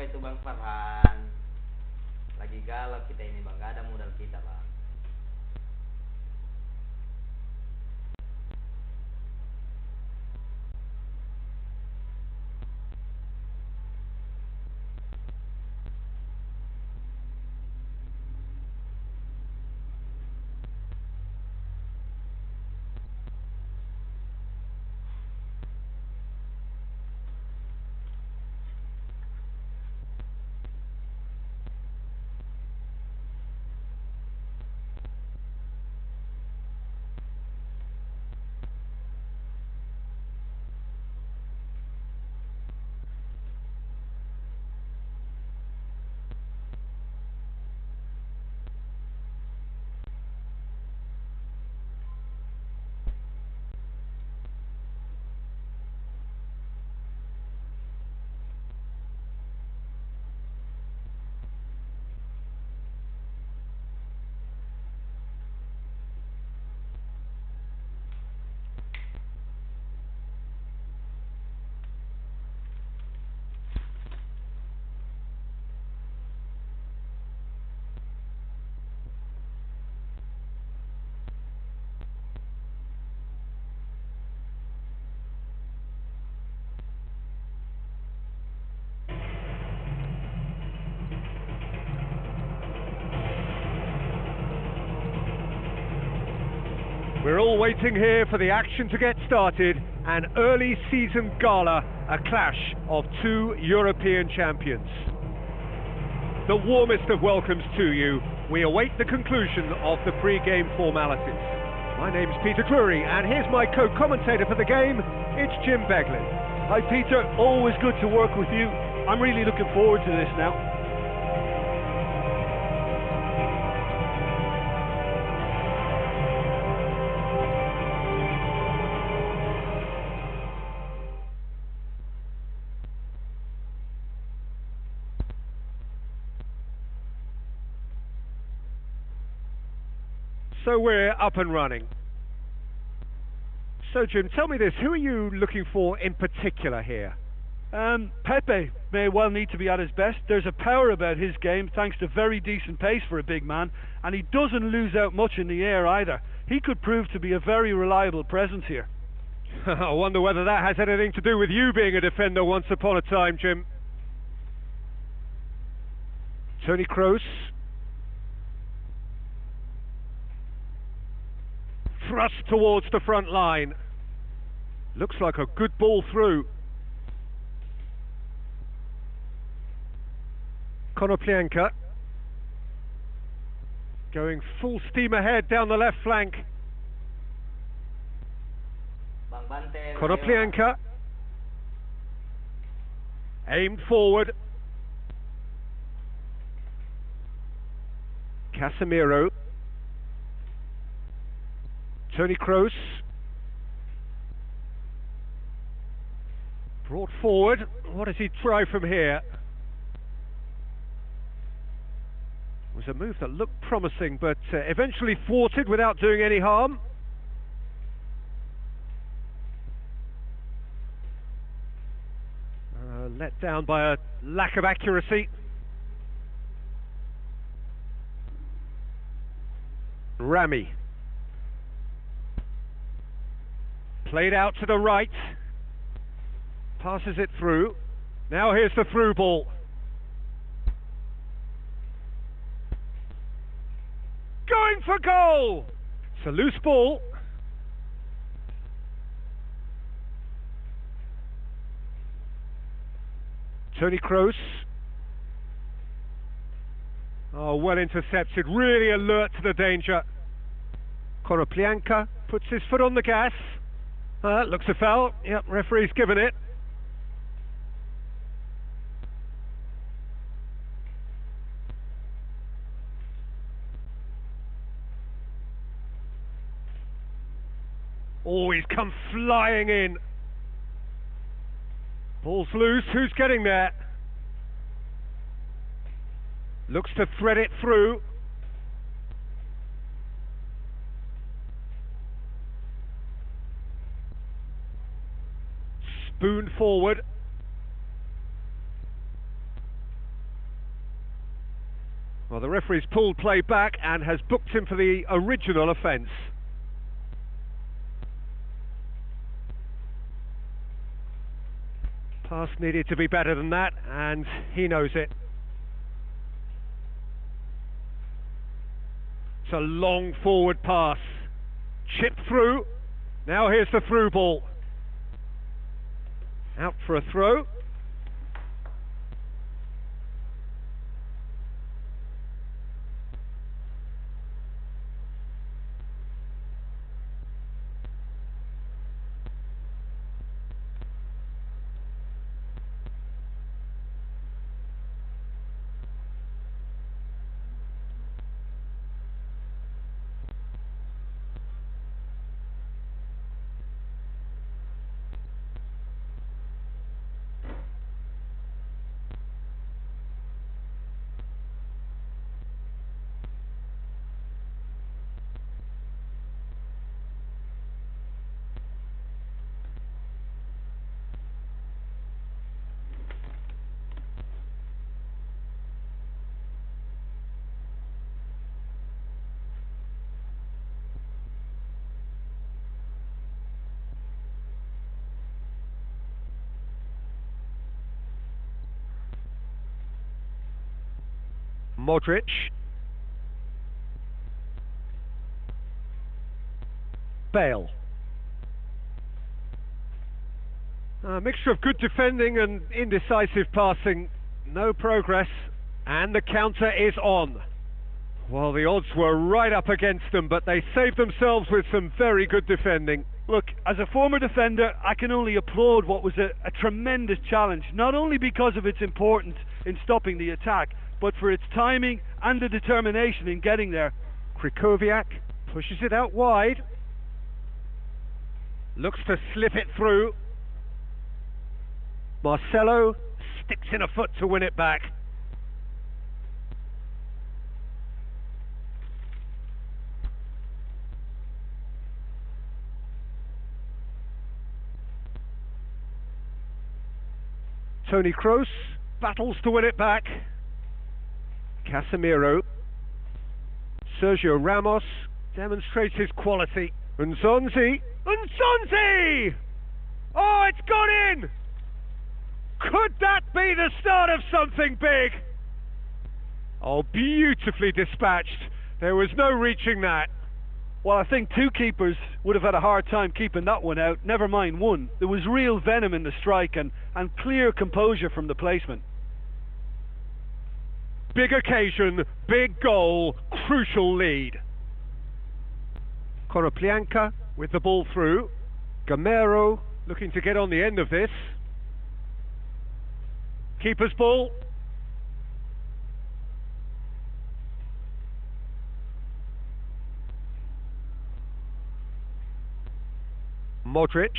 Apa itu Bang Farhan? Lagi galau kita ini Bang, gak ada modal kita Bang. We're all waiting here for the action to get started. An early season gala, a clash of two European champions. The warmest of welcomes to you. We await the conclusion of the pre-game formalities. My name's Peter Drury, and here's my co-commentator for the game. It's Jim Beglin. Hi Peter, always good to work with you. I'm really looking forward to this now. So we're up and running. So Jim, tell me this, who are you looking for in particular here? Pepe may well need to be at his best. There's a power about his game thanks to very decent pace for a big man, and he doesn't lose out much in the air either. He could prove to be a very reliable presence here. I wonder whether that has anything to do with you being a defender once upon a time, Jim. Tony Kroos. Thrust towards the front line. Looks like a good ball through. Konoplyanka going full steam ahead down the left flank. Bang Bantai. Konoplyanka aimed forward. Casemiro. Tony Kroos brought forward. What does he try from here? It was a move that looked promising, but eventually thwarted without doing any harm. Let down by a lack of accuracy. Rami. Played out to the right. Passes it through. Now here's the through ball. Going for goal! It's a loose ball. Tony Kroos. Oh, well intercepted. Really alert to the danger. Konoplyanka puts his foot on the gas. Looks a foul. Yep, referee's given it. Oh, he's come flying in. Ball's loose. Who's getting there? Looks to thread it through. Spoon forward. Well, the referee's pulled play back and has booked him for the original offence. Pass needed to be better than that, and he knows it. It's a long forward pass. Chipped through. Now here's the through ball. Out for a throw. Modric. Bale. A mixture of good defending and indecisive passing. No progress. And the counter is on. Well, the odds were right up against them, but they saved themselves with some very good defending. Look, as a former defender, I can only applaud what was a tremendous challenge, not only because of its importance in stopping the attack, but for its timing and the determination in getting there. Krychowiak pushes it out wide. Looks to slip it through. Marcelo sticks in a foot to win it back. Toni Kroos battles to win it back. Casemiro. Sergio Ramos demonstrates his quality. Nzonzi. Nzonzi! Oh, it's gone in! Could that be the start of something big? Oh, beautifully dispatched. There was no reaching that. Well, I think two keepers would have had a hard time keeping that one out, never mind one. There was real venom in the strike and clear composure from the placement. Big occasion, big goal, crucial lead. Konoplyanka with the ball through. Gamero looking to get on the end of this. Keeper's ball. Modric.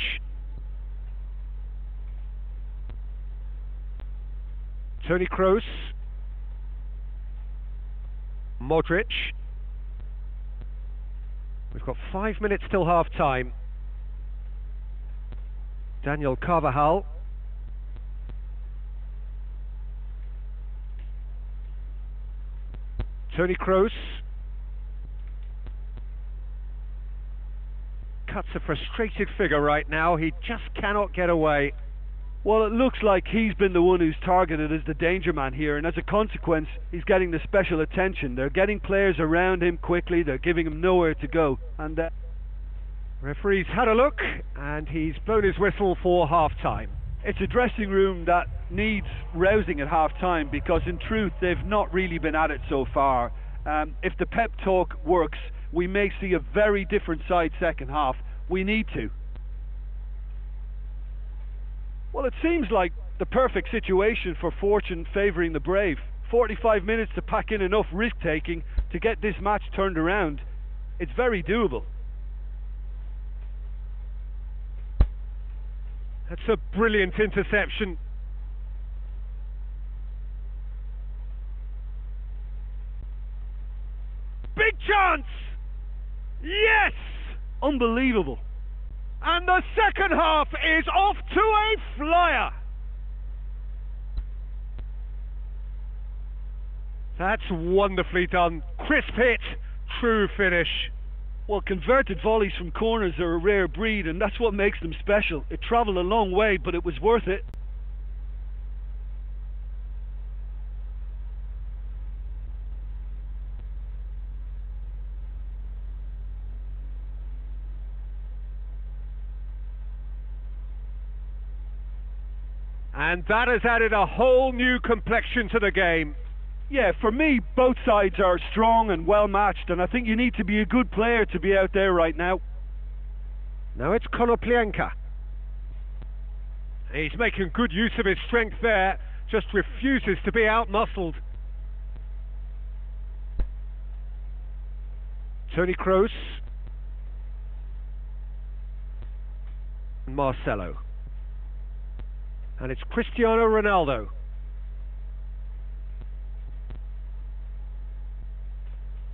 Toni Kroos. Modric. We've got 5 minutes till half time. Daniel Carvajal. Toni Kroos. Cuts a frustrated figure right now. He just cannot get away. Well, it looks like he's been the one who's targeted as the danger man here, and as a consequence, he's getting the special attention. They're getting players around him quickly, they're giving him nowhere to go, and referee's had a look, and he's blown his whistle for half-time. It's a dressing room that needs rousing at half-time, because in truth, they've not really been at it so far. If the pep talk works, we may see a very different side second half. We need to. Well, it seems like the perfect situation for fortune favouring the brave. 45 minutes to pack in enough risk-taking to get this match turned around. It's very doable. That's a brilliant interception. Big chance! Yes! Unbelievable. And the second half is off to a flyer. That's wonderfully done. Crisp hit, true finish. Well, converted volleys from corners are a rare breed, and that's what makes them special. It travelled a long way, but it was worth it. And that has added a whole new complexion to the game. Yeah, for me, both sides are strong and well matched, and I think you need to be a good player to be out there right now. Now it's Konoplyanka. He's making good use of his strength there, just refuses to be out-muscled. Toni Kroos. Marcelo. And it's Cristiano Ronaldo.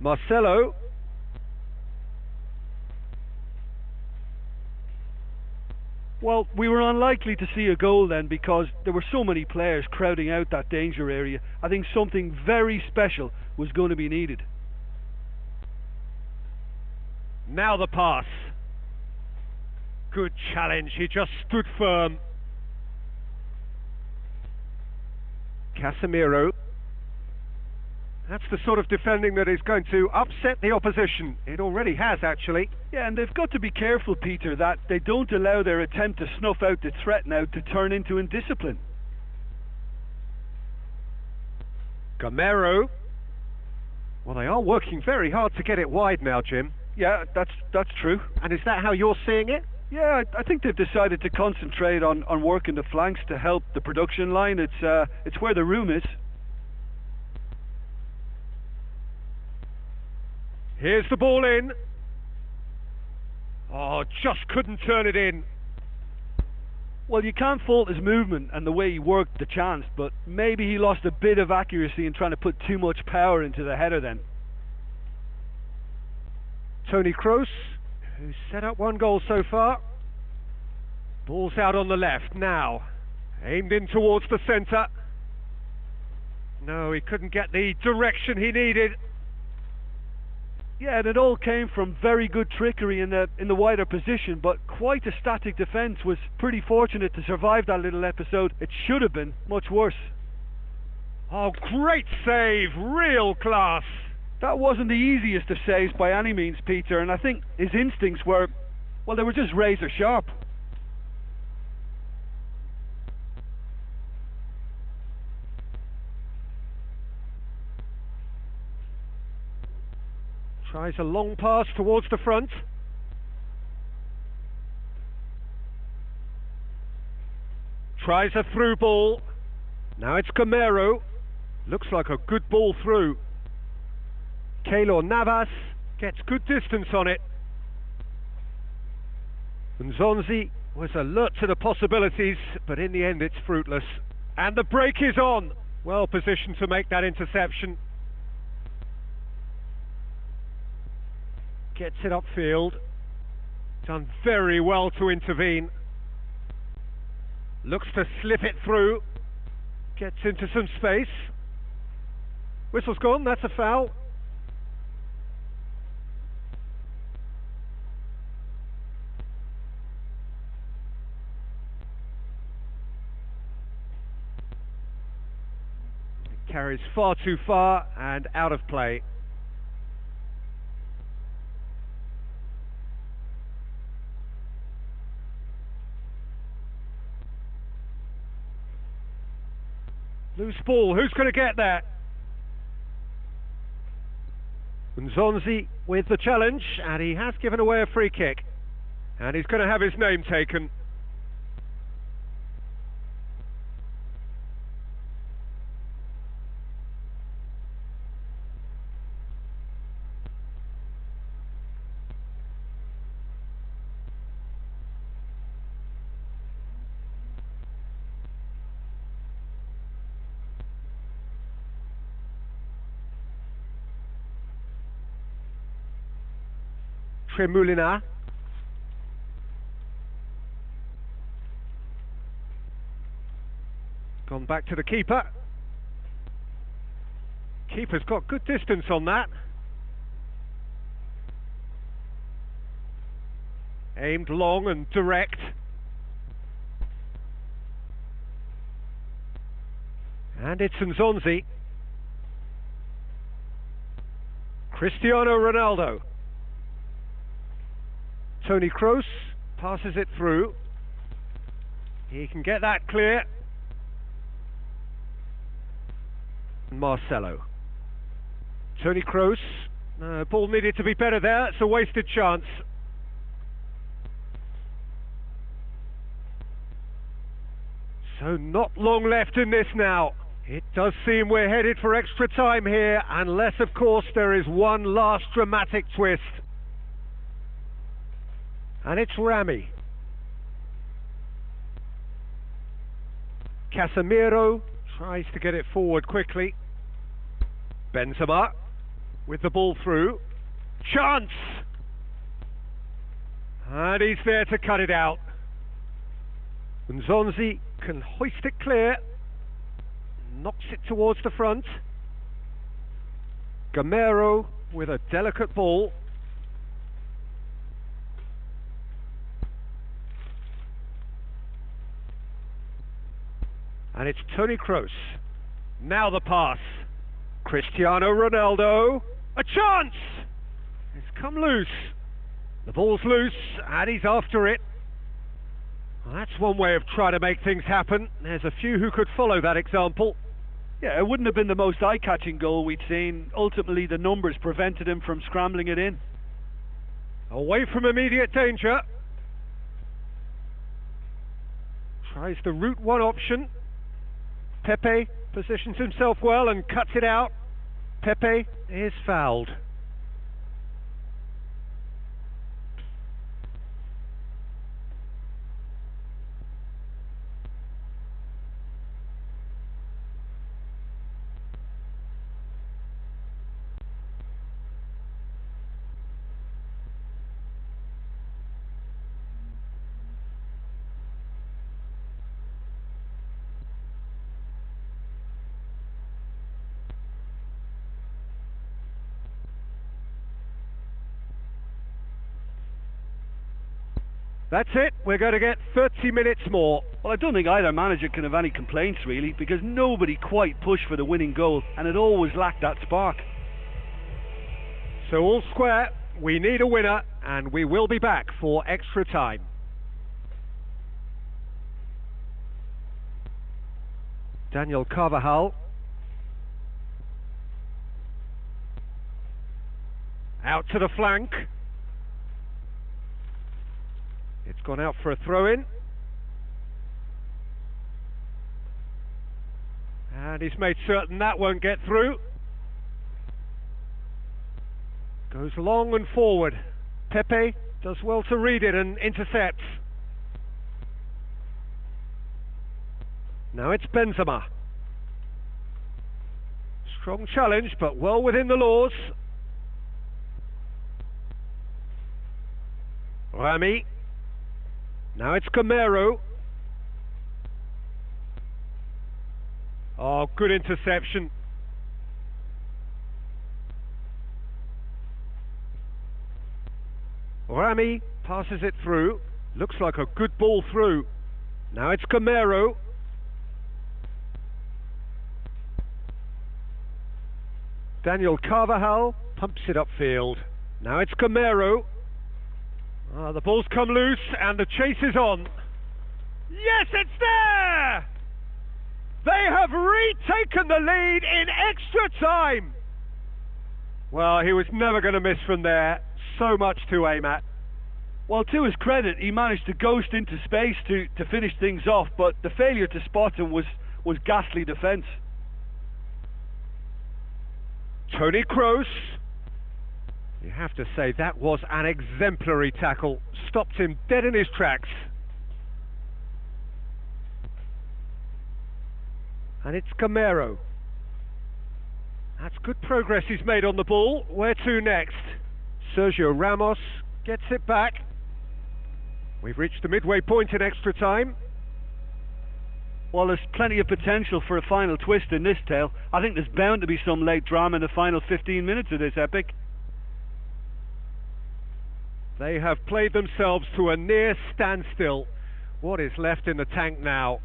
Marcelo. Well, we were unlikely to see a goal then because there were so many players crowding out that danger area. I think something very special was going to be needed. Now the pass. Good challenge, he just stood firm. Casemiro. That's the sort of defending that is going to upset the opposition. It already has, actually. Yeah, and they've got to be careful, Peter, that they don't allow their attempt to snuff out the threat now to turn into indiscipline. Gamero. Well, they are working very hard to get it wide now, Jim. Yeah, that's true. And is that how you're seeing it? Yeah, I think they've decided to concentrate on working the flanks to help the production line. It's where the room is. Here's the ball in. Oh, just couldn't turn it in. Well, you can't fault his movement and the way he worked the chance, but maybe he lost a bit of accuracy in trying to put too much power into the header then. Toni Kroos, who's set up one goal so far. Ball's out on the left now. Aimed in towards the centre. No, he couldn't get the direction he needed. Yeah, and it all came from very good trickery in the wider position, but quite a static defence. Was pretty fortunate to survive that little episode. It should have been much worse. Oh, great save, real class. That wasn't the easiest of saves by any means, Peter, and I think his instincts were, well, they were just razor sharp. Tries a long pass towards the front. Tries a through ball. Now it's Gamero. Looks like a good ball through. Keylor Navas gets good distance on it. Nzonzi was alert to the possibilities, but in the end it's fruitless. And the break is on. Well positioned to make that interception. Gets it upfield. Done very well to intervene. Looks to slip it through. Gets into some space. Whistle's gone, that's a foul. It carries far too far and out of play. Loose ball, who's going to get that? Nzonzi with the challenge, and he has given away a free kick. And he's going to have his name taken. Tremulina. Gone back to the keeper. Keeper's got good distance on that. Aimed long and direct. And it's Nzonzi. Cristiano Ronaldo. Tony Kroos passes it through. He can get that clear. Marcelo. Tony Kroos. Ball needed to be better there. It's a wasted chance. So not long left in this now. It does seem we're headed for extra time here, unless of course there is one last dramatic twist. And it's Rami. Casemiro tries to get it forward quickly. Benzema with the ball through. Chance! And he's there to cut it out. Nzonzi can hoist it clear. Knocks it towards the front. Gamero with a delicate ball. And it's Tony Kroos. Now the pass. Cristiano Ronaldo. A chance! It's come loose. The ball's loose and he's after it. Well, that's one way of trying to make things happen. There's a few who could follow that example. Yeah, it wouldn't have been the most eye-catching goal we'd seen. Ultimately, the numbers prevented him from scrambling it in. Away from immediate danger. Tries the route one option. Pepe positions himself well and cuts it out. Pepe is fouled. That's it, we're going to get 30 minutes more. Well, I don't think either manager can have any complaints really, because nobody quite pushed for the winning goal, and it always lacked that spark. So all square, we need a winner, and we will be back for extra time. Daniel Carvajal. Out to the flank. It's gone out for a throw-in. And he's made certain that won't get through. Goes long and forward. Pepe does well to read it and intercepts. Now it's Benzema. Strong challenge, but well within the laws. Rami. Now it's Gamero. Oh, good interception. Rami passes it through. Looks like a good ball through. Now it's Gamero. Daniel Carvajal pumps it upfield. Now it's Gamero. The ball's come loose and the chase is on. Yes, it's there! They have retaken the lead in extra time. Well, he was never going to miss from there. So much to aim at. Well, to his credit, he managed to ghost into space to finish things off, but the failure to spot him was ghastly defence. Tony Kroos. You have to say that was an exemplary tackle. Stopped him dead in his tracks. And it's Gamero. That's good progress he's made on the ball. Where to next? Sergio Ramos gets it back. We've reached the midway point in extra time. Well, there's plenty of potential for a final twist in this tale. I think there's bound to be some late drama in the final 15 minutes of this epic. They have played themselves to a near standstill. What is left in the tank now?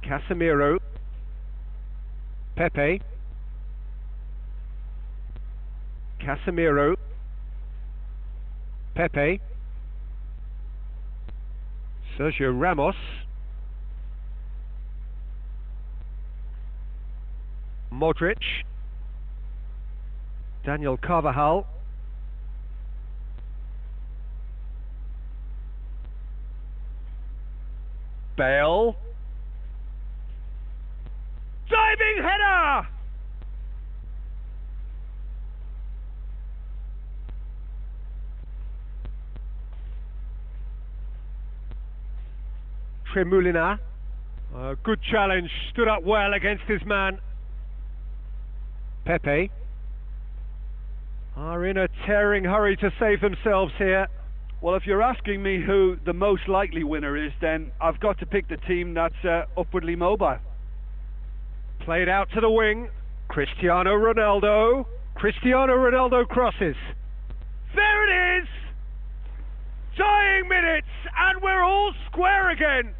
Casemiro. Pepe. Casemiro. Pepe. Sergio Ramos. Modric. Daniel Carvajal. Bale. Diving header! Tremulina. Good challenge, stood up well against his man. Pepe are in a tearing hurry to save themselves here. Well, if you're asking me who the most likely winner is, then I've got to pick the team that's upwardly mobile. Played out to the wing. Cristiano Ronaldo. Cristiano Ronaldo crosses. There it is! Dying minutes, and we're all square again.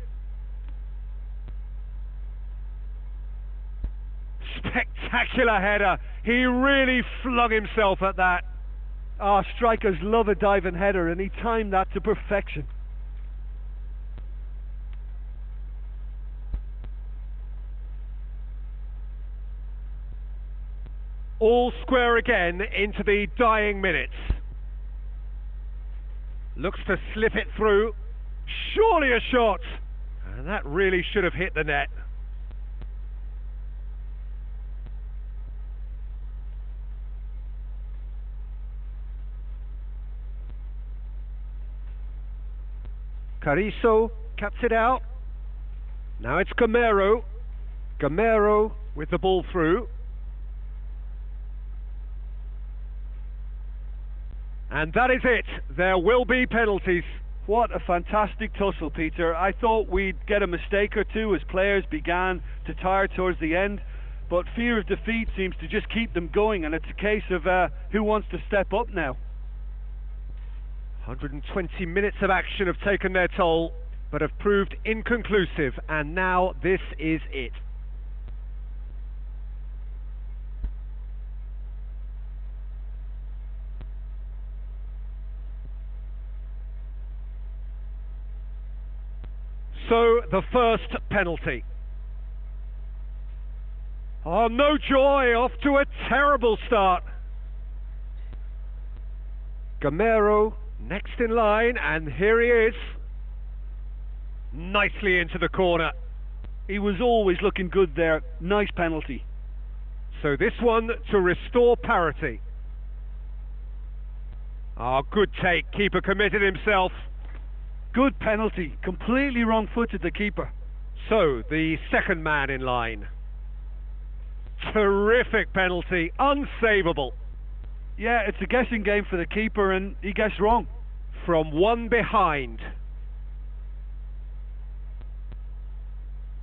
Spectacular header. He really flung himself at that. Strikers love a diving header, and he timed that to perfection. All square again into the dying minutes. Looks to slip it through. Surely a shot. And that really should have hit the net. Carrizo cuts it out. Now it's Gamero. Gamero with the ball through. And that is it. There will be penalties. What a fantastic tussle, Peter. I thought we'd get a mistake or two as players began to tire towards the end, but fear of defeat seems to just keep them going, and it's a case of who wants to step up now. 120 minutes of action have taken their toll, but have proved inconclusive, and now this is it. So, the first penalty. Oh, no joy, off to a terrible start. Gamero next in line, and here he is. Nicely into the corner. He was always looking good there. Nice penalty. So this one to restore parity. Oh, good take. Keeper committed himself. Good penalty. Completely wrong-footed, the keeper. So, the second man in line. Terrific penalty. Unsavable. Yeah, it's a guessing game for the keeper, and he guessed wrong. From one behind.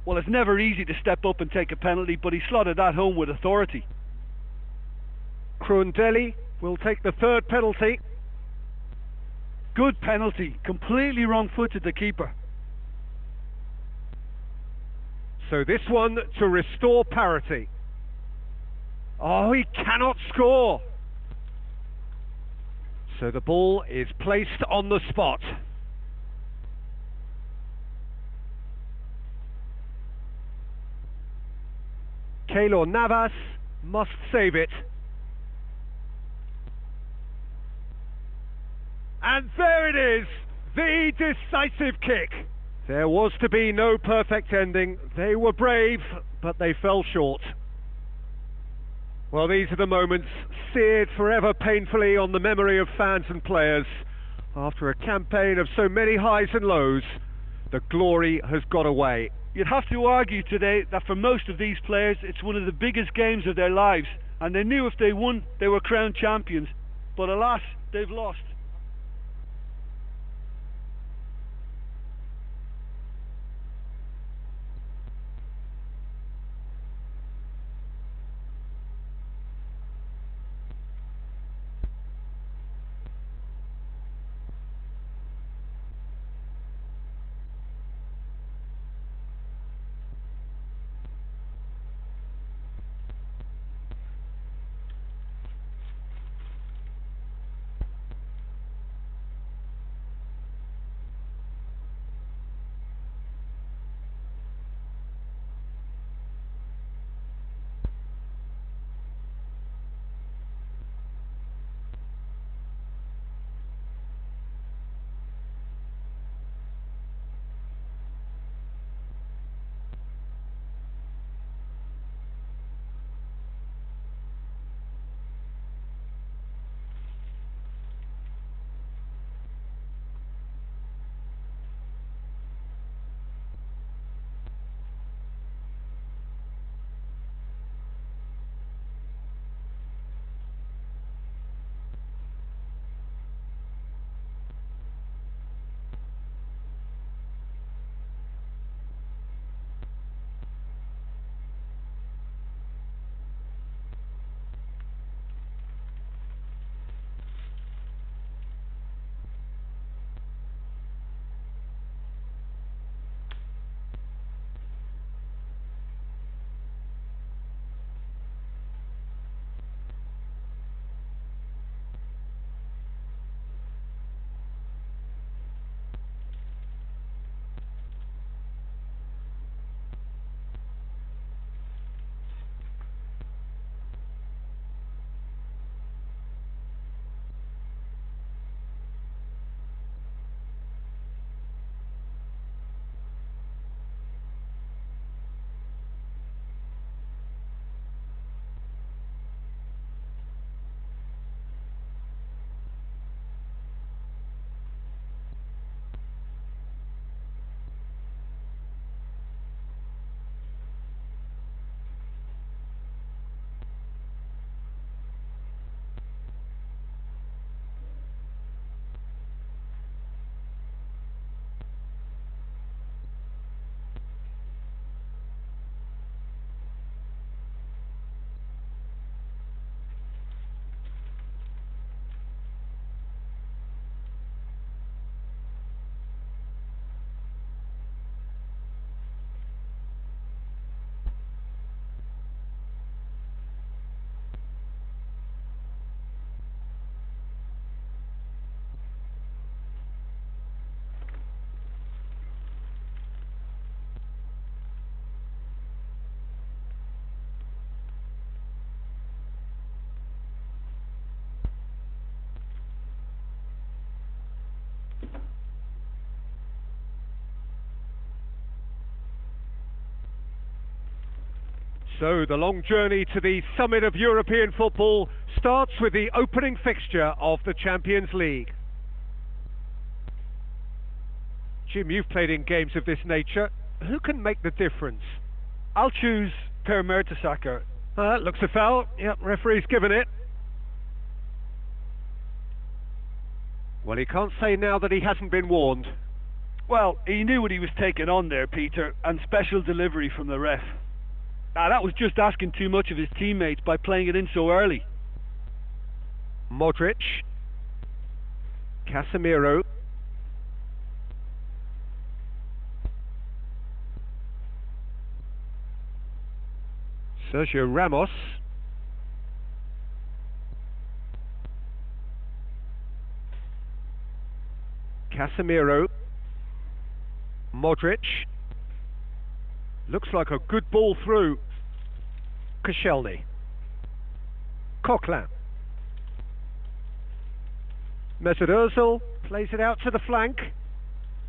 Well, it's never easy to step up and take a penalty, but he slotted that home with authority. Krundelli will take the third penalty. Good penalty. Completely wrong-footed, the keeper. So this one to restore parity. Oh, he cannot score. So the ball is placed on the spot. Keylor Navas must save it. And there it is, the decisive kick. There was to be no perfect ending. They were brave, but they fell short. Well, these are the moments seared forever painfully on the memory of fans and players. After a campaign of so many highs and lows, the glory has got away. You'd have to argue today that for most of these players, it's one of the biggest games of their lives, and they knew if they won, they were crowned champions. But alas, they've lost. So the long journey to the summit of European football starts with the opening fixture of the Champions League. Jim, you've played in games of this nature. Who can make the difference? I'll choose Per Mertesacker. Looks a foul. Yep, referee's given it. Well, he can't say now that he hasn't been warned. Well, he knew what he was taking on there, Peter, and special delivery from the ref. That was just asking too much of his teammates by playing it in so early. Modric. Casemiro. Sergio Ramos. Casemiro. Modric. Looks like a good ball through. Koscielny. Coquelin. Mesut Ozil plays it out to the flank.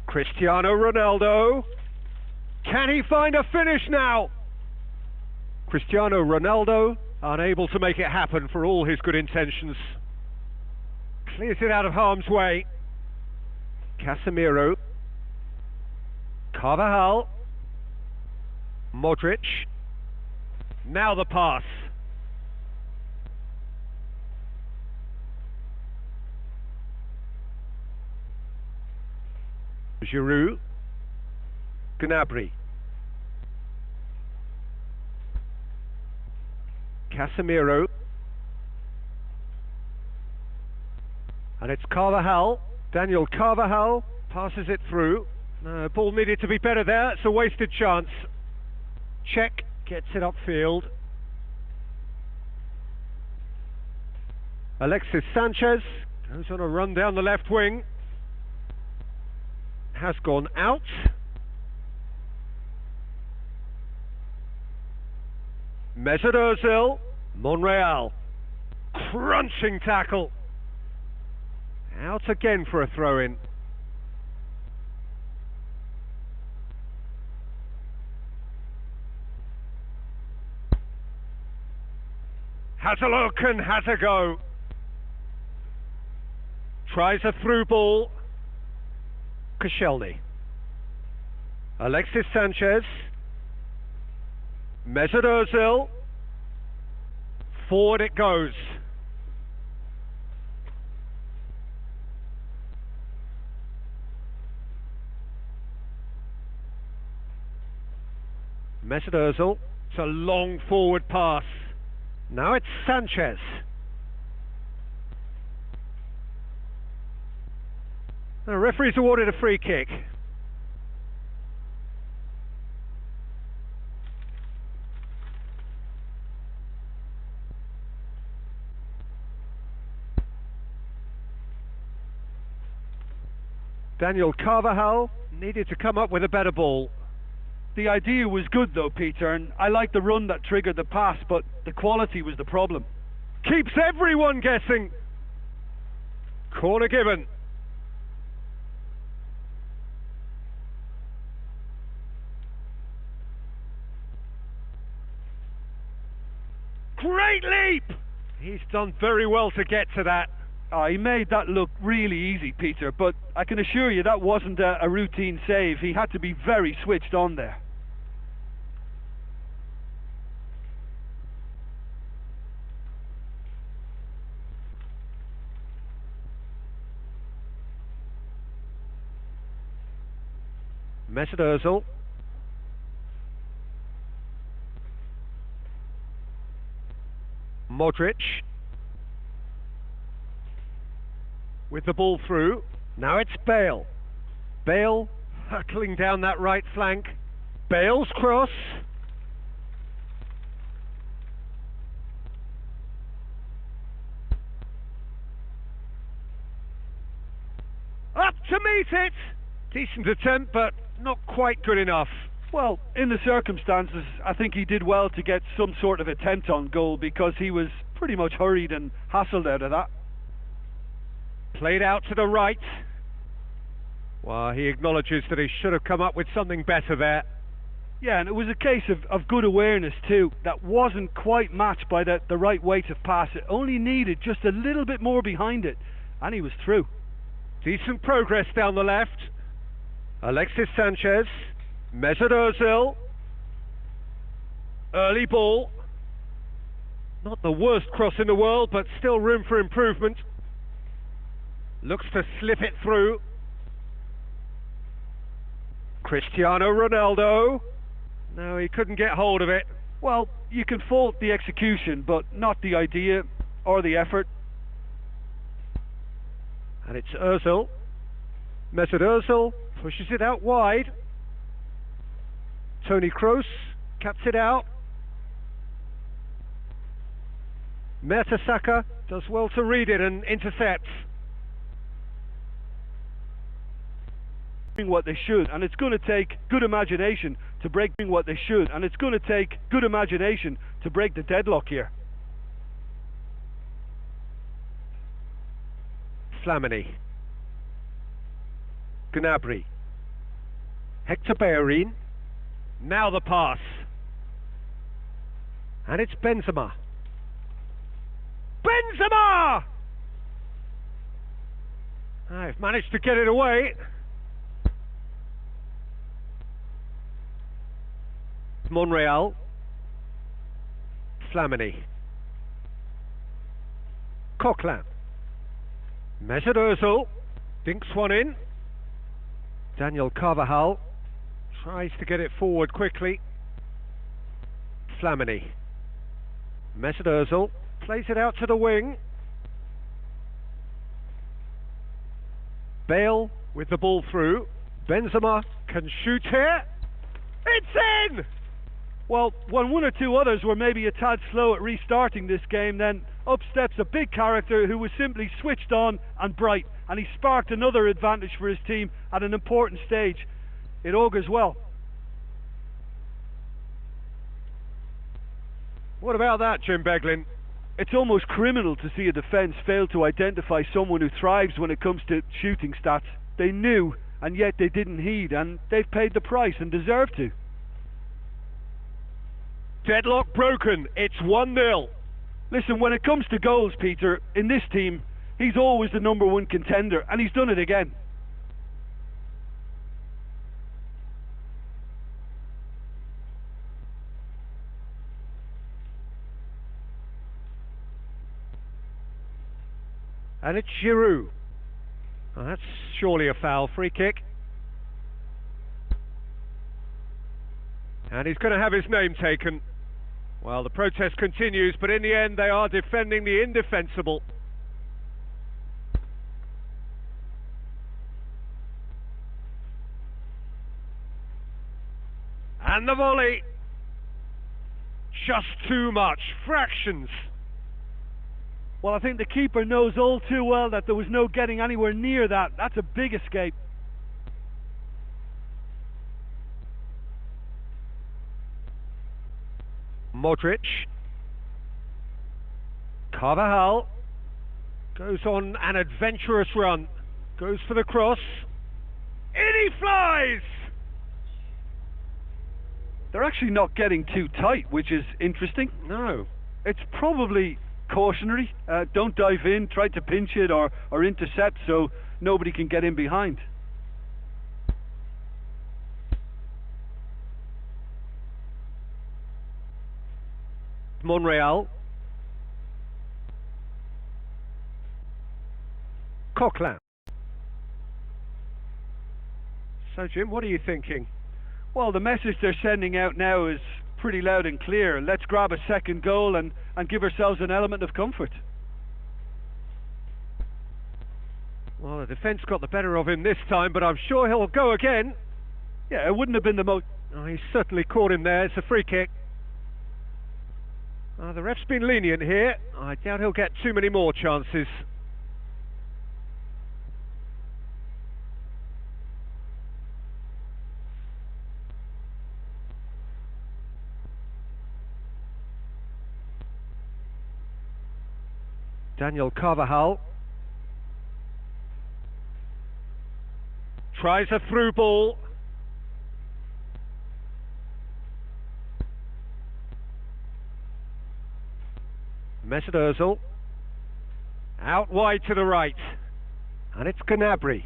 Cristiano Ronaldo. Can he find a finish now? Cristiano Ronaldo unable to make it happen for all his good intentions. Clears it out of harm's way. Casemiro. Carvajal. Modric. Now the pass. Giroud. Gnabry. Casemiro. And it's Carvajal. Daniel Carvajal passes it through. Ball needed to be better there. It's a wasted chance. Check gets it upfield. Alexis Sanchez goes on a run down the left wing. Has gone out. Mesut Ozil. Monreal. Crunching tackle. Out again for a throw-in. Has a look and has a go. Tries a through ball. Koscielny. Alexis Sanchez. Mesut Ozil. Forward it goes. Mesut Ozil. It's a long forward pass. Now it's Sanchez. The referee's awarded a free kick. Daniel Carvajal needed to come up with a better ball. The idea was good though, Peter, and I liked the run that triggered the pass, but the quality was the problem. Keeps everyone guessing. Corner given. Great leap! He's done very well to get to that. He made that look really easy, Peter, but I can assure you that wasn't a routine save. He had to be very switched on there. Mesut Ozil. Modric. With the ball through. Now it's Bale. Bale hurtling down that right flank. Bale's cross. Up to meet it! Decent attempt, but not quite good enough. Well, in the circumstances, I think he did well to get some sort of attempt on goal because he was pretty much hurried and hassled out of that. Played out to the right. Well, he acknowledges that he should have come up with something better there. Yeah, and it was a case of good awareness too. That wasn't quite matched by the right weight of pass. It only needed just a little bit more behind it, and he was through. Decent progress down the left. Alexis Sanchez, Mesut Ozil. Early ball. Not the worst cross in the world, but still room for improvement. Looks to slip it through. Cristiano Ronaldo. No, he couldn't get hold of it. Well, you can fault the execution, but not the idea or the effort. And it's Ozil. Mesut Ozil pushes it out wide. Toni Kroos cuts it out. Mertesacker does well to read it and intercepts. What they should, and it's going to take good imagination to break what they should, and it's going to take good imagination to break the deadlock here. Flamini. Gnabry. Hector Bellerin. Now the pass. And it's Benzema. Benzema! I've managed to get it away. Monreal. Flamini. Coquelin. Mesut Ozil dinks one in. Daniel Carvajal tries to get it forward quickly. Flamini. Mesut Ozil plays it out to the wing. Bale with the ball through. Benzema can shoot here. It's in! Well, when one or two others were maybe a tad slow at restarting this game, then up steps a big character who was simply switched on and bright, and he sparked another advantage for his team at an important stage. It augurs well. What about that, Jim Beglin? It's almost criminal to see a defence fail to identify someone who thrives when it comes to shooting stats. They knew, and yet they didn't heed, and they've paid the price and deserve to. Deadlock broken. It's 1-0. Listen, when it comes to goals, Peter, in this team, he's always the number one contender, and he's done it again. And it's Giroud. Oh, that's surely a foul. Free kick. And he's going to have his name taken. Well, the protest continues, but in the end they are defending the indefensible. And the volley. Just too much. Fractions. Well, I think the keeper knows all too well that there was no getting anywhere near that. That's a big escape. Modric. Carvajal goes on an adventurous run. Goes for the cross. In he flies! They're actually not getting too tight, which is interesting. No. It's probably cautionary. Don't dive in, try to pinch it or intercept so nobody can get in behind. Monreal. Coquelin. So, Jim, what are you thinking? Well, the message they're sending out now is pretty loud and clear. Let's grab a second goal and give ourselves an element of comfort. Well, the defence got the better of him this time, but I'm sure he'll go again. Yeah, it wouldn't have been the most... Oh, he's certainly caught him there. It's a free kick. The ref's been lenient here. I doubt he'll get too many more chances. Daniel Carvajal tries a through ball. Mesut Ozil. Out wide to the right. And it's Gnabry.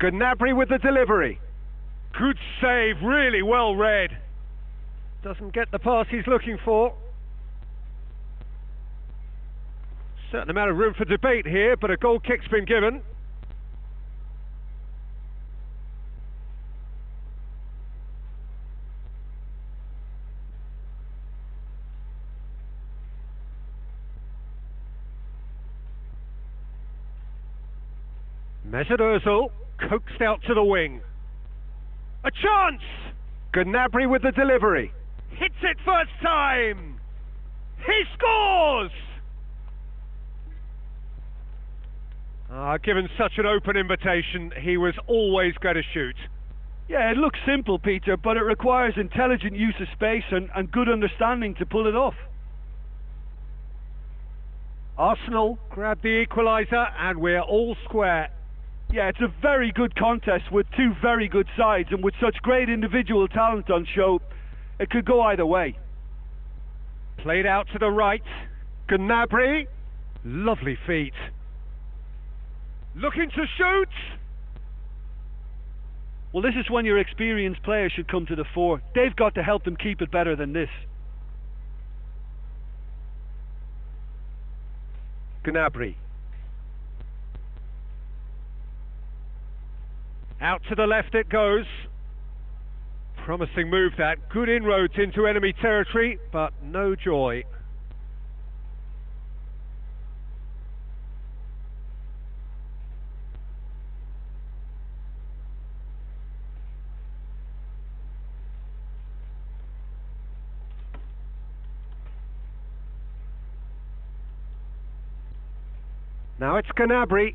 Gnabry with the delivery. Good save, really well read. Doesn't get the pass he's looking for. Certain amount of room for debate here, but a goal kick's been given. Mesut Ozil coaxed out to the wing. A chance! Gnabry with the delivery. Hits it first time! He scores! Given such an open invitation, he was always going to shoot. Yeah, it looks simple, Peter, but it requires intelligent use of space and good understanding to pull it off. Arsenal grab the equaliser and we're all square. Yeah, it's a very good contest with two very good sides, and with such great individual talent on show, it could go either way. Played out to the right. Gnabry. Lovely feet. Looking to shoot. Well, this is when your experienced players should come to the fore. They've got to help them keep it better than this. Gnabry. Out to the left it goes. Promising move that. Good inroads into enemy territory, but no joy. Now it's Gnabry.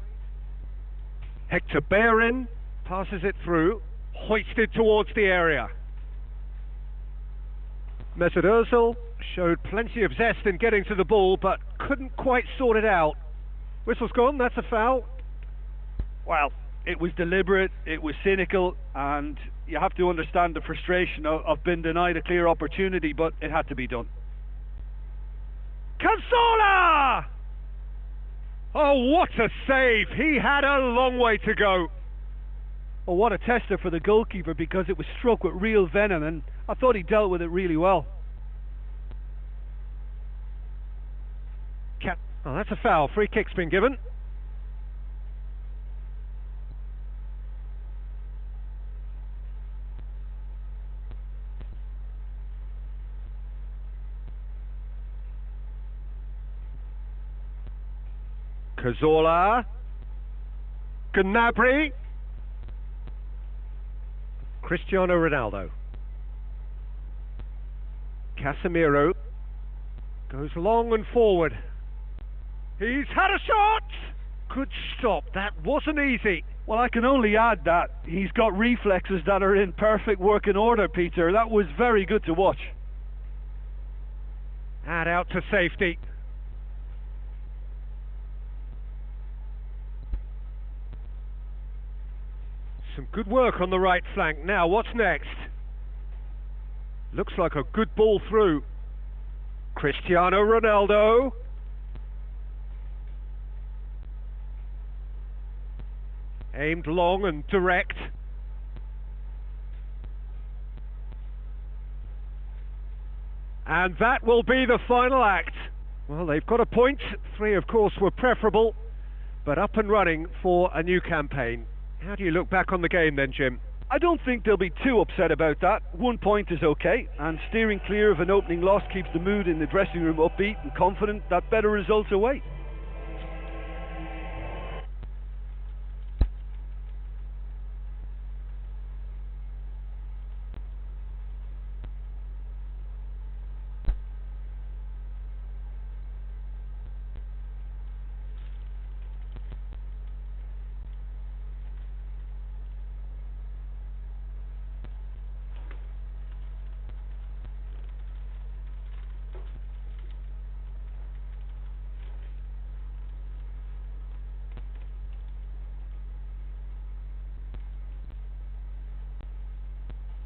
Hector Bellerin passes it through, hoisted towards the area. Mesut Ozil showed plenty of zest in getting to the ball, but couldn't quite sort it out. Whistle's gone, that's a foul. Well, it was deliberate, it was cynical, and you have to understand the frustration of being denied a clear opportunity, but it had to be done. Cazorla! Oh, what a save! He had a long way to go. Well, what a tester for the goalkeeper, because it was struck with real venom, and I thought he dealt with it really well. Oh, that's a foul. Free kick's been given. Cazorla. Gnabry. Cristiano Ronaldo. Casemiro goes long and forward. He's had a shot! Good stop, that wasn't easy. Well, I can only add that he's got reflexes that are in perfect working order, Peter. That was very good to watch. And out to safety. Some good work on the right flank. Now, what's next? Looks like a good ball through. Cristiano Ronaldo. Aimed long and direct. And that will be the final act. Well, they've got a point. 3, of course, were preferable, but up and running for a new campaign. How do you look back on the game then, Jim? I don't think they'll be too upset about that. 1 point is okay, and steering clear of an opening loss keeps the mood in the dressing room upbeat and confident that better results await.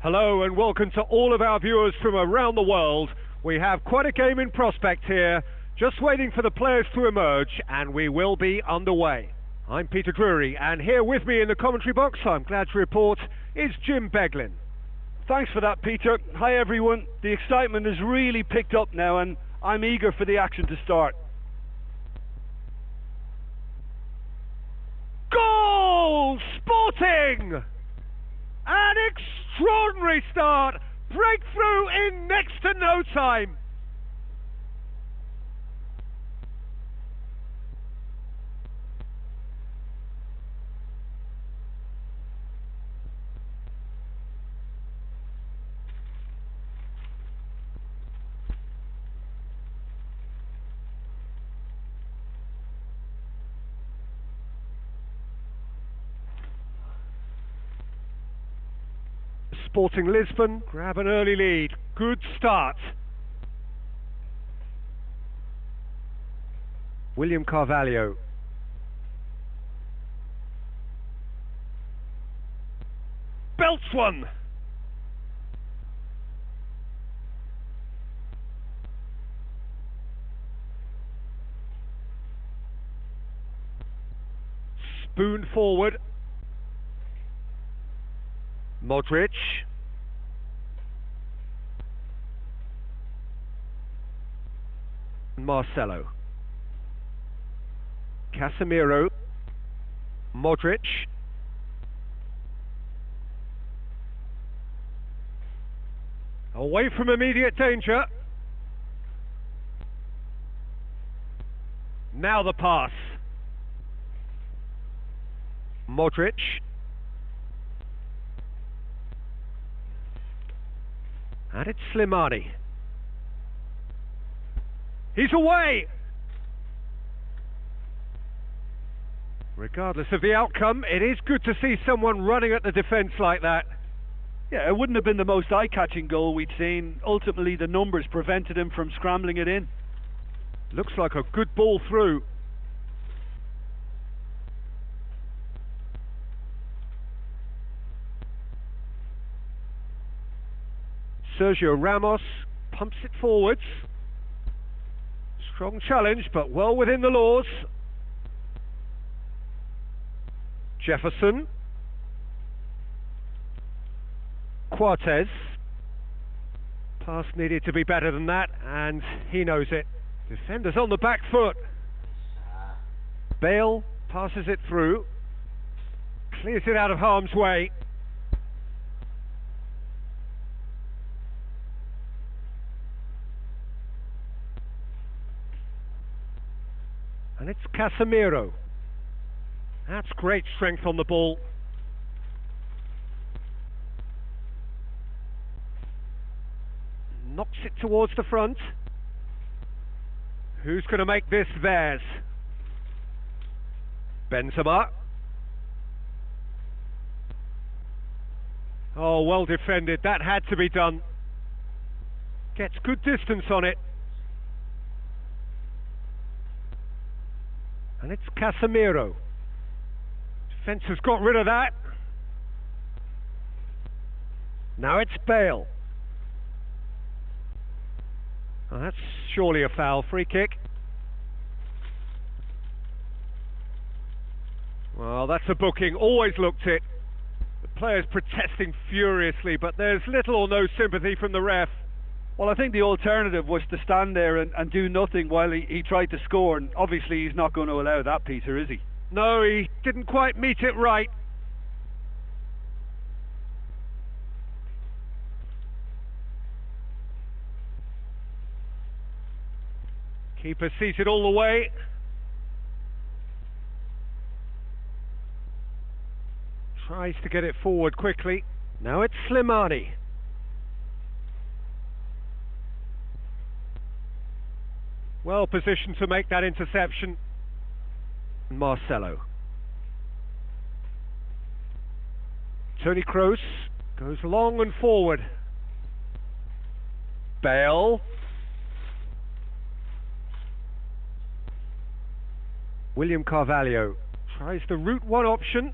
Hello and welcome to all of our viewers from around the world. We have quite a game in prospect here. Just waiting for the players to emerge, and we will be underway. I'm Peter Drury, and here with me in the commentary box, I'm glad to report, is Jim Beglin. Thanks for that, Peter. Hi everyone. The excitement has really picked up now, and I'm eager for the action to start. Goal! Sporting! An extraordinary start! Breakthrough in next to no time! Sporting Lisbon grab an early lead. Good start. William Carvalho. Belts one. Spoon forward. Modric. Marcelo. Casemiro. Modric. Away from immediate danger. Now the pass. Modric. And it's Slimani. He's away! Regardless of the outcome, it is good to see someone running at the defence like that. Yeah, it wouldn't have been the most eye-catching goal we'd seen. Ultimately, the numbers prevented him from scrambling it in. Looks like a good ball through. Sergio Ramos pumps it forwards. Strong challenge, but well within the laws. Jefferson. Quartes. Pass needed to be better than that, and he knows it. Defenders on the back foot. Bale passes it through. Clears it out of harm's way. And it's Casemiro. That's great strength on the ball. Knocks it towards the front. Who's going to make this theirs? Benzema. Oh, well defended. That had to be done. Gets good distance on it. And it's Casemiro. Defence has got rid of that. Now it's Bale. Oh, that's surely a foul. Free kick. Well, that's a booking. Always looked it. The players protesting furiously, but there's little or no sympathy from the ref. Well, I think the alternative was to stand there and do nothing while he tried to score, and obviously he's not going to allow that, Peter, is he? No, he didn't quite meet it right. Keeper seated all the way. Tries to get it forward quickly. Now it's Slimani. Well positioned to make that interception. Marcelo. Toni Kroos goes long and forward. Bale. William Carvalho tries the route one option.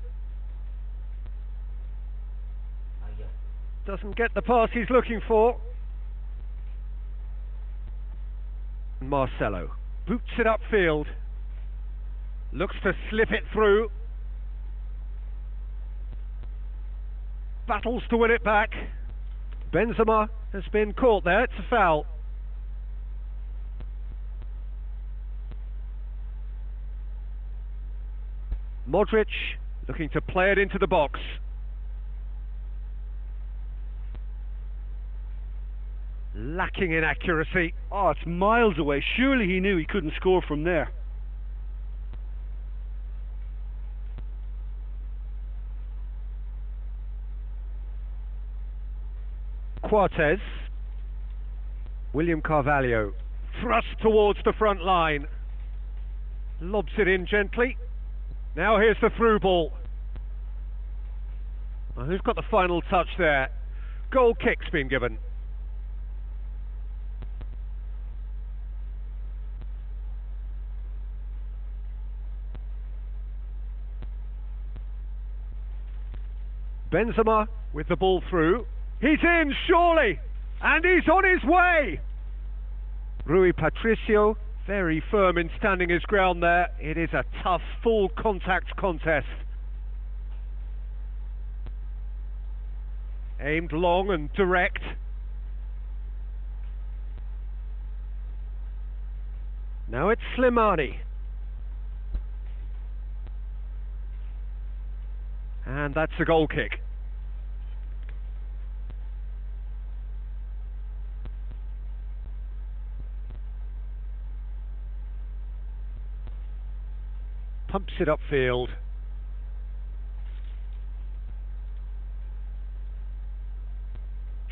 Doesn't get the pass he's looking for. Marcelo boots it upfield, looks to slip it through, battles to win it back. Benzema has been caught there, it's a foul. Modric looking to play it into the box. Lacking in accuracy. Oh, it's miles away. Surely he knew he couldn't score from there. Cortez. William Carvalho thrust towards the front line. Lobs it in gently. Now here's the through ball. Well, who's got the final touch there? Goal kick's been given. Benzema with the ball through. He's in, surely! And he's on his way! Rui Patricio, very firm in standing his ground there. It is a tough, full contact contest. Aimed long and direct. Now it's Slimani. And that's a goal kick. Pumps it upfield.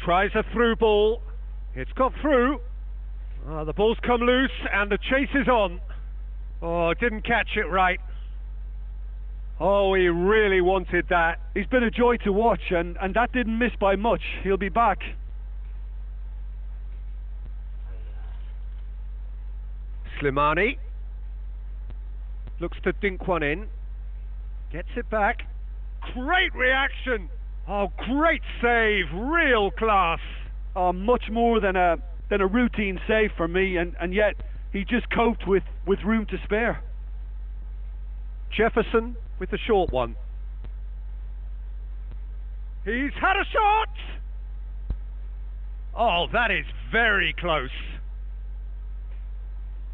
Tries a through ball. It's got through. The ball's come loose and the chase is on. Oh, didn't catch it right. Oh, he really wanted that. He's been a joy to watch, and that didn't miss by much. He'll be back. Slimani looks to dink one in. Gets it back. Great reaction. Oh, great save. Real class. Much more than a routine save for me, and yet he just coped with room to spare. Jefferson with the short one. He's had a shot! Oh, that is very close.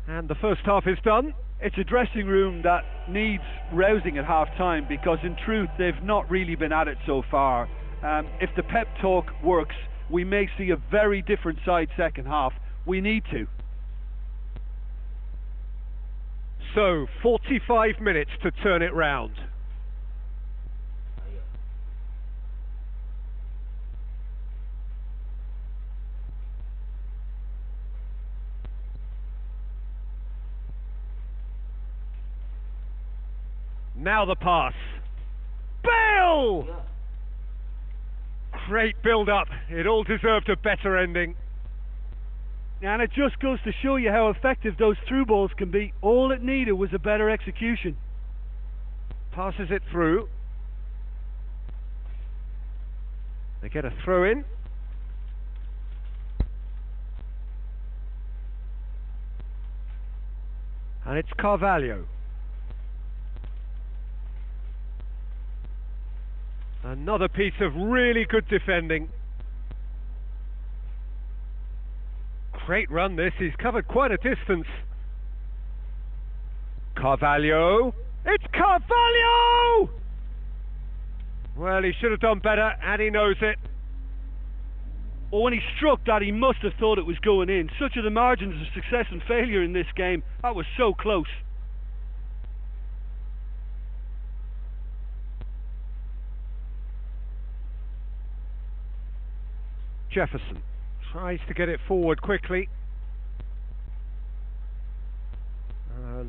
And the first half is done. It's a dressing room that needs rousing at half-time, because in truth they've not really been at it so far. If the pep talk works, we may see a very different side second half. We need to. So, 45 minutes to turn it round. Now the pass. Bale! Great build-up. It all deserved a better ending. And it just goes to show you how effective those through balls can be. All it needed was a better execution. Passes it through. They get a throw in. And it's Carvalho. Another piece of really good defending. Great run this, he's covered quite a distance. Carvalho! It's Carvalho! Well, he should have done better, and he knows it. Well, when he struck that, he must have thought it was going in. Such are the margins of success and failure in this game. That was so close. Jefferson tries to get it forward quickly.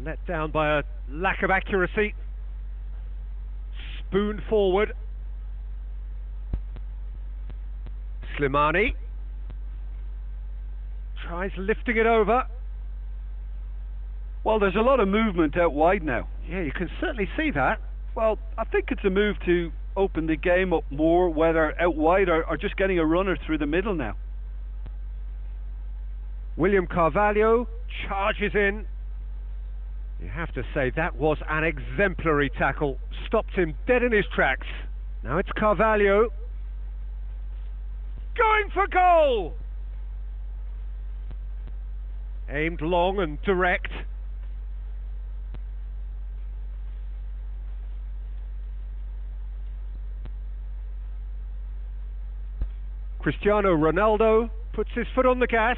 Let down by a lack of accuracy. Spoon forward. Slimani tries lifting it over. Well, there's a lot of movement out wide now. Yeah, you can certainly see that. Well, I think it's a move to open the game up more, whether out wide or just getting a runner through the middle now. William Carvalho charges in. You have to say that was an exemplary tackle. Stopped him dead in his tracks. Now it's Carvalho. Going for goal! Aimed long and direct. Cristiano Ronaldo puts his foot on the gas.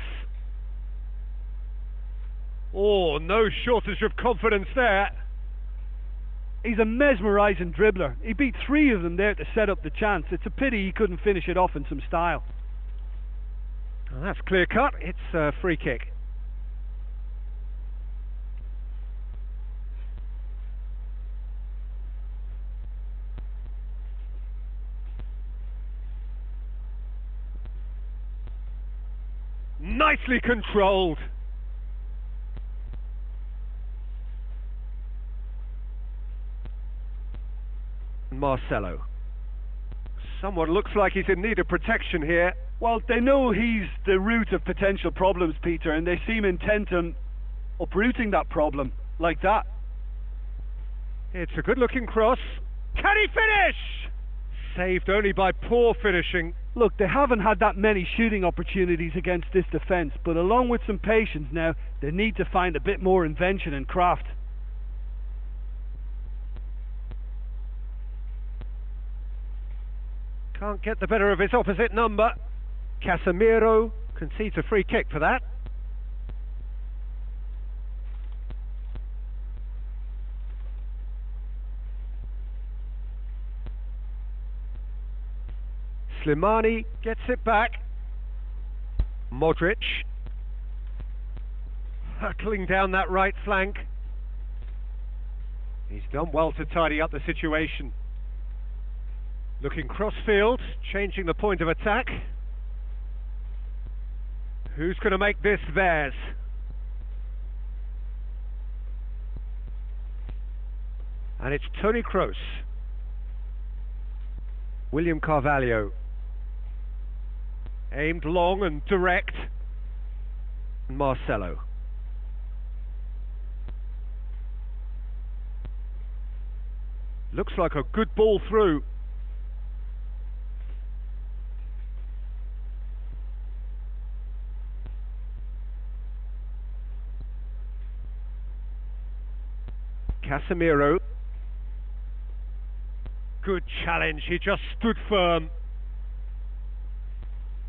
Oh, no shortage of confidence there. He's a mesmerising dribbler. He beat 3 of them there to set up the chance. It's a pity he couldn't finish it off in some style. Well, that's clear cut. It's a free kick. Nicely controlled. Marcelo. Someone looks like he's in need of protection here. Well, they know he's the root of potential problems, Peter, and they seem intent on uprooting that problem, like that. It's a good-looking cross. Can he finish? Saved only by poor finishing. Look, they haven't had that many shooting opportunities against this defence, but along with some patience now, they need to find a bit more invention and craft. Can't get the better of his opposite number. Casemiro concedes a free kick for that. Slimani gets it back. Modric hurtling down that right flank. He's done well to tidy up the situation. Looking cross-field, changing the point of attack. Who's going to make this theirs? And it's Toni Kroos. William Carvalho. Aimed long and direct. Marcelo. Looks like a good ball through. Casemiro. Good challenge, he just stood firm.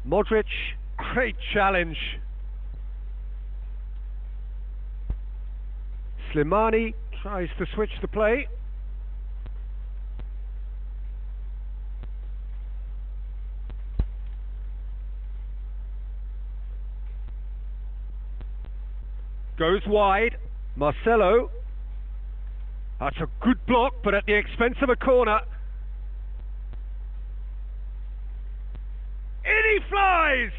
Modric, great challenge. Slimani tries to switch the play. Goes wide. Marcelo. That's a good block, but at the expense of a corner. In he flies!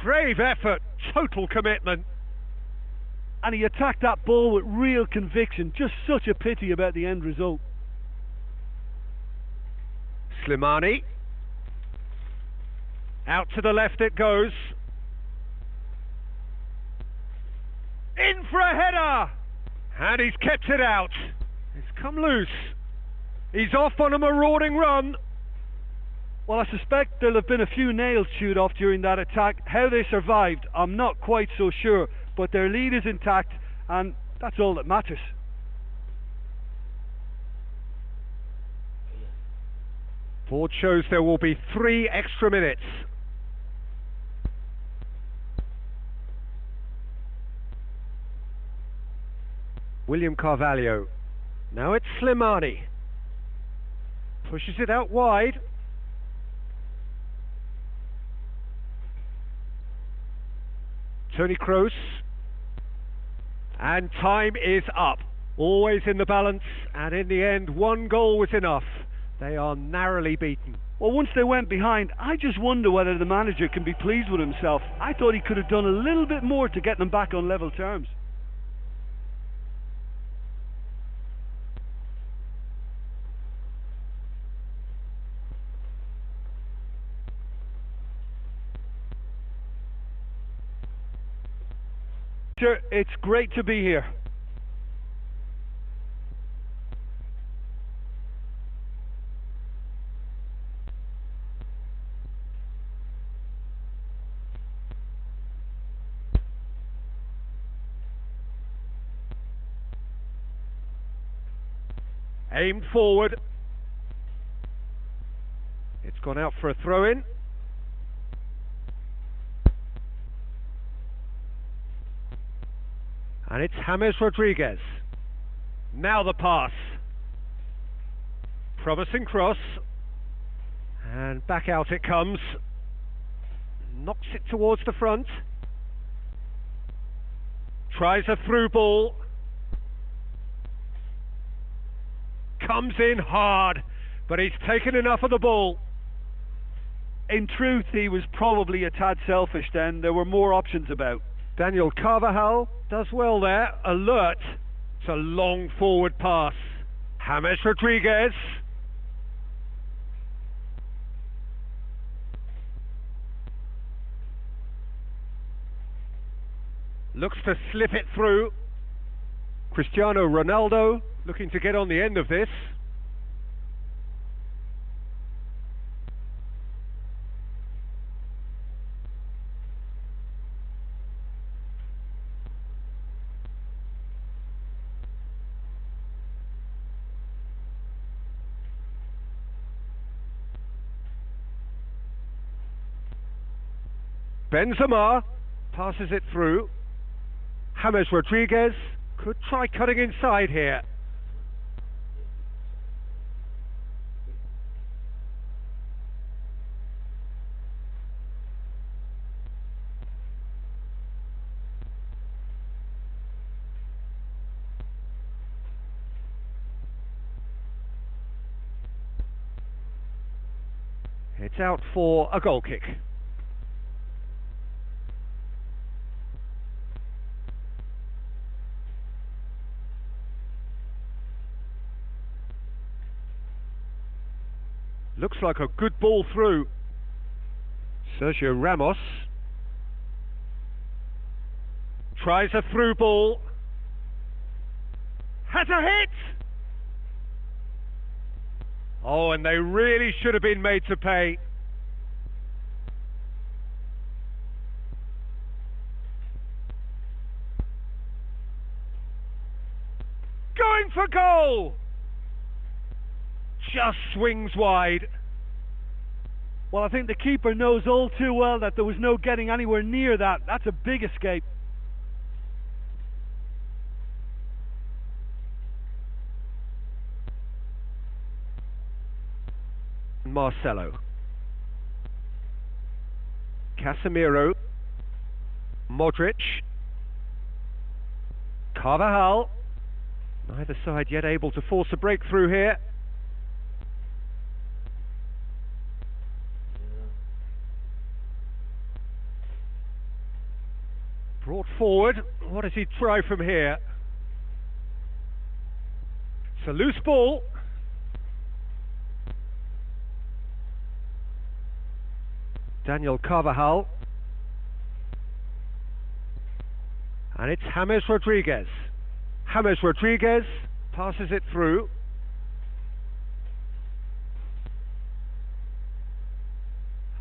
Brave effort, total commitment. And he attacked that ball with real conviction. Just such a pity about the end result. Slimani. Out to the left it goes. In for a header! And he's kept it out. It's come loose. He's off on a marauding run. Well, I suspect there'll have been a few nails chewed off during that attack. How they survived, I'm not quite so sure. But their lead is intact, and that's all that matters. Board shows there will be 3 extra minutes. William Carvalho. Now it's Slimani. Pushes it out wide. Toni Kroos. And time is up. Always in the balance, and in the end, 1 goal was enough. They are narrowly beaten. Well, once they went behind, I just wonder whether the manager can be pleased with himself. I thought he could have done a little bit more to get them back on level terms. Victor, it's great to be here. Aimed forward. It's gone out for a throw-in. And it's James Rodriguez. Now the pass. Promising cross. And back out it comes. Knocks it towards the front. Tries a through ball. Comes in hard, but he's taken enough of the ball. In truth, he was probably a tad selfish then. There were more options about. Daniel Carvajal does well there, alert. It's a long forward pass. James Rodriguez. Looks to slip it through. Cristiano Ronaldo looking to get on the end of this. Benzema passes it through. James Rodriguez could try cutting inside here. It's out for a goal kick. Looks like a good ball through. Sergio Ramos tries a through ball. Has a hit! Oh, and they really should have been made to pay. Going for goal! Just swings wide. Well, I think the keeper knows all too well that there was no getting anywhere near that. That's a big escape. Marcelo. Casemiro. Modric. Carvajal. Neither side yet able to force a breakthrough here. Brought forward. What does he try from here? It's a loose ball. Daniel Carvajal. And it's James Rodriguez. James Rodriguez passes it through.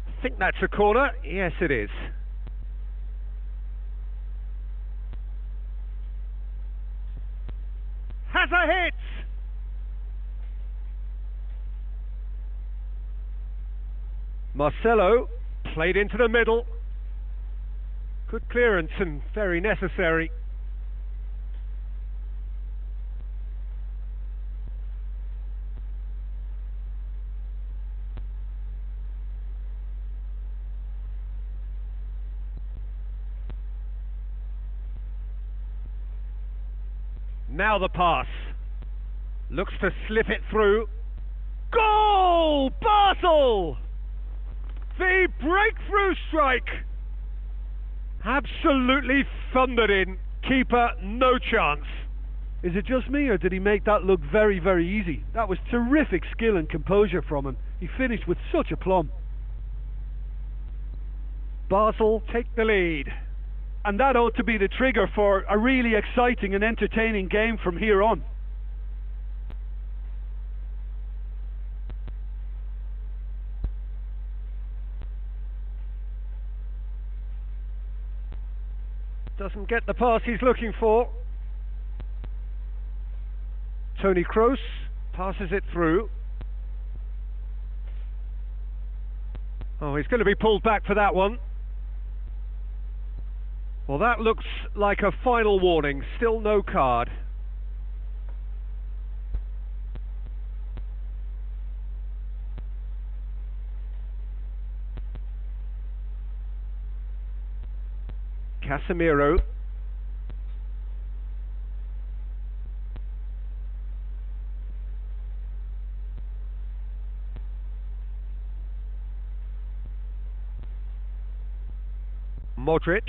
I think that's a corner. Yes, it is. Has a hit! Marcelo played into the middle. Good clearance and very necessary. Now the pass. Looks to slip it through. Goal! Basel! The breakthrough strike. Absolutely thundered in. Keeper, no chance. Is it just me, or did he make that look very, very easy? That was terrific skill and composure from him. He finished with such aplomb. Basel take the lead. and that ought to be the trigger for a really exciting and entertaining game from here on. Doesn't get the pass he's looking for. Tony Kroos passes it through. Oh, he's going to be pulled back for that one. Well, that looks like a final warning. Still no card. Casemiro. Modric.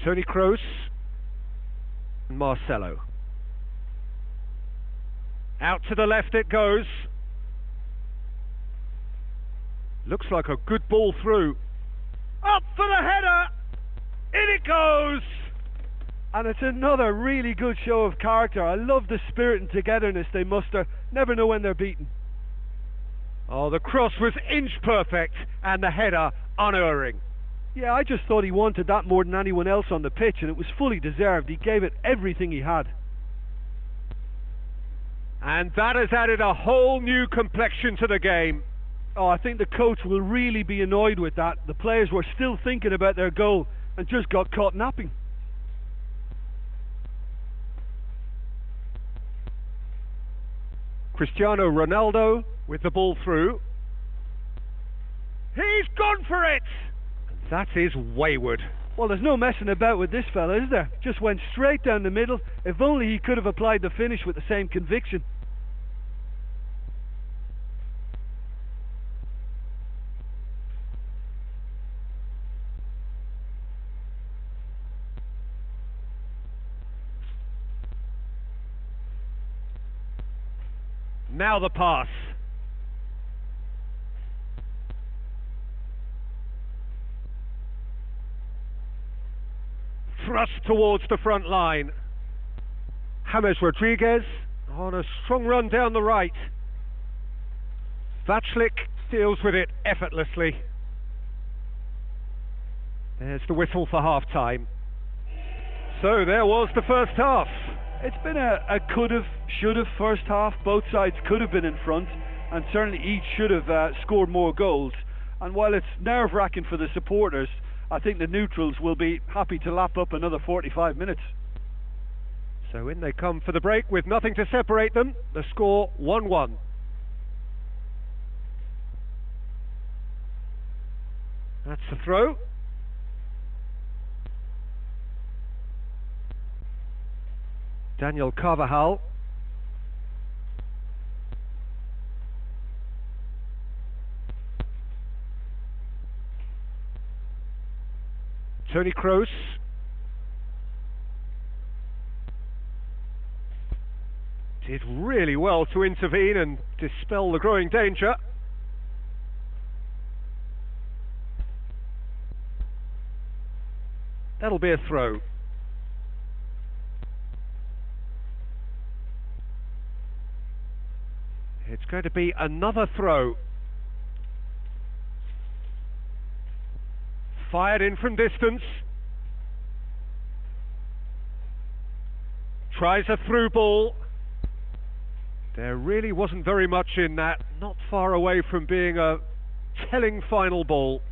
Tony Kroos. And Marcelo. Out to the left it goes. Looks like a good ball through. Up for the header! In it goes! And it's another really good show of character. I love the spirit and togetherness they muster. Never know when they're beaten. Oh, the cross was inch perfect and the header unerring. Yeah, I just thought he wanted that more than anyone else on the pitch, and it was fully deserved. He gave it everything he had. And that has added a whole new complexion to the game. Oh, I think the coach will really be annoyed with that. The players were still thinking about their goal and just got caught napping. Cristiano Ronaldo with the ball through. He's gone for it! And that is wayward. Well, there's no messing about with this fella, is there? Just went straight down the middle. If only he could have applied the finish with the same conviction. Now the pass. Thrust towards the front line. James Rodriguez on a strong run down the right. Vaclik deals with it effortlessly. There's the whistle for half-time. So there was the first half. It's been a could-have, should-have first half. Both sides could have been in front, and certainly each should have scored more goals. And while it's nerve-wracking for the supporters, I think the neutrals will be happy to lap up another 45 minutes. So in they come for the break with nothing to separate them. The score 1-1. That's the throw. Daniel Carvajal. Tony Kroos. Did really well to intervene and dispel the growing danger. That'll be a throw. It's going to be another throw. Fired in from distance. Tries a through ball. There really wasn't very much in that. Not far away from being a telling final ball.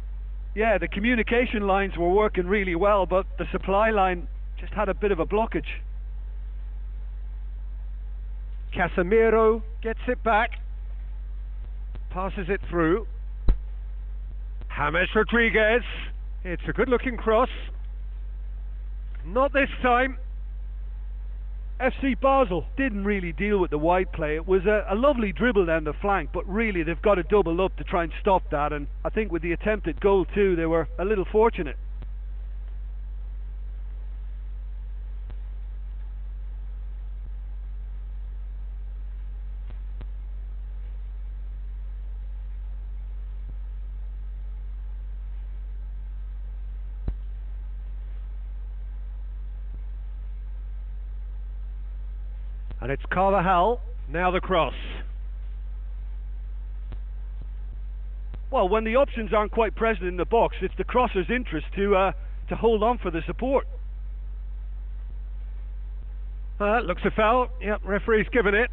Yeah, the communication lines were working really well, but the supply line just had a bit of a blockage. Casemiro gets it back. Passes it through. James Rodriguez. It's a good-looking cross. Not this time. FC Basel didn't really deal with the wide play. It was a lovely dribble down the flank, but really they've got to double up to try and stop that, and I think with the attempted goal too, they were a little fortunate. And it's Carvajal, now the cross. Well, when the options aren't quite present in the box, it's the crosser's interest to hold on for the support. Looks a foul. Yep, referee's given it.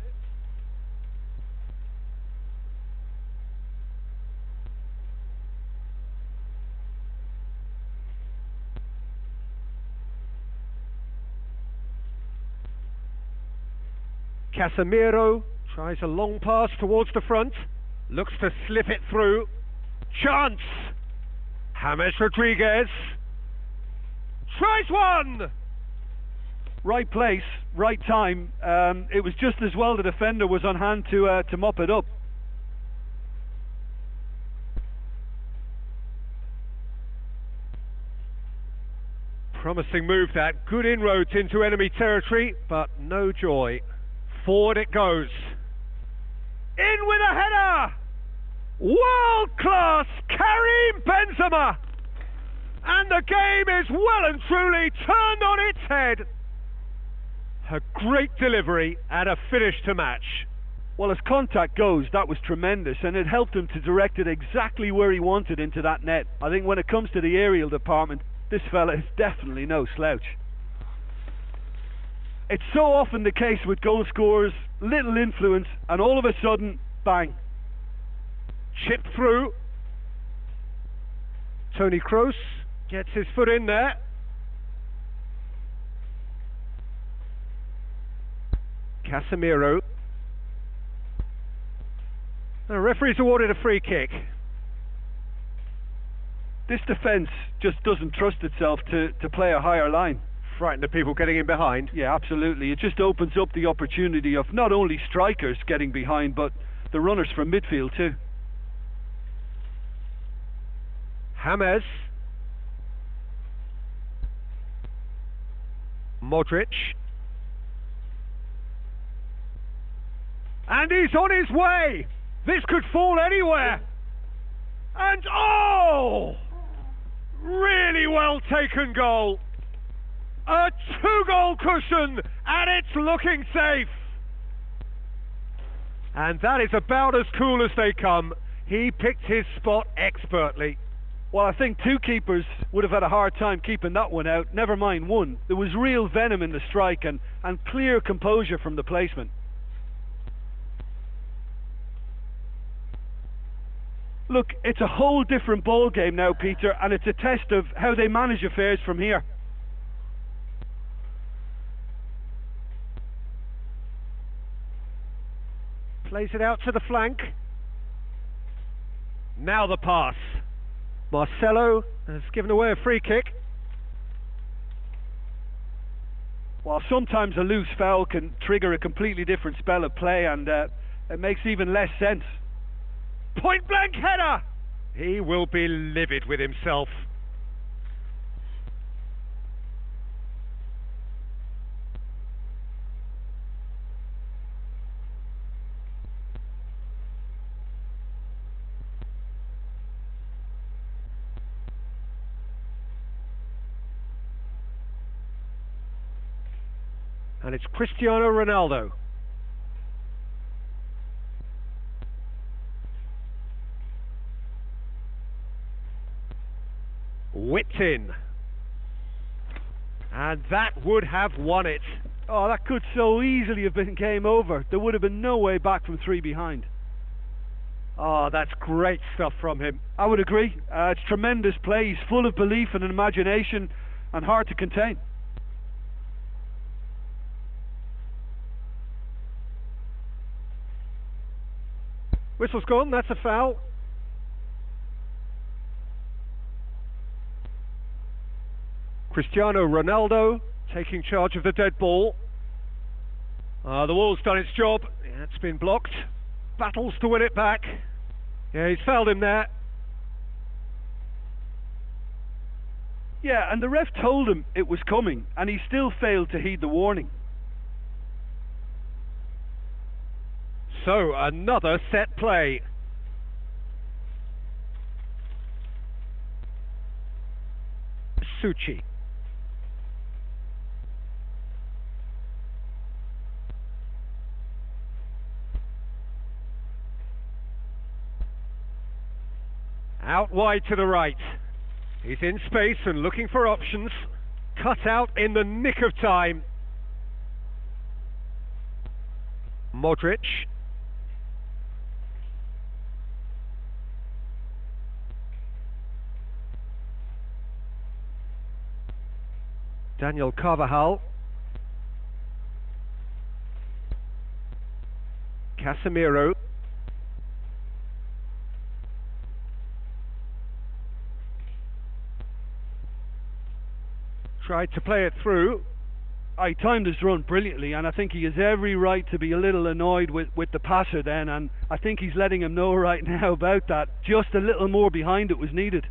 Casemiro tries a long pass towards the front. Looks to slip it through. Chance! James Rodriguez. Tries one! Right place, right time. It was just as well the defender was on hand to mop it up. Promising move that. Good inroads into enemy territory, but no joy. Forward it goes. In with a header! World class Karim Benzema! And the game is well and truly turned on its head. A great delivery and a finish to match. Well, as contact goes, that was tremendous, and it helped him to direct it exactly where he wanted into that net. I think when it comes to the aerial department, this fella is definitely no slouch. It's so often the case with goal scorers, little influence, and all of a sudden, bang. Chip through. Toni Kroos gets his foot in there. Casemiro. The referee's awarded a free kick. This defence just doesn't trust itself to play a higher line. Frightened of people getting in behind. Yeah, absolutely. It just opens up the opportunity of not only strikers getting behind, but the runners from midfield too. James. Modric. And he's on his way! This could fall anywhere! And oh! Really well taken goal! A 2-goal cushion, and it's looking safe! And that is about as cool as they come. He picked his spot expertly. Well, I think two keepers would have had a hard time keeping that one out, never mind one. There was real venom in the strike and clear composure from the placement. Look, it's a whole different ball game now, Peter, and it's a test of how they manage affairs from here. Plays it out to the flank. Now the pass. Marcelo has given away a free kick. While sometimes a loose foul can trigger a completely different spell of play, and it makes even less sense. Point blank header! He will be livid with himself. And it's Cristiano Ronaldo. Whipped in. And that would have won it. Oh, that could so easily have been game over. There would have been no way back from 3 behind. Oh, that's great stuff from him. I would agree. It's tremendous play. He's full of belief and imagination and hard to contain. Whistle's gone, that's a foul. Cristiano Ronaldo taking charge of the dead ball. The wall's done its job. Yeah, it's been blocked. Battles to win it back. Yeah, he's fouled him there. Yeah, and the ref told him it was coming, and he still failed to heed the warning. So, another set play. Suchi. Out wide to the right. He's in space and looking for options. Cut out in the nick of time. Modric. Daniel Carvajal. Casemiro. Tried to play it through. He timed his run brilliantly, and I think he has every right to be a little annoyed with the passer then, and I think he's letting him know right now about that. Just a little more behind it was needed.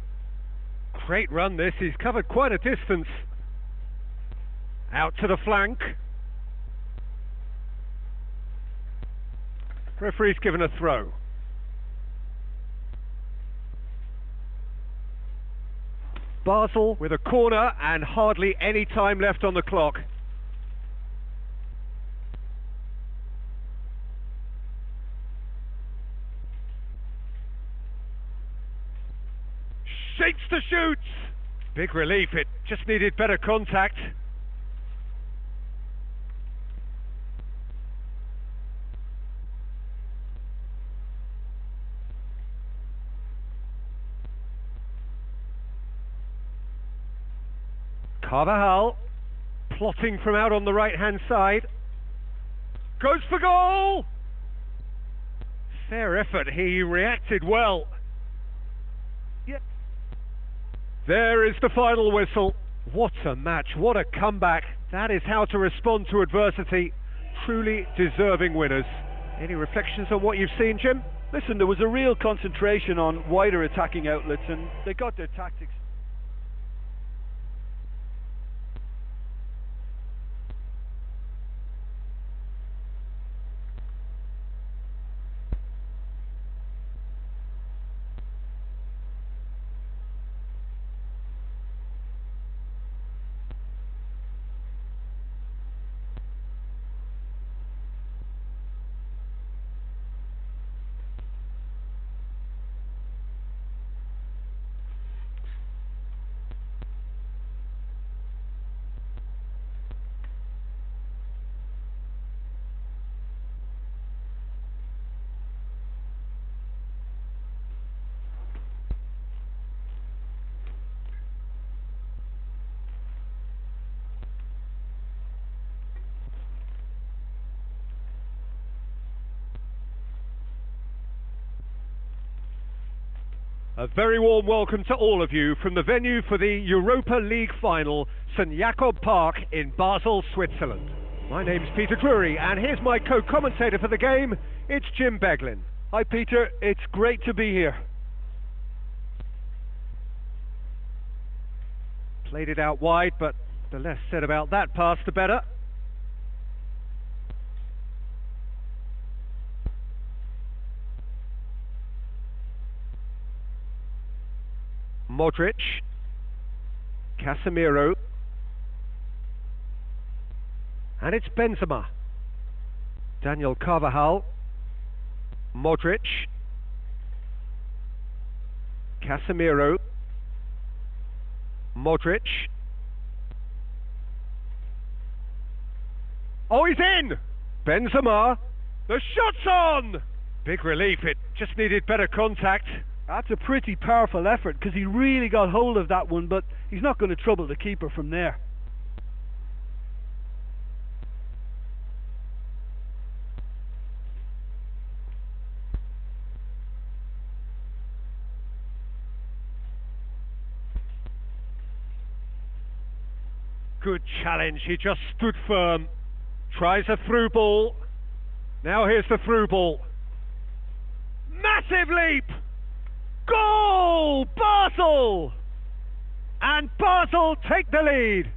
Great run this, he's covered quite a distance. Out to the flank. Referee's given a throw. Basel with a corner and hardly any time left on the clock. Shakes to shoot! Big relief, it just needed better contact. Carvajal, plotting from out on the right-hand side. Goes for goal! Fair effort, he reacted well. Yeah. There is the final whistle. What a match, what a comeback. That is how to respond to adversity. Truly deserving winners. Any reflections on what you've seen, Jim? Listen, there was a real concentration on wider attacking outlets, and they got their tactics. A very warm welcome to all of you from the venue for the Europa League final, St Jakob Park in Basel, Switzerland. My name's Peter Drury, and here's my co-commentator for the game, it's Jim Beglin. Hi Peter, it's great to be here. Played it out wide, but the less said about that pass, the better. Modric, Casemiro, and it's Benzema. Daniel Carvajal, Modric, Casemiro, Modric. Oh, he's in! Benzema, the shot's on! Big relief, it just needed better contact. That's a pretty powerful effort, because he really got hold of that one, but he's not going to trouble the keeper from there. Good challenge, he just stood firm. Tries a through ball. Now here's the through ball. Massive leap! Goal! Basel! And Basel take the lead.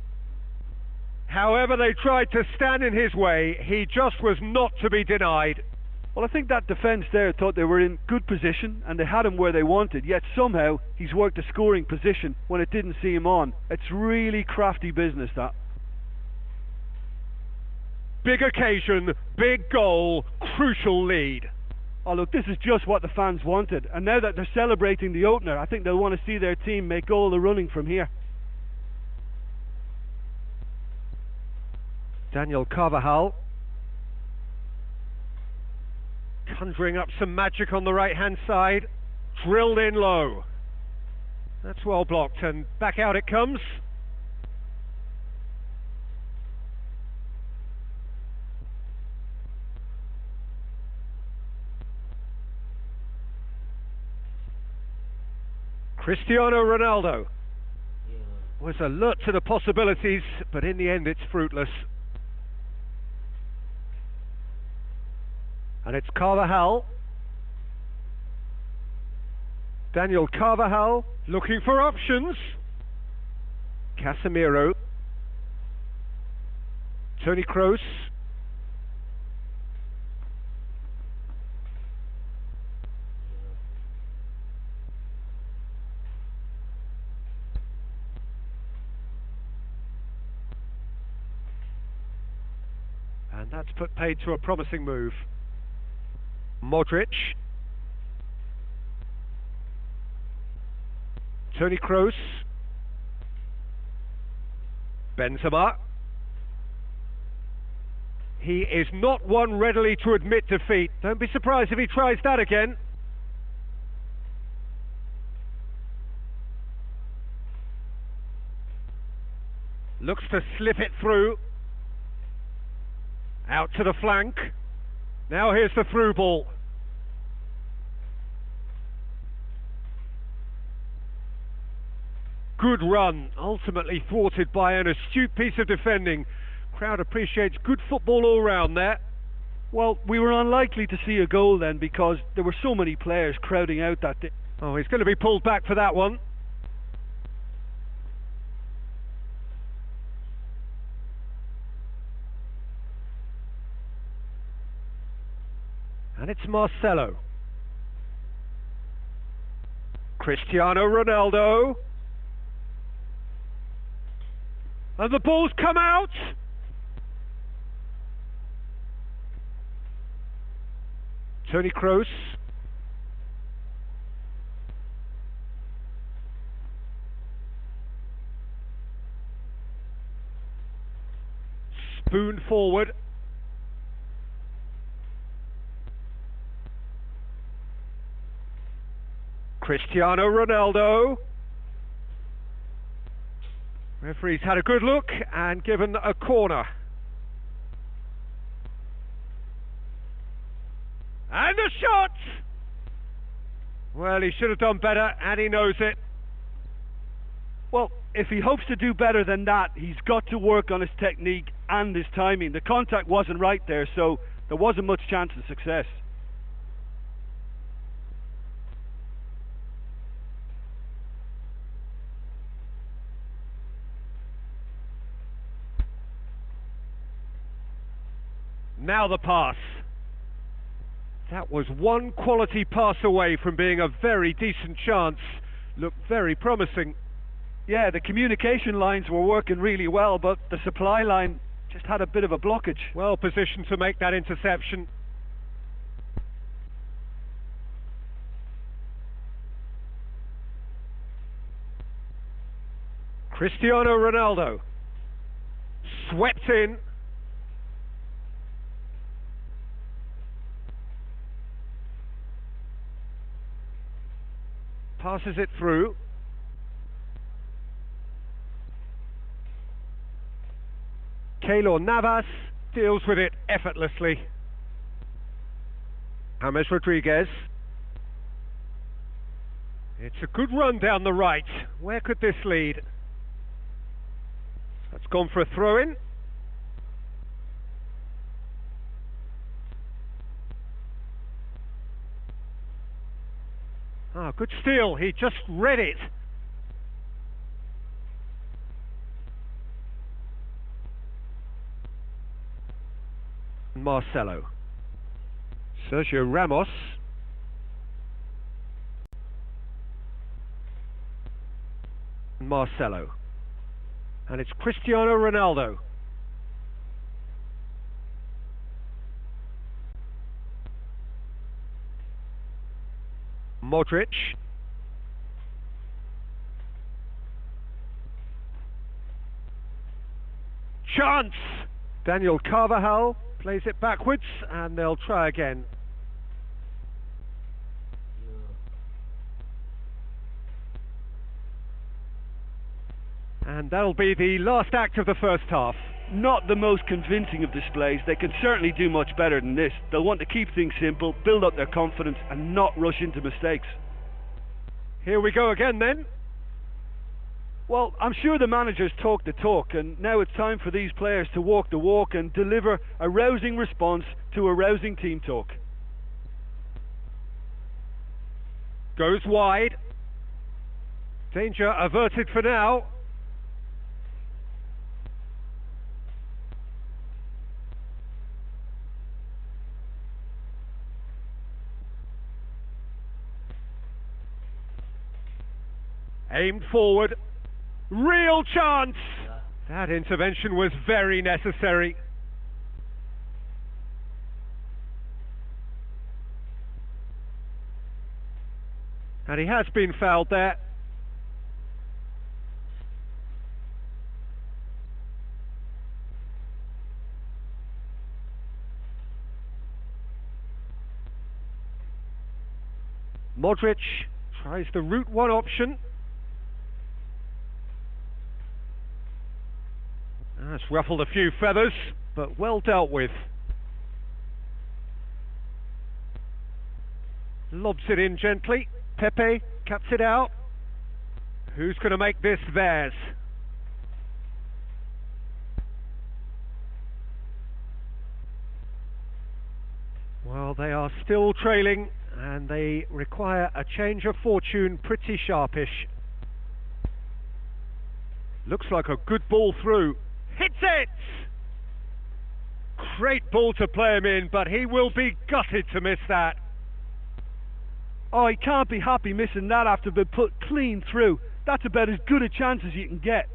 However they tried to stand in his way, he just was not to be denied. Well, I think that defence there thought they were in good position and they had him where they wanted, yet somehow he's worked a scoring position when it didn't see him on. It's really crafty business, that. Big occasion, big goal, crucial lead. Oh look, this is just what the fans wanted, and now that they're celebrating the opener, I think they'll want to see their team make all the running from here. Daniel Carvajal conjuring up some magic on the right hand side, drilled in low. That's well blocked, and back out it comes. Cristiano Ronaldo was alert to the possibilities, but in the end it's fruitless. And it's Carvajal. Daniel Carvajal looking for options. Casemiro. Toni Kroos. And that's put paid to a promising move. Modric. Toni Kroos. Benzema. He is not one readily to admit defeat. Don't be surprised if he tries that again. Looks to slip it through. Out to the flank. Now here's the through ball. Good run, ultimately thwarted by an astute piece of defending. Crowd appreciates good football all round there. Well, we were unlikely to see a goal then because there were so many players crowding out that day. Oh, he's going to be pulled back for that one. And it's Marcelo. Cristiano Ronaldo. And the ball's come out. Toni Kroos. Spoon forward. Cristiano Ronaldo. Referee's had a good look and given a corner. And a shot! Well, he should have done better, and he knows it. Well, if he hopes to do better than that, he's got to work on his technique and his timing. The contact wasn't right there, so there wasn't much chance of success. Now the pass. That was one quality pass away from being a very decent chance. Looked very promising. Yeah, the communication lines were working really well, but the supply line just had a bit of a blockage. Well positioned to make that interception. Cristiano Ronaldo. Swept in. Passes it through. Keylor Navas deals with it effortlessly. James Rodriguez. It's a good run down the right. Where could this lead? That's gone for a throw-in. Ah, good steal. He just read it. Marcelo. Sergio Ramos. Marcelo. And it's Cristiano Ronaldo. Modric. Chance! Daniel Carvajal plays it backwards and they'll try again. And that'll be the last act of the first half. Not the most convincing of displays. They can certainly do much better than this. They'll want to keep things simple, build up their confidence and not rush into mistakes. Here we go again then. Well, I'm sure the managers talk the talk, and now it's time for these players to walk the walk and deliver a rousing response to a rousing team talk. Goes wide. Danger averted for now. Aimed forward. Real chance! That intervention was very necessary. And he has been fouled there. Modric tries the route one option. That's ruffled a few feathers, but well dealt with. Lobs it in gently. Pepe cuts it out. Who's going to make this theirs? Well, they are still trailing, and they require a change of fortune pretty sharpish. Looks like a good ball through. Hits it! Great ball to play him in, but he will be gutted to miss that. Oh, he can't be happy missing that after being put clean through. That's about as good a chance as you can get.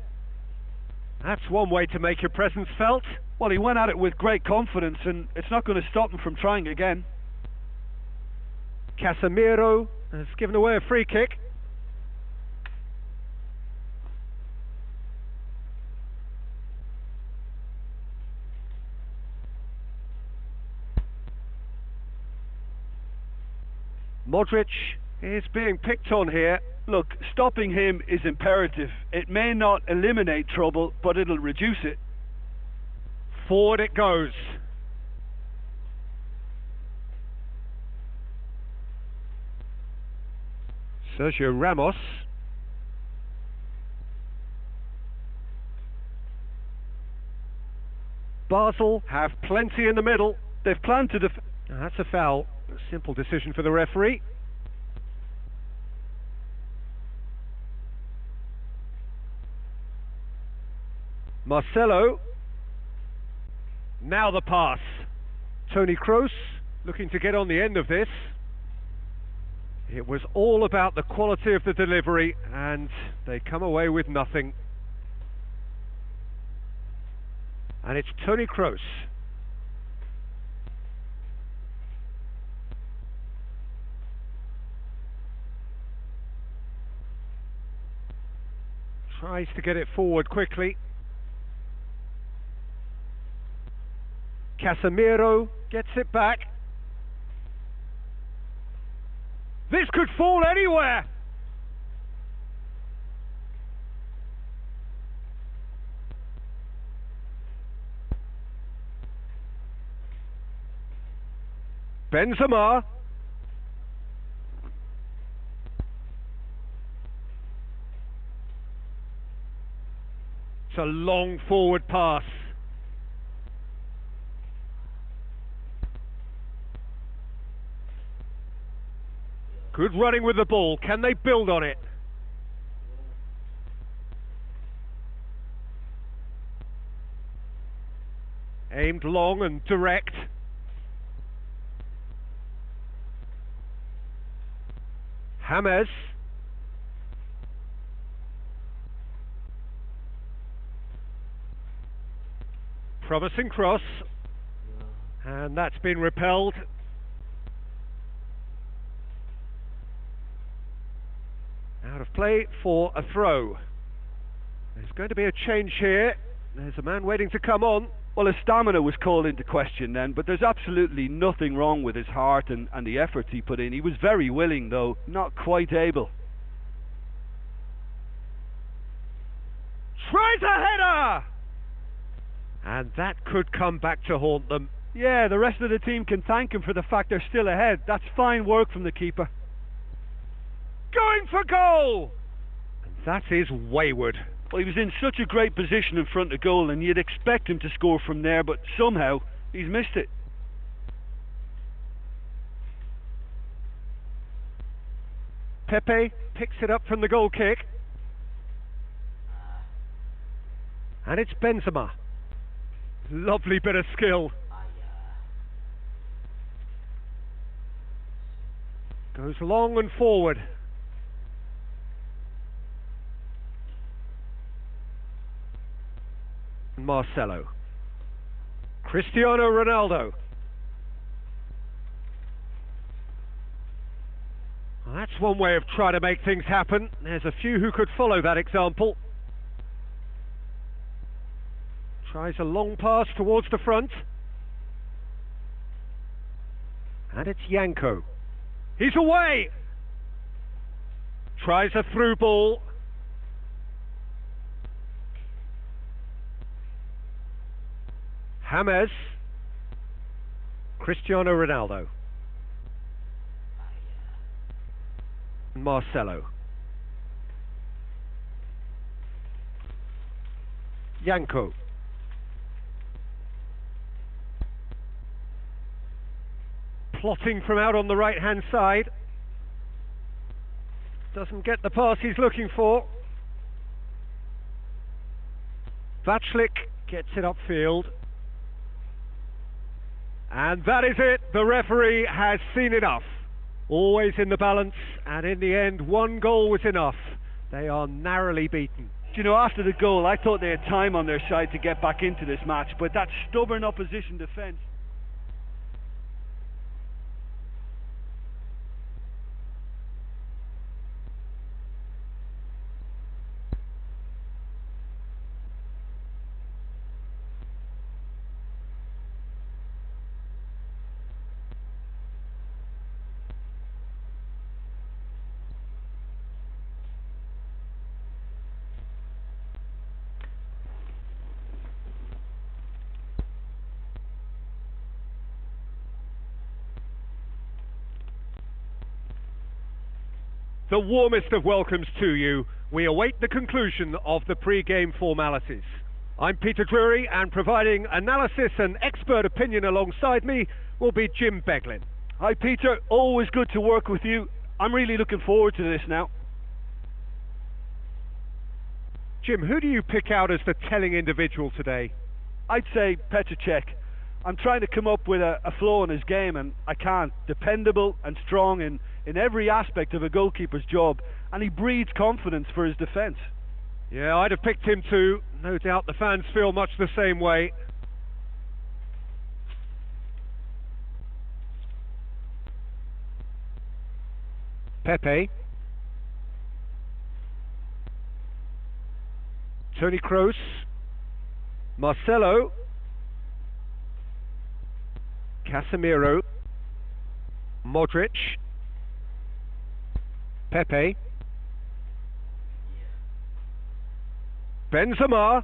That's one way to make your presence felt. Well, he went at it with great confidence, and it's not going to stop him from trying again. Casemiro has given away a free kick. Modric is being picked on here. Look, stopping him is imperative. It may not eliminate trouble, but it'll reduce it. Forward it goes. Sergio Ramos. Basel have plenty in the middle. They've planned to That's a foul. A simple decision for the referee. Marcelo. Now the pass. Toni Kroos looking to get on the end of this. It was all about the quality of the delivery, and they come away with nothing. And it's Toni Kroos. Tries to get it forward quickly. Casemiro gets it back. This could fall anywhere. Benzema. It's a long forward pass. Good running with the ball. Can they build on it? Aimed long and direct. James. Promising cross. And that's been repelled. of play for a throw. There's going to be a change here. There's a man waiting to come on. Well, his stamina was called into question then, but there's absolutely nothing wrong with his heart and the efforts he put in. He was very willing, though not quite able. Tries a header! And that could come back to haunt them. Yeah, the rest of the team can thank him for the fact they're still ahead. That's fine work from the keeper. Going for goal! And that is wayward. Well, he was in such a great position in front of goal, and you'd expect him to score from there, but somehow he's missed it. Pepe picks it up from the goal kick. And it's Benzema. Lovely bit of skill. Goes long and forward. Marcelo. Cristiano Ronaldo. Well, that's one way of trying to make things happen. There's a few who could follow that example. Tries a long pass towards the front. And it's Yanko. He's away! Tries a through ball. James. Cristiano Ronaldo. Marcelo. Yanko. Plotting from out on the right hand side. Doesn't get the pass he's looking for. Vaclik gets it upfield. And that is it. The referee has seen enough. Always in the balance, and in the end, one goal was enough. They are narrowly beaten. Do you know, after the goal, I thought they had time on their side to get back into this match, but that stubborn opposition defence. The warmest of welcomes to you. We await the conclusion of the pre-game formalities. I'm Peter Drury, and providing analysis and expert opinion alongside me will be Jim Beglin. Hi Peter, always good to work with you. I'm really looking forward to this now. Jim, who do you pick out as the telling individual today? I'd say Petr Cech. I'm trying to come up with a flaw in his game, and I can't. Dependable and strong in every aspect of a goalkeeper's job, and he breeds confidence for his defence. Yeah, I'd have picked him too. No doubt the fans feel much the same way. Pepe. Toni Kroos. Marcelo. Casemiro. Modric. Pepe. Benzema.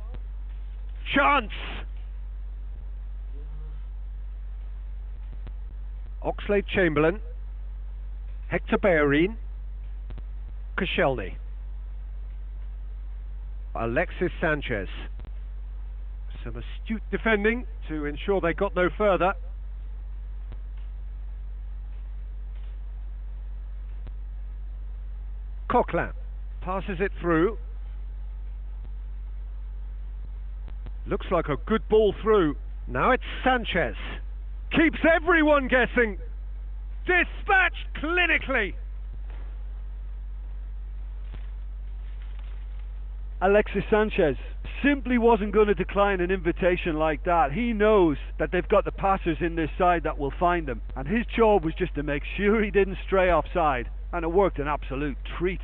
Chance. Oxlade-Chamberlain. Hector Bellerin. Koscielny. Alexis Sanchez. Some astute defending to ensure they got no further. Coquelin passes it through. Looks like a good ball through. Now it's Sanchez. Keeps everyone guessing. Dispatched clinically. Alexis Sanchez simply wasn't going to decline an invitation like that. He knows that they've got the passers in this side that will find him, and his job was just to make sure he didn't stray offside, and it worked an absolute treat.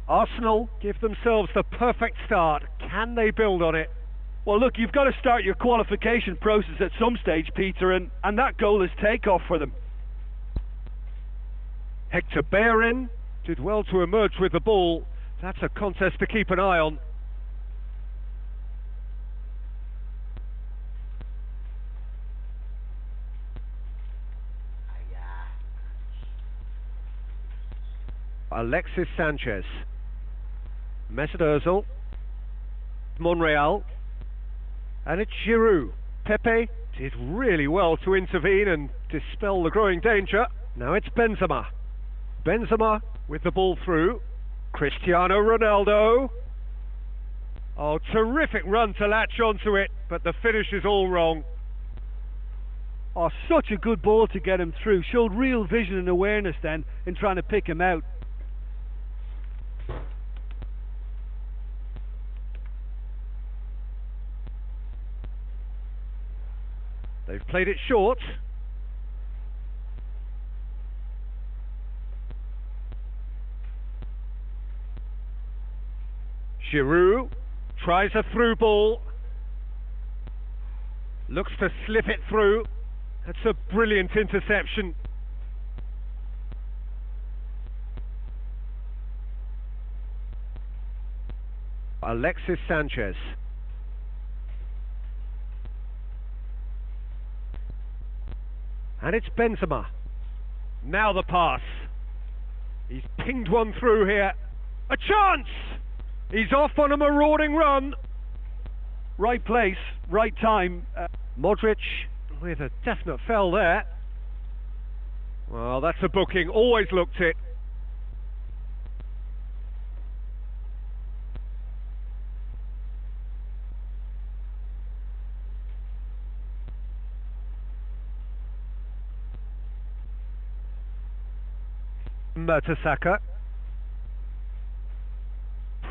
Arsenal give themselves the perfect start. Can they build on it? Well, look, you've got to start your qualification process at some stage, Peter, and that goal is takeoff for them. Hector Bellerin did well to emerge with the ball. That's a contest to keep an eye on. Alexis Sanchez, Mesut Ozil, Monreal, and it's Giroud. Pepe did really well to intervene and dispel the growing danger. Now it's Benzema. Benzema with the ball through. Cristiano Ronaldo. Oh, terrific run to latch onto it, but the finish is all wrong. Oh, such a good ball to get him through. Showed real vision and awareness then in trying to pick him out. They've played it short. Giroud tries a through ball. Looks to slip it through. That's a brilliant interception. Alexis Sanchez. And it's Benzema. Now the pass. He's pinged one through here. A chance! He's off on a marauding run. Right place, right time. Modric with a definite foul there. Well, that's a booking. Always looked it. Mertesacker.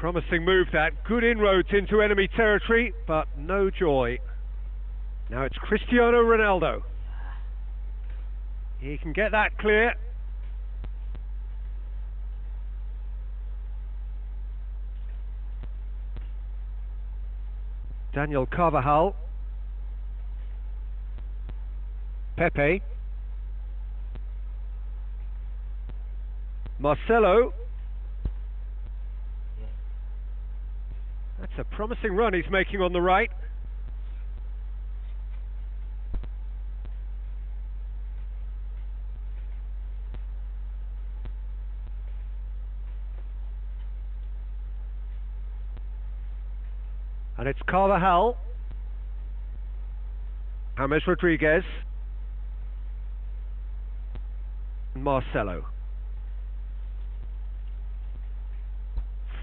Promising move that. Good inroads into enemy territory, but no joy. Now it's Cristiano Ronaldo. He can get that clear. Daniel Carvajal. Pepe. Marcelo. That's a promising run he's making on the right. And it's Carvajal. James Rodriguez. And Marcelo.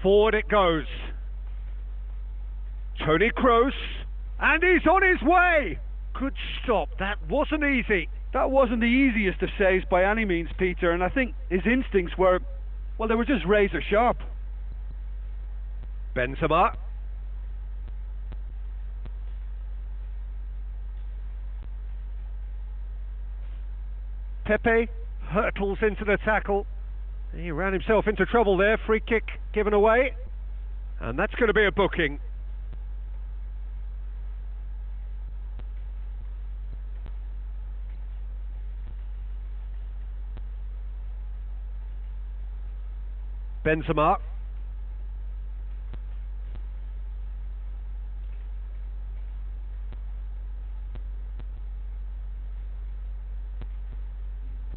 Forward it goes. Toni Kroos, and he's on his way. Good stop. That wasn't easy. That wasn't the easiest of saves by any means, Peter, and I think his instincts were, well, they were just razor sharp. Benzema. Pepe hurtles into the tackle. He ran himself into trouble there. Free kick given away. And that's going to be a booking. Benzema.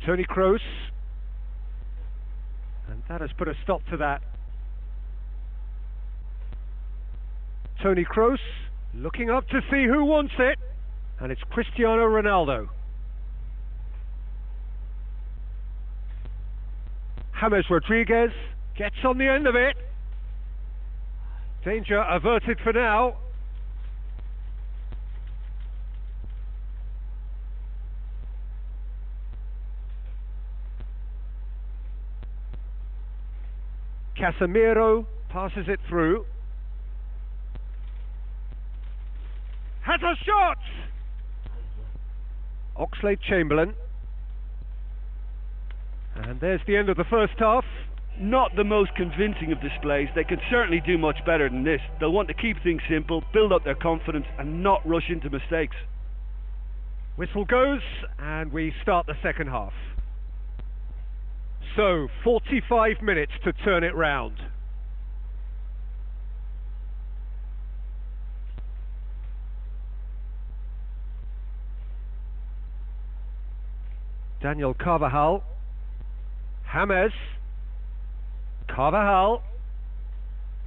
Toni Kroos. And that has put a stop to that. Toni Kroos looking up to see who wants it. And it's Cristiano Ronaldo. James Rodriguez gets on the end of it. Danger averted for now. Casemiro passes it through. Has a shot! Oxlade-Chamberlain. And there's the end of the first half. Not the most convincing of displays. They can certainly do much better than this. They'll want to keep things simple, build up their confidence and not rush into mistakes. Whistle goes and we start the second half. So, 45 minutes to turn it round. Daniel Carvajal. James. Carvajal.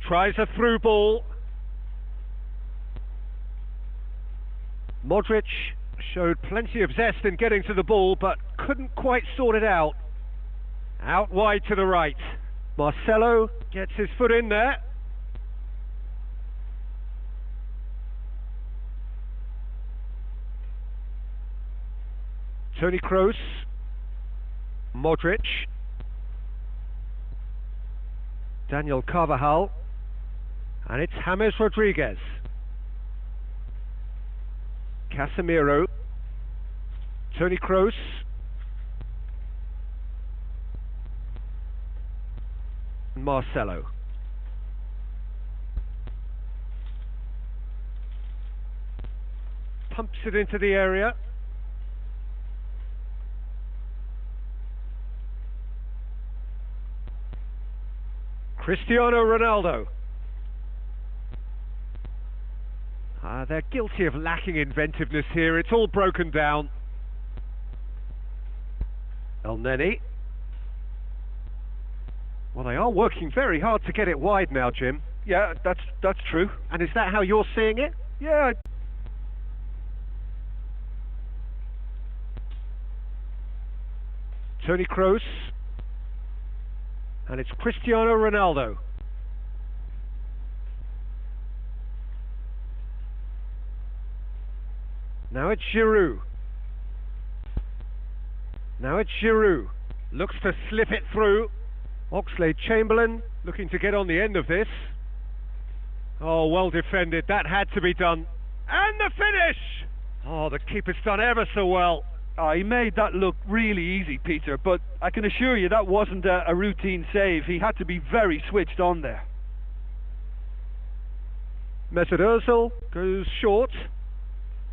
Tries a through ball. Modric showed plenty of zest in getting to the ball, but couldn't quite sort it out. Out wide to the right. Marcelo gets his foot in there. Toni Kroos. Modric. Daniel Carvajal. And it's James Rodriguez. Casemiro. Toni Kroos. Marcelo. Pumps it into the area. Cristiano Ronaldo. They're guilty of lacking inventiveness here. It's all broken down. El Neni. Well, they are working very hard to get it wide now, Jim. Yeah, that's true. And is that how you're seeing it? Yeah. Toni Kroos. And it's Cristiano Ronaldo. Now it's Giroud. Now it's Giroud. Looks to slip it through. Oxlade-Chamberlain looking to get on the end of this. Oh, well defended. That had to be done. And the finish! Oh, the keeper's done ever so well. Oh, he made that look really easy, Peter, but I can assure you that wasn't a routine save. He had to be very switched on there. Mesut Ozil goes short.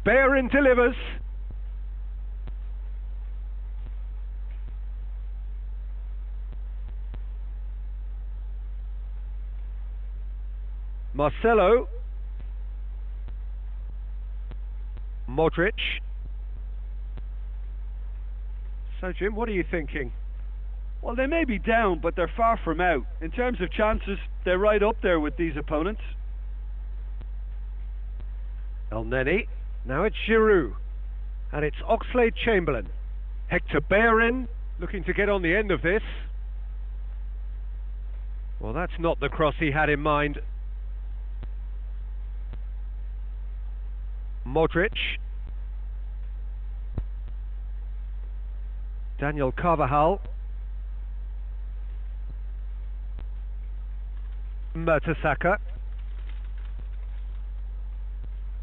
Bellerin delivers. Marcelo. Modric. So, Jim, what are you thinking? Well, they may be down, but they're far from out. In terms of chances, they're right up there with these opponents. El Neni. Now it's Giroud. And it's Oxlade-Chamberlain. Hector Bellerin looking to get on the end of this. Well, that's not the cross he had in mind. Modric. Daniel Carvajal. Mertesacker.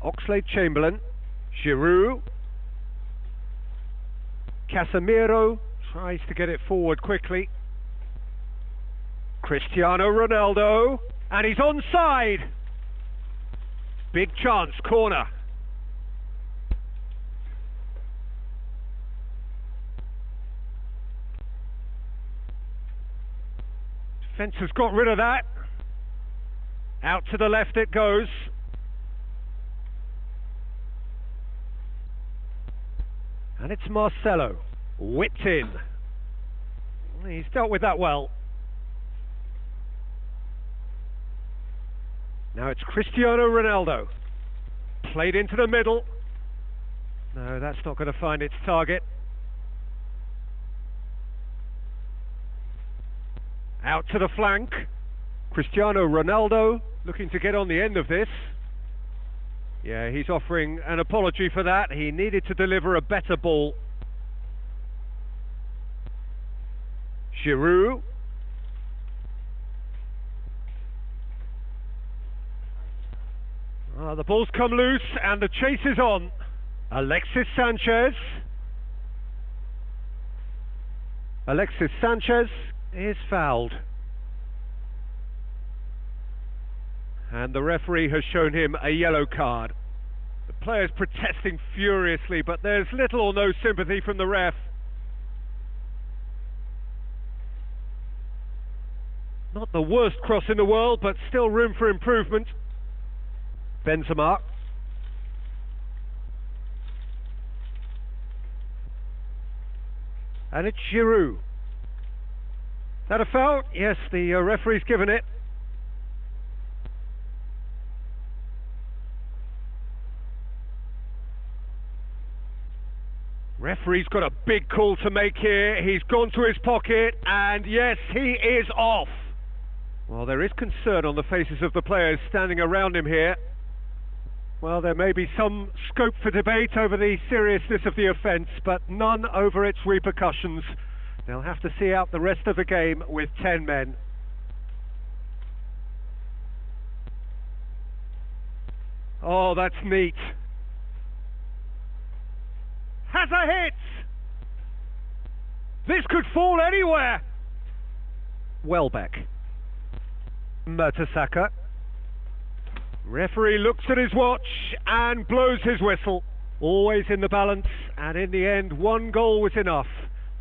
Oxlade-Chamberlain. Giroud. Casemiro tries to get it forward quickly. Cristiano Ronaldo. And he's onside. Big chance, corner. Defence has got rid of that. Out to the left it goes. And it's Marcelo. Whipped in. He's dealt with that well. Now it's Cristiano Ronaldo. Played into the middle. No, that's not going to find its target. Out to the flank. Cristiano Ronaldo looking to get on the end of this. Yeah, he's offering an apology for that. He needed to deliver a better ball. Giroud. The ball's come loose and the chase is on. Alexis Sanchez. Alexis Sanchez is fouled. And the referee has shown him a yellow card. The player's protesting furiously, but there's little or no sympathy from the ref. Not the worst cross in the world, but still room for improvement. Benzema. And it's Giroud. That a foul? Yes, the referee's given it. Referee's got a big call to make here. He's gone to his pocket, and yes, he is off. Well, there is concern on the faces of the players standing around him here. Well, there may be some scope for debate over the seriousness of the offence, but none over its repercussions. They'll have to see out the rest of the game with 10 men. Oh, that's neat. Has a hit! This could fall anywhere! Welbeck. Mertesacker. Referee looks at his watch and blows his whistle. Always in the balance, and in the end, one goal was enough.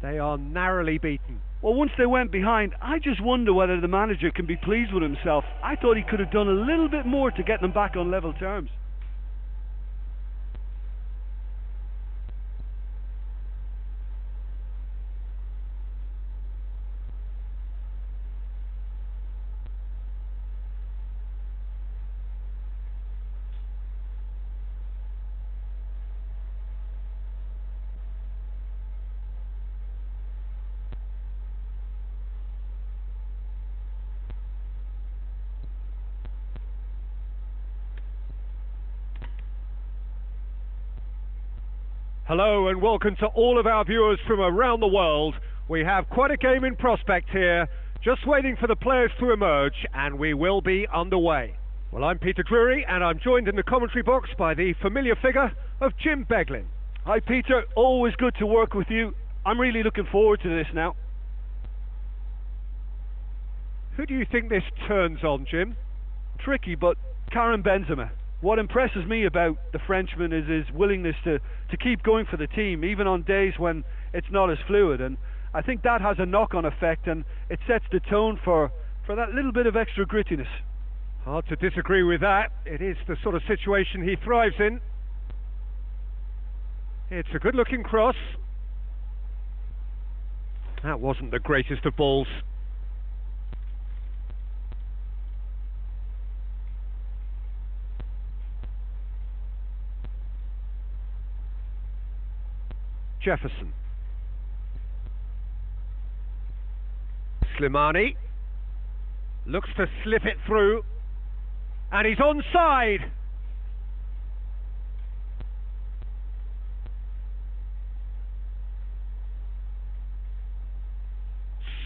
They are narrowly beaten. Well, once they went behind, I just wonder whether the manager can be pleased with himself. I thought he could have done a little bit more to get them back on level terms. Hello and welcome to all of our viewers from around the world. We have quite a game in prospect here, just waiting for the players to emerge, and we will be underway. Well, I'm Peter Drury, and I'm joined in the commentary box by the familiar figure of Jim Beglin. Hi Peter, always good to work with you. I'm really looking forward to this now. Who do you think this turns on, Jim? Tricky, but Karim Benzema. What impresses me about the Frenchman is his willingness to keep going for the team, even on days when it's not as fluid. And I think that has a knock-on effect, and it sets the tone for that little bit of extra grittiness. Hard to disagree with that. It is the sort of situation he thrives in. It's a good-looking cross. That wasn't the greatest of balls. Jefferson. Slimani looks to slip it through, and he's onside.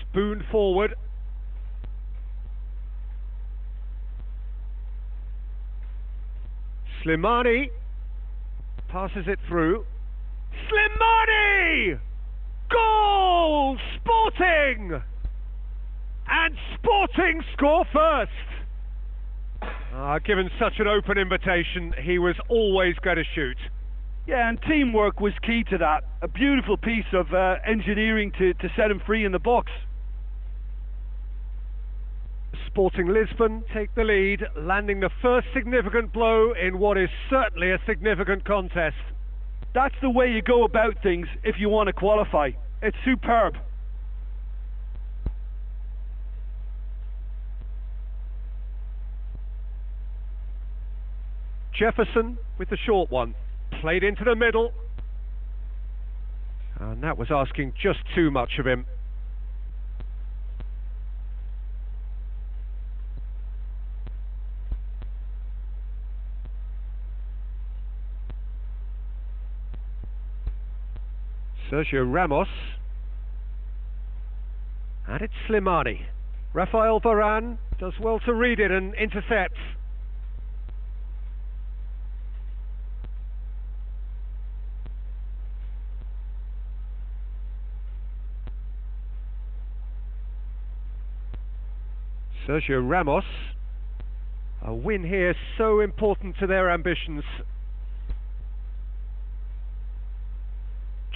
Spoon forward. Slimani passes it through. Slimani! Goal! Sporting! And Sporting score first. Given such an open invitation, he was always going to shoot. Yeah, and teamwork was key to that. A beautiful piece of engineering to set him free in the box. Sporting Lisbon take the lead, landing the first significant blow in what is certainly a significant contest. That's the way you go about things if you want to qualify. It's superb. Jefferson with the short one. Played into the middle. And that was asking just too much of him. Sergio Ramos. And it's Slimani. Rafael Varane does well to read it and intercepts. Sergio Ramos. A win here so important to their ambitions.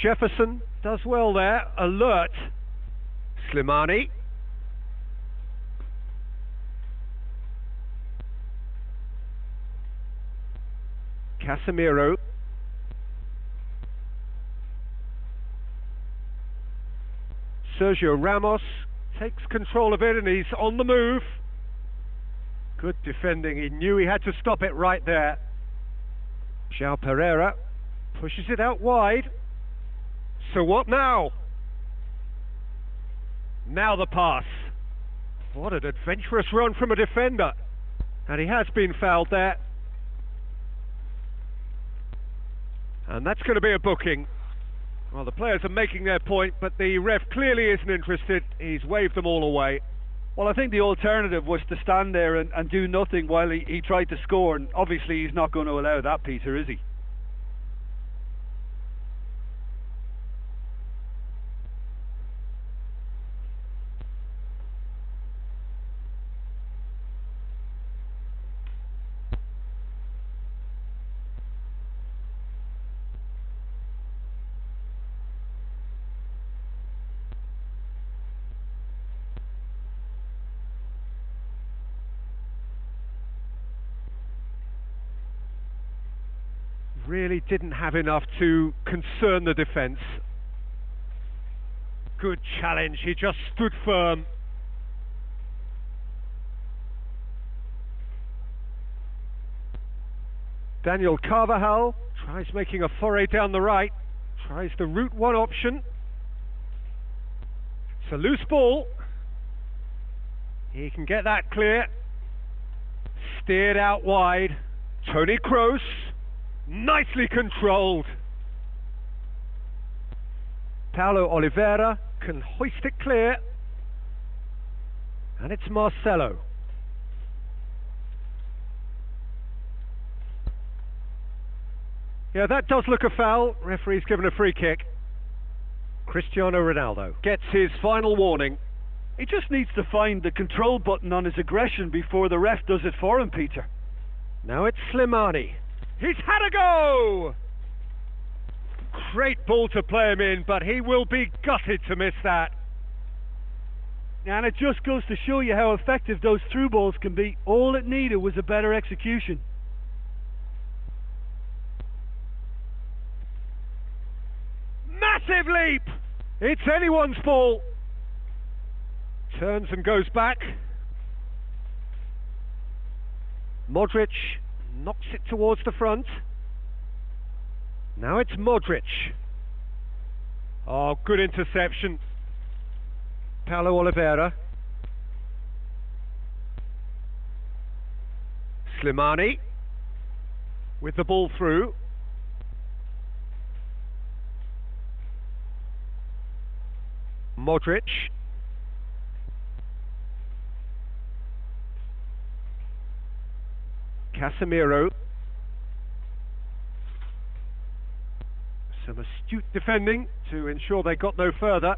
Jefferson does well there, alert. Slimani. Casemiro. Sergio Ramos takes control of it and he's on the move. Good defending, he knew he had to stop it right there. João Pereira pushes it out wide. So what now? Now the pass. What an adventurous run from a defender. And he has been fouled there. And that's going to be a booking. Well, the players are making their point, but the ref clearly isn't interested. He's waved them all away. Well, I think the alternative was to stand there and do nothing while he tried to score, and obviously he's not going to allow that, Peter, is he? Really didn't have enough to concern the defence. Good challenge, he just stood firm. Daniel Carvajal tries making a foray down the right, tries the route one option. It's a loose ball. He can get that clear. Steered out wide. Toni Kroos. Nicely controlled. Paulo Oliveira can hoist it clear. And it's Marcelo. Yeah, that does look a foul. Referee's given a free kick. Cristiano Ronaldo gets his final warning. He just needs to find the control button on his aggression before the ref does it for him, Peter. Now it's Slimani. He's had a go! Great ball to play him in, but he will be gutted to miss that. And it just goes to show you how effective those through balls can be. All it needed was a better execution. Massive leap! It's anyone's ball. Turns and goes back. Modric knocks it towards the front. Now it's Modric. Oh, good interception. Paulo Oliveira. Slimani with the ball through. Modric. Casemiro. Some astute defending to ensure they got no further.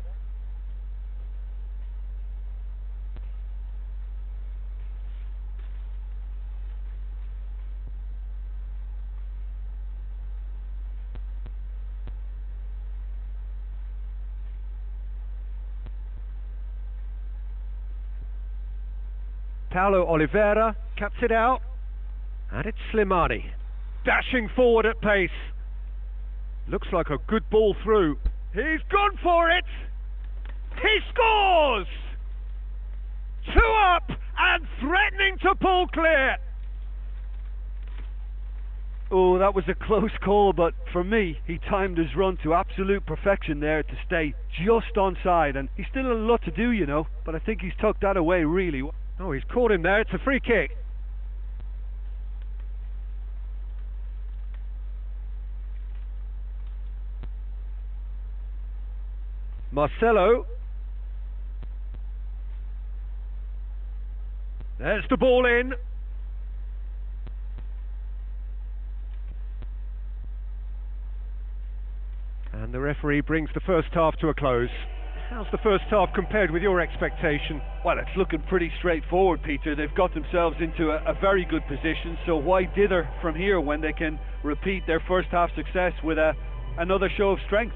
Paulo Oliveira cuts it out. And it's Slimani, dashing forward at pace. Looks like a good ball through. He's gone for it! He scores! 2 up and threatening to pull clear. Oh, that was a close call, but for me, he timed his run to absolute perfection there to stay just onside, and he's still a lot to do, you know, but I think he's tucked that away really. Oh, he's caught him there. It's a free kick. Marcelo. There's the ball in. And the referee brings the first half to a close. How's the first half compared with your expectation? Well, it's looking pretty straightforward, Peter. They've got themselves into a very good position, so why dither from here when they can repeat their first half success with another show of strength?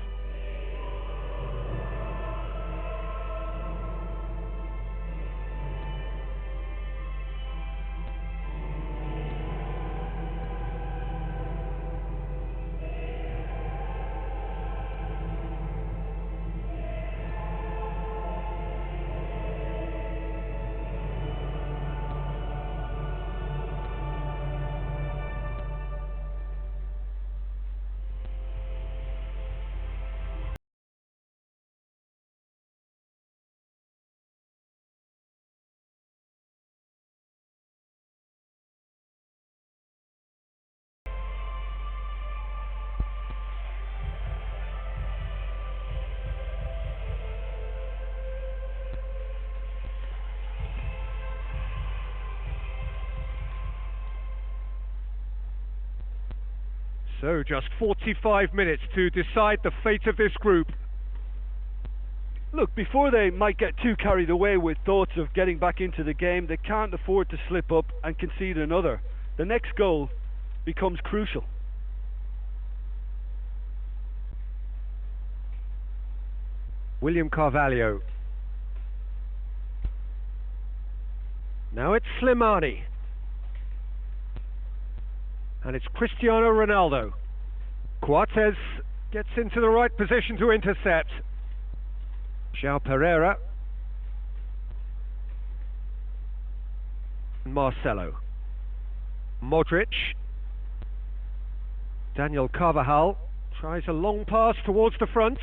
So just 45 minutes to decide the fate of this group. Look, before they might get too carried away with thoughts of getting back into the game, they can't afford to slip up and concede another. The next goal becomes crucial. William Carvalho. Now it's Slimani. And it's Cristiano Ronaldo. Coates gets into the right position to intercept. João Pereira. Marcelo. Modric. Daniel Carvajal tries a long pass towards the front.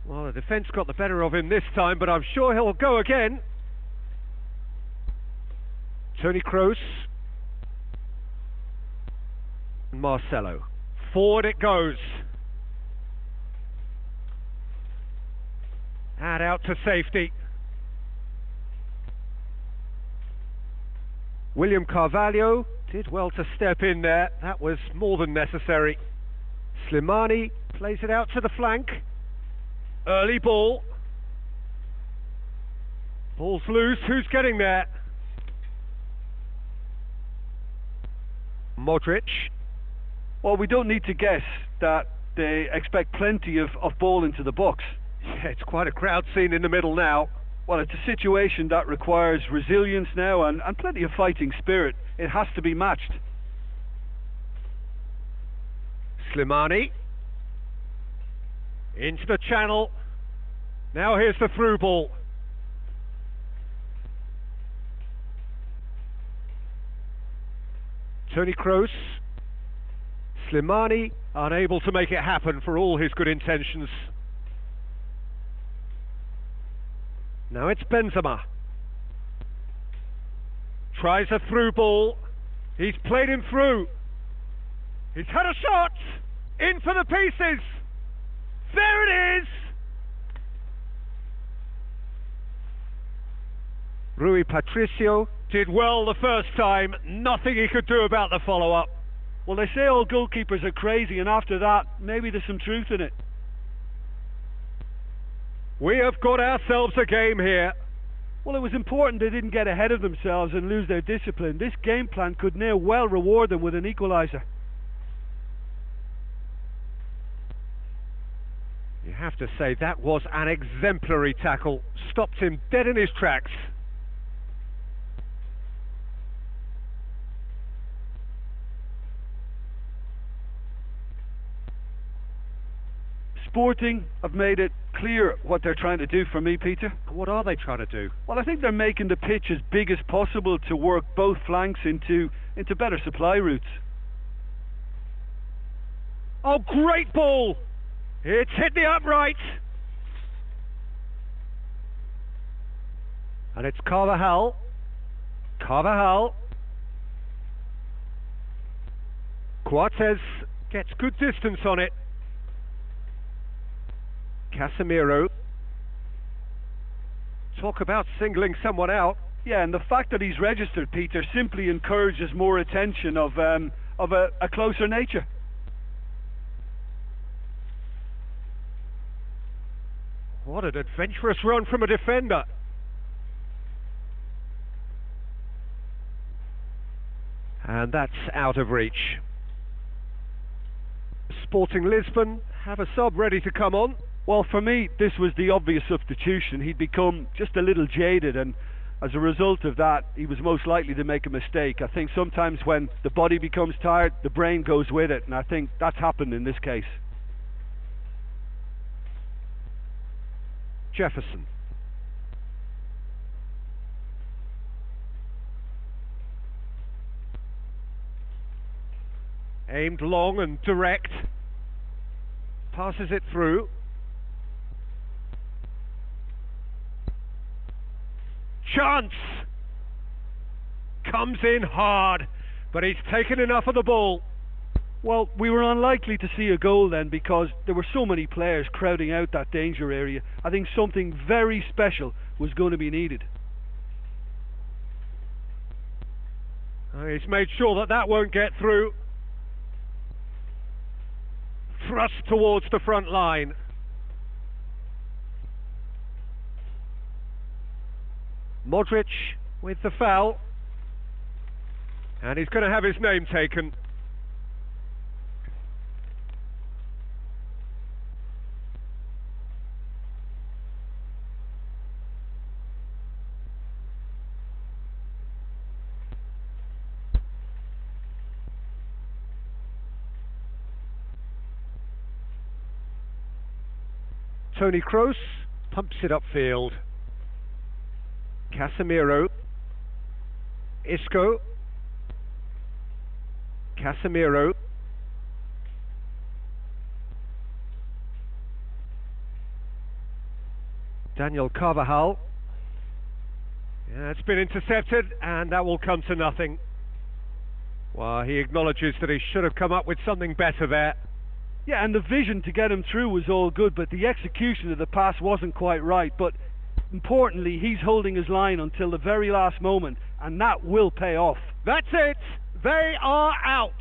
Well, the defence got the better of him this time, but I'm sure he'll go again. Toni Kroos. Marcelo. Forward it goes. And out to safety. William Carvalho did well to step in there. That was more than necessary. Slimani plays it out to the flank. Early ball. Ball's loose. Who's getting there? Modric. Well, we don't need to guess that they expect plenty of ball into the box. Yeah, it's quite a crowd scene in the middle now. Well, it's a situation that requires resilience now and plenty of fighting spirit. It has to be matched. Slimani. Into the channel. Now here's the through ball. Toni Kroos. Slimani unable to make it happen for all his good intentions. Now it's Benzema. Tries a through ball. He's played him through. He's had a shot. In for the pieces. There it is. Rui Patricio did well the first time. Nothing he could do about the follow-up. Well, they say all goalkeepers are crazy, and after that, maybe there's some truth in it. We have got ourselves a game here. Well, it was important they didn't get ahead of themselves and lose their discipline. This game plan could near well reward them with an equaliser. You have to say that was an exemplary tackle. Stopped him dead in his tracks. Sporting have made it clear what they're trying to do for me, Peter. What are they trying to do? Well, I think they're making the pitch as big as possible to work both flanks into better supply routes. Oh, great ball! It's hit the upright. And it's Carvajal. Carvajal. Coates gets good distance on it. Casemiro. Talk about singling someone out. Yeah, and the fact that he's registered, Peter, simply encourages more attention of of a closer nature. What an adventurous run from a defender. And that's out of reach. Sporting Lisbon have a sub ready to come on. Well, for me, this was the obvious substitution. He'd become just a little jaded, and as a result of that, he was most likely to make a mistake. I think sometimes when the body becomes tired, the brain goes with it, and I think that's happened in this case. Jefferson. Aimed long and direct. Passes it through. Chance! Comes in hard, but he's taken enough of the ball. Well, we were unlikely to see a goal then because there were so many players crowding out that danger area. I think something very special was going to be needed. He's made sure that that won't get through. Thrust towards the front line. Modric with the foul. And he's going to have his name taken. Toni Kroos pumps it upfield. Casemiro. Isco. Casemiro. Daniel Carvajal. Yeah, it's been intercepted and that will come to nothing. Well, he acknowledges that he should have come up with something better there. Yeah, and the vision to get him through was all good, but the execution of the pass wasn't quite right. But importantly, he's holding his line until the very last moment, and that will pay off. That's it! They are out!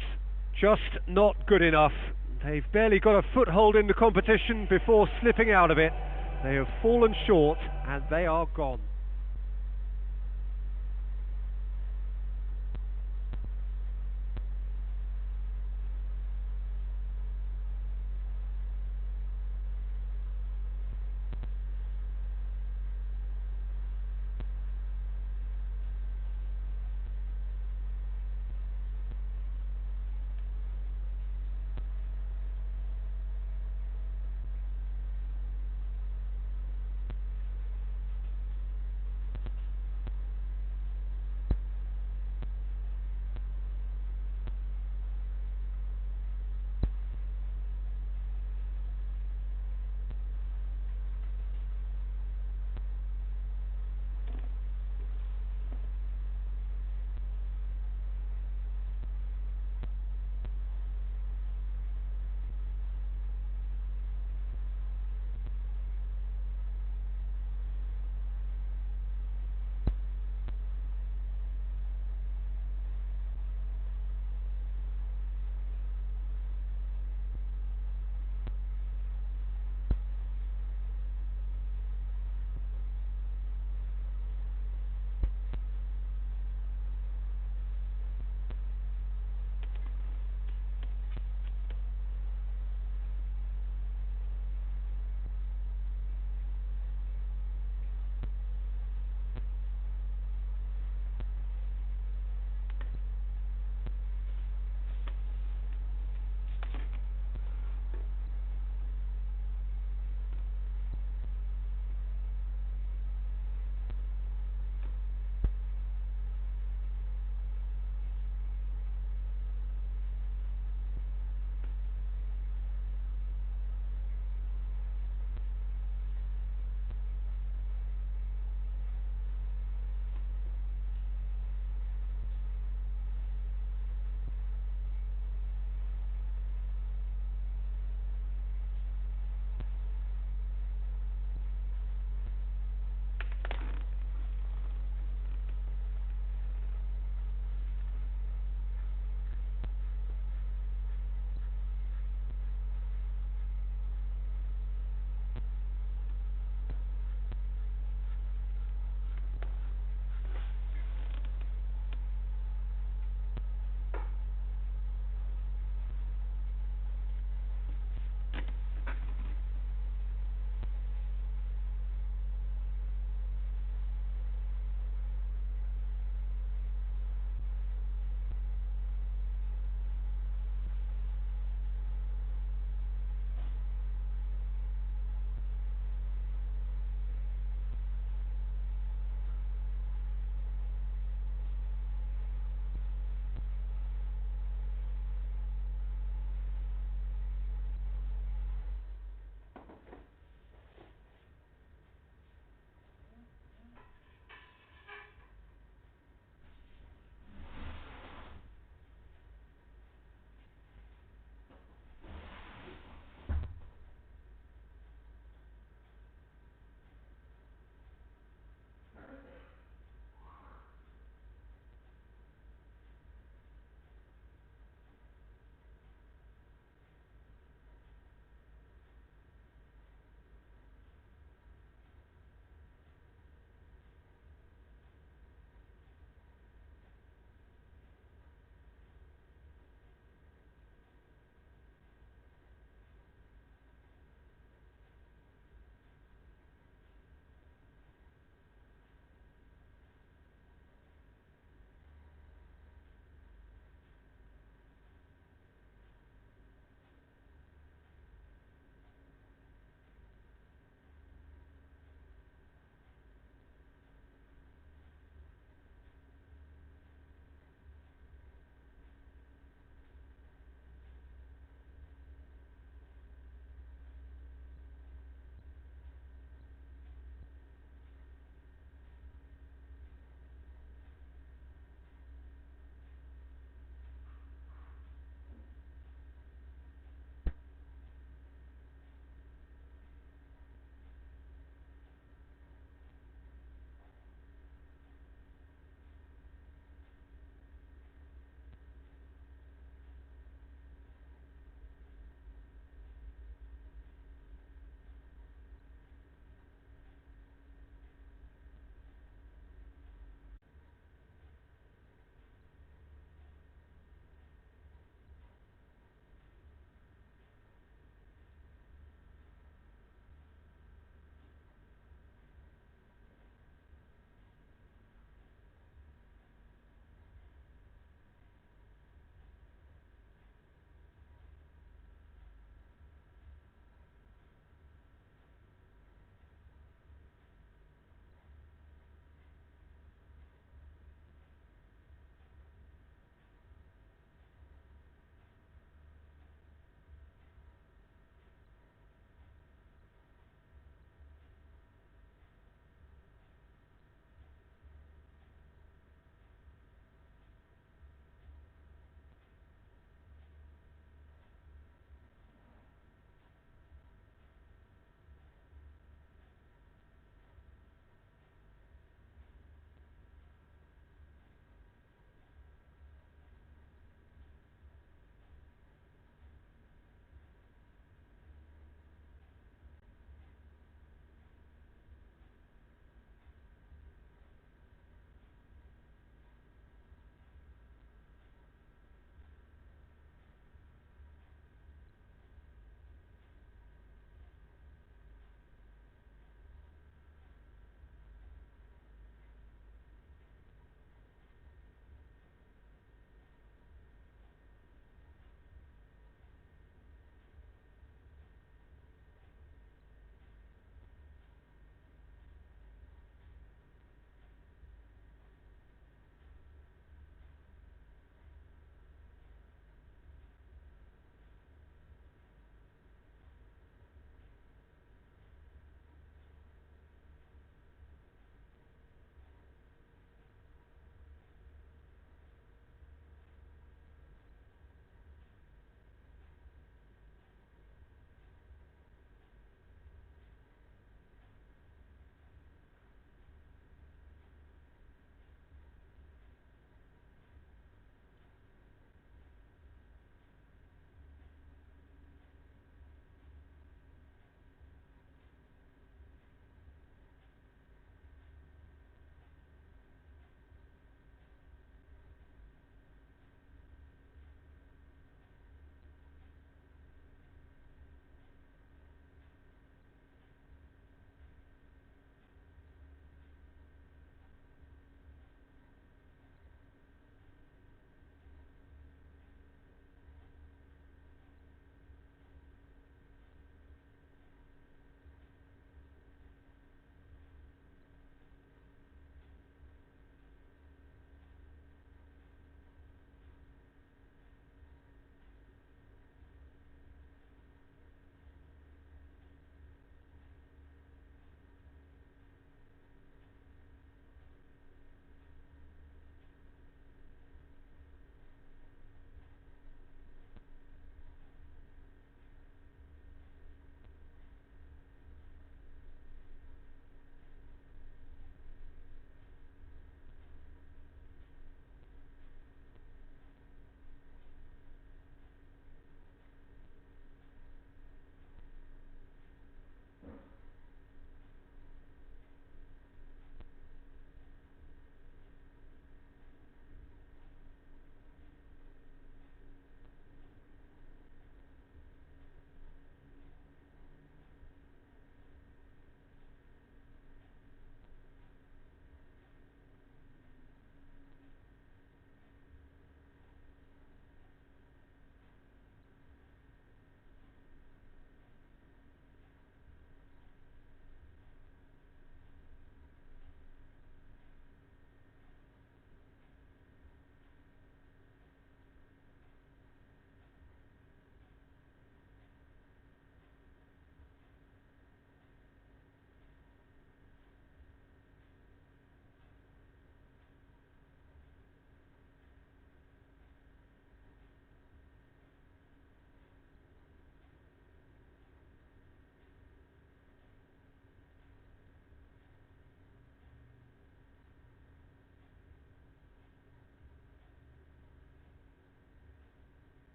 Just not good enough. They've barely got a foothold in the competition before slipping out of it. They have fallen short, and they are gone.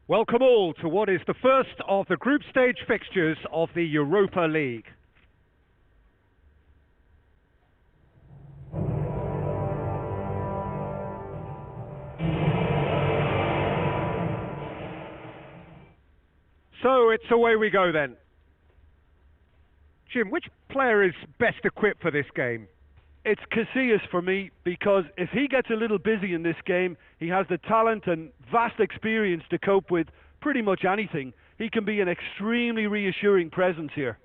Welcome all to what is the first of the group stage fixtures of the Europa League. So it's away we go then. Jim, which player is best equipped for this game? It's Casillas for me, because if he gets a little busy in this game, he has the talent and vast experience to cope with pretty much anything. He can be an extremely reassuring presence here.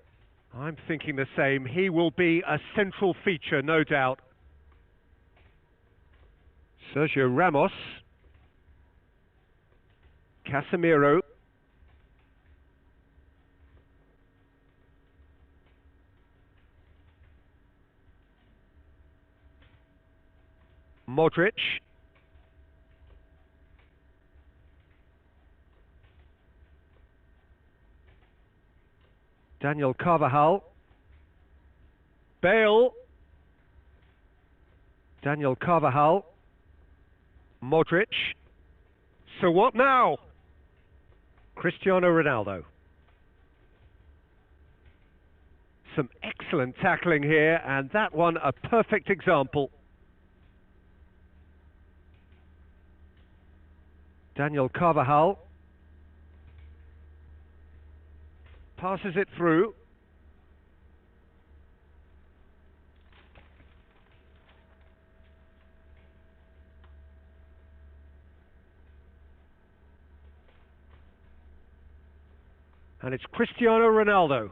I'm thinking the same. He will be a central feature, no doubt. Sergio Ramos. Casemiro. Modric. Daniel Carvajal. Bale. Daniel Carvajal. Modric. So what now? Cristiano Ronaldo. Some excellent tackling here, and that one a perfect example. Daniel Carvajal passes it through. And it's Cristiano Ronaldo.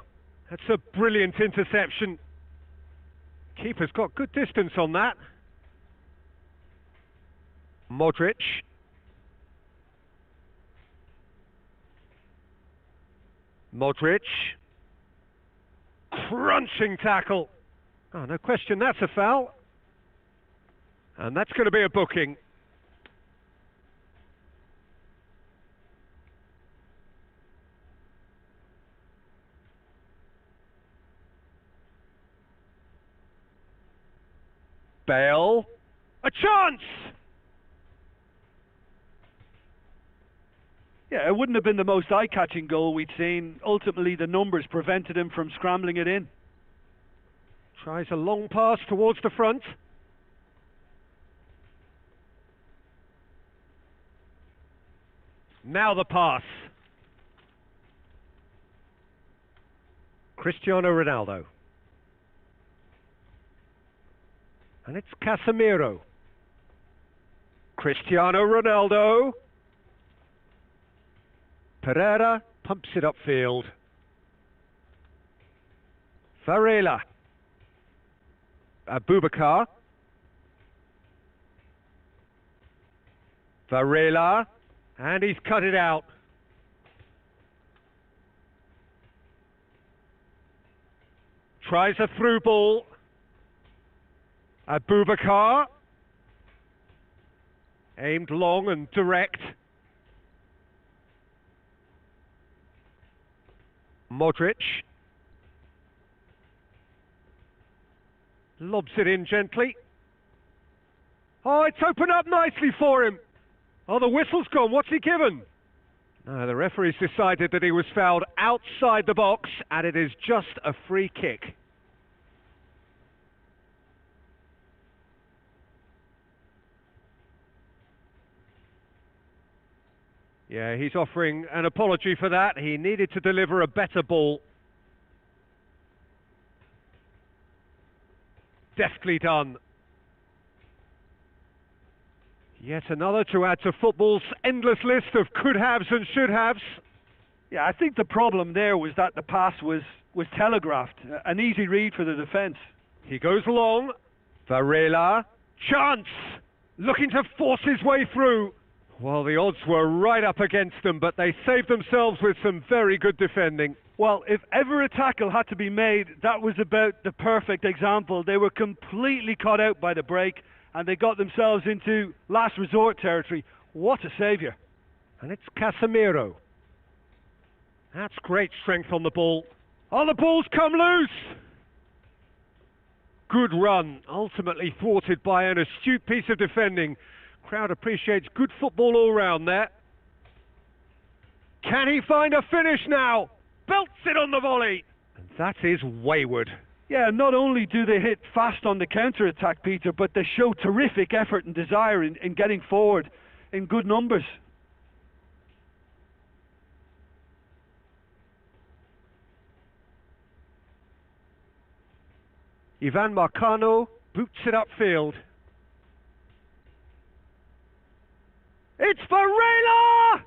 That's a brilliant interception. Keeper's got good distance on that. Modric. Modric. Crunching tackle. Oh, no question, that's a foul. And that's going to be a booking. Bale. A chance! Yeah, it wouldn't have been the most eye-catching goal we'd seen. Ultimately, the numbers prevented him from scrambling it in. Tries a long pass towards the front. Now the pass. Cristiano Ronaldo. And it's Casemiro. Cristiano Ronaldo. Pereira pumps it upfield. Varela. Abubakar. Varela. And he's cut it out. Tries a through ball. Abubakar. Aimed long and direct. Modric. Lobs it in gently. Oh, it's opened up nicely for him. Oh, the whistle's gone. What's he given? No, the referee's decided that he was fouled outside the box, and it is just a free kick. Yeah, he's offering an apology for that. He needed to deliver a better ball. Deftly done. Yet another to add to football's endless list of could-haves and should-haves. Yeah, I think the problem there was that the pass was telegraphed. An easy read for the defence. He goes long. Varela. Chance! Looking to force his way through. Well, the odds were right up against them, but they saved themselves with some very good defending. Well, if ever a tackle had to be made, that was about the perfect example. They were completely caught out by the break, and they got themselves into last resort territory. What a saviour. And it's Casemiro. That's great strength on the ball. Oh, the ball's come loose! Good run, ultimately thwarted by an astute piece of defending. Crowd appreciates good football all round there. Can he find a finish now? Belts it on the volley. And that is wayward. Yeah, not only do they hit fast on the counter-attack, Peter, but they show terrific effort and desire in getting forward in good numbers. Ivan Marcano boots it upfield. It's Varela!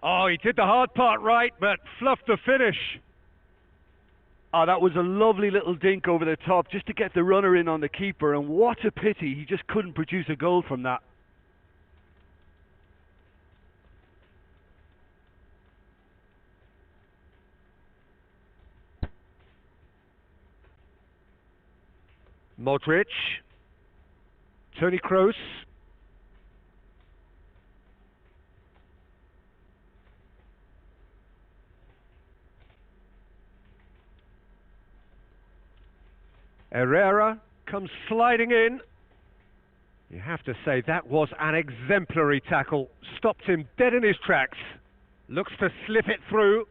Oh, he did the hard part right, but fluffed the finish. Oh, that was a lovely little dink over the top just to get the runner in on the keeper, and what a pity he just couldn't produce a goal from that. Modric. Toni Kroos. Herrera comes sliding in. You have to say that was an exemplary tackle. Stopped him dead in his tracks. Looks to slip it through.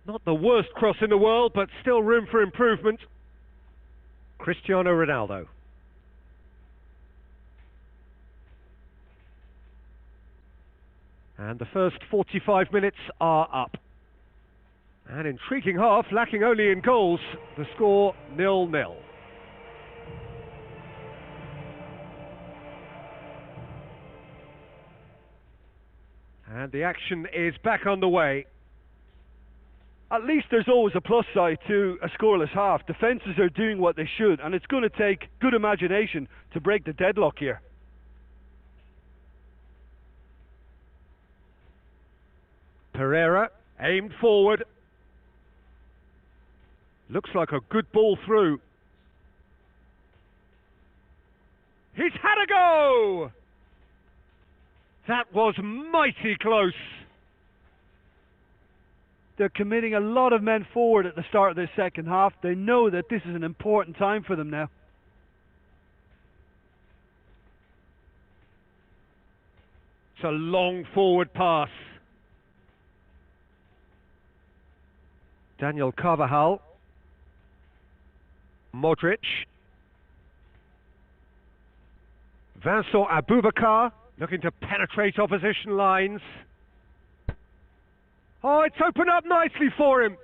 Not the worst cross in the world, but still room for improvement. Cristiano Ronaldo. And the first 45 minutes are up. An intriguing half, lacking only in goals. The score 0-0. And the action is back on the way. At least there's always a plus side to a scoreless half. Defences are doing what they should, and it's going to take good imagination to break the deadlock here. Pereira aimed forward. Looks like a good ball through. He's had a go! That was mighty close. They're committing a lot of men forward at the start of this second half. They know that this is an important time for them now. It's a long forward pass. Daniel Carvajal. Modric. Vincent Aboubakar looking to penetrate opposition lines. Oh, it's opened up nicely for him.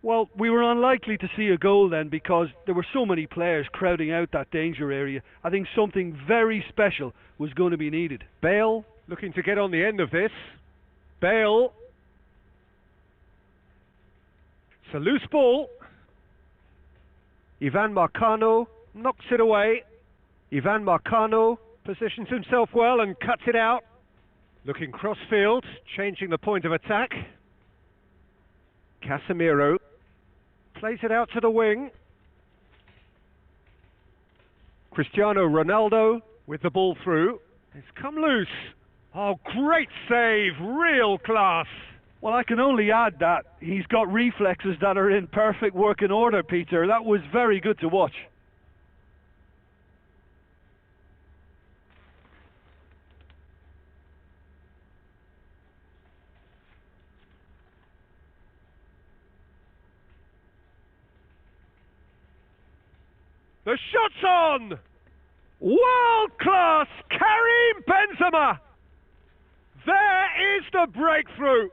Well, we were unlikely to see a goal then because there were so many players crowding out that danger area. I think something very special was going to be needed. Bale looking to get on the end of this. Bale. It's a loose ball. Ivan Marcano knocks it away. Ivan Marcano positions himself well and cuts it out. Looking cross-field, changing the point of attack. Casemiro plays it out to the wing. Cristiano Ronaldo with the ball through. It's come loose. Oh, great save, real class. Well, I can only add that he's got reflexes that are in perfect working order, Peter. That was very good to watch. The shot's on! World class Karim Benzema! There is the breakthrough!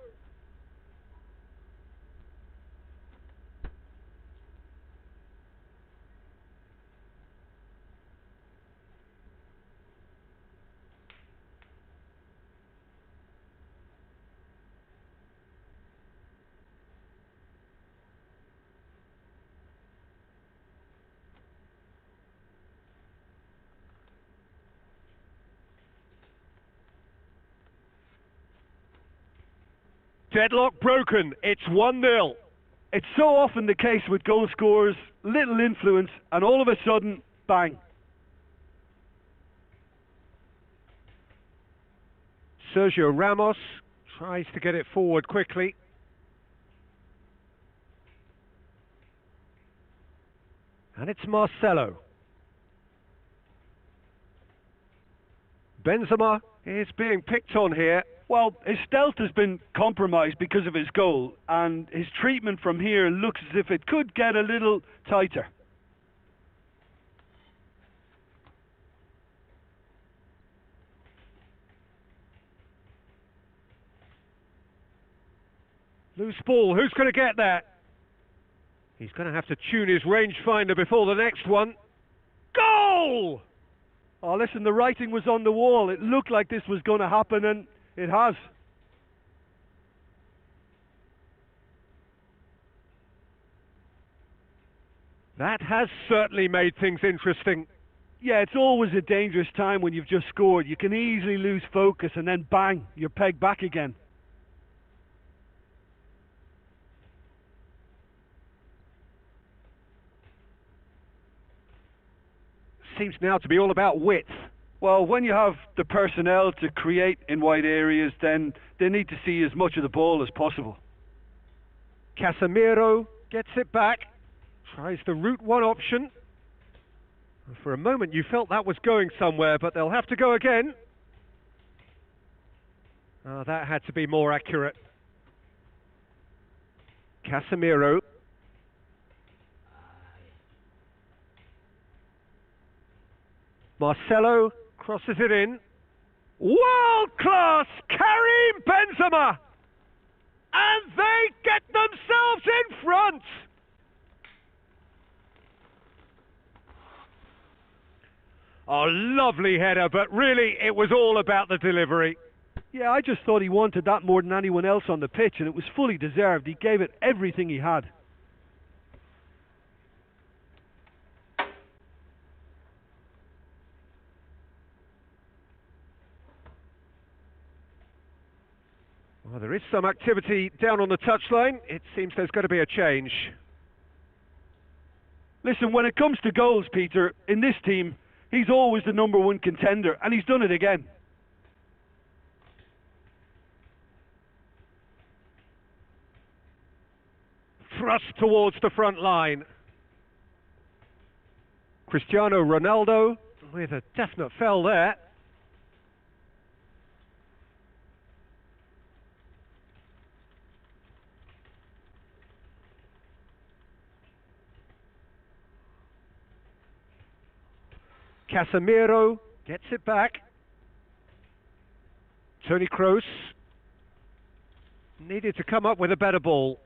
Deadlock broken, it's 1-0. It's so often the case with goal scorers, little influence, and all of a sudden, bang. Sergio Ramos tries to get it forward quickly. And it's Marcelo. Benzema is being picked on here. Well, his stealth has been compromised because of his goal, and his treatment from here looks as if it could get a little tighter. Loose ball, who's going to get that? He's going to have to tune his rangefinder before the next one. Goal! Oh, listen, the writing was on the wall. It looked like this was going to happen, and it has. That has certainly made things interesting. Yeah, it's always a dangerous time when you've just scored. You can easily lose focus, and then bang, you're pegged back again. Seems now to be all about width. Well, when you have the personnel to create in wide areas, then they need to see as much of the ball as possible. Casemiro gets it back, tries the route one option. For a moment you felt that was going somewhere, but they'll have to go again. Oh, that had to be more accurate. Casemiro. Marcelo crosses it in. World class Karim Benzema! And they get themselves in front! A lovely header, but really it was all about the delivery. Yeah, I just thought he wanted that more than anyone else on the pitch, and it was fully deserved. He gave it everything he had. Well, there is some activity down on the touchline. It seems there's going to be a change. Listen, when it comes to goals, Peter, in this team, he's always the number one contender, and he's done it again. Thrust towards the front line. Cristiano Ronaldo with a definite foul there. Casemiro gets it back. Toni Kroos needed to come up with a better ball.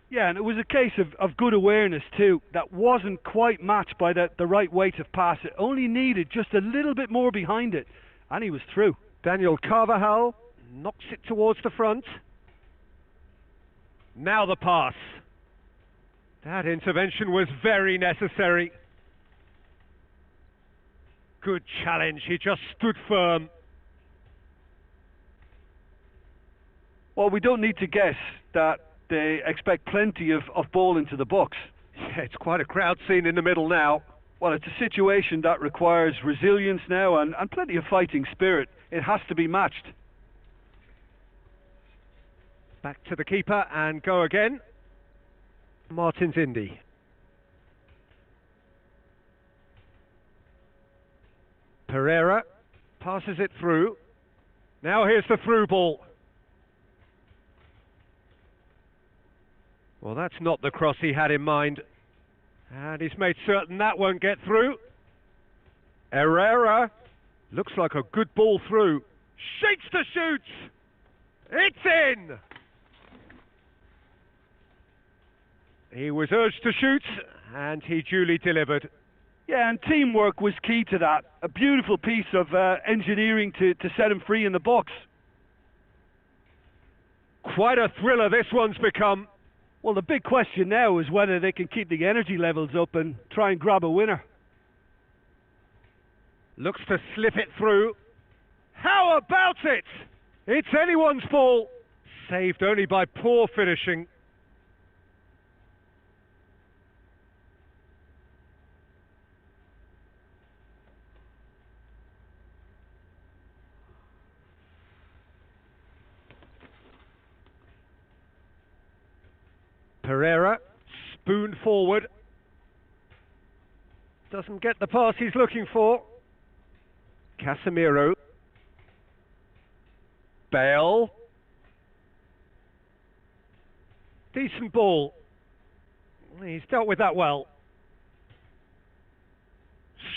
Yeah, and it was a case of good awareness too. That wasn't quite matched by the right weight of pass. It only needed just a little bit more behind it, and he was through. Daniel Carvajal knocks it towards the front. Now the pass. That intervention was very necessary. Good challenge, he just stood firm. Well, we don't need to guess that they expect plenty of ball into the box. Yeah, it's quite a crowd scene in the middle now. Well, it's a situation that requires resilience now and plenty of fighting spirit. It has to be matched. Back to the keeper and go again. Martins Indy. Pereira passes it through. Now here's the through ball. Well, that's not the cross he had in mind. And he's made certain that won't get through. Herrera. Looks like a good ball through. Shakes to shoot. It's in. He was urged to shoot, and he duly delivered. Yeah, and teamwork was key to that. A beautiful piece of engineering to set him free in the box. Quite a thriller this one's become. Well, the big question now is whether they can keep the energy levels up and try and grab a winner. Looks to slip it through. How about it? It's anyone's ball. Saved only by poor finishing. Pereira, spoon forward. Doesn't get the pass he's looking for. Casemiro. Bale. Decent ball. He's dealt with that well.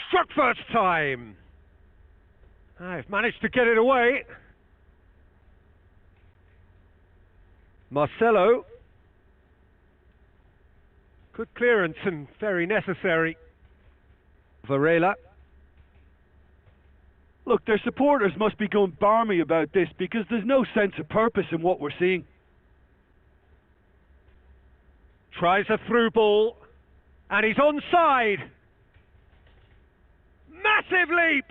Struck first time. I've managed to get it away. Marcelo. Good clearance and very necessary. Varela. Look, their supporters must be going barmy about this because there's no sense of purpose in what we're seeing. Tries a through ball, and he's onside. Massive leap!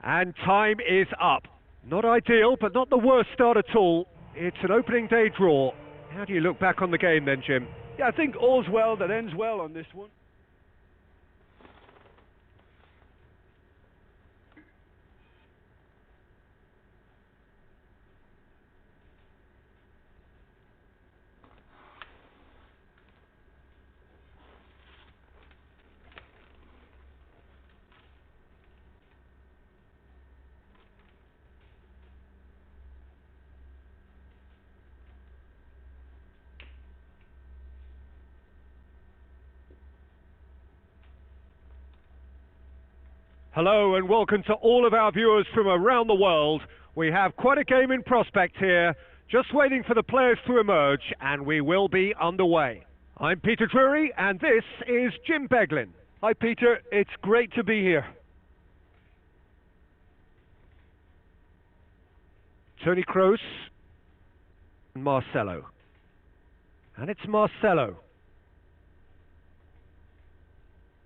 And time is up. Not ideal, but not the worst start at all. It's an opening day draw. How do you look back on the game then, Jim? Yeah, I think all's well that ends well on this one. Hello and welcome to all of our viewers from around the world. We have quite a game in prospect here, just waiting for the players to emerge, and we will be underway. I'm Peter Drury, and this is Jim Beglin. Hi Peter, it's great to be here. Toni Kroos and Marcelo. And it's Marcelo.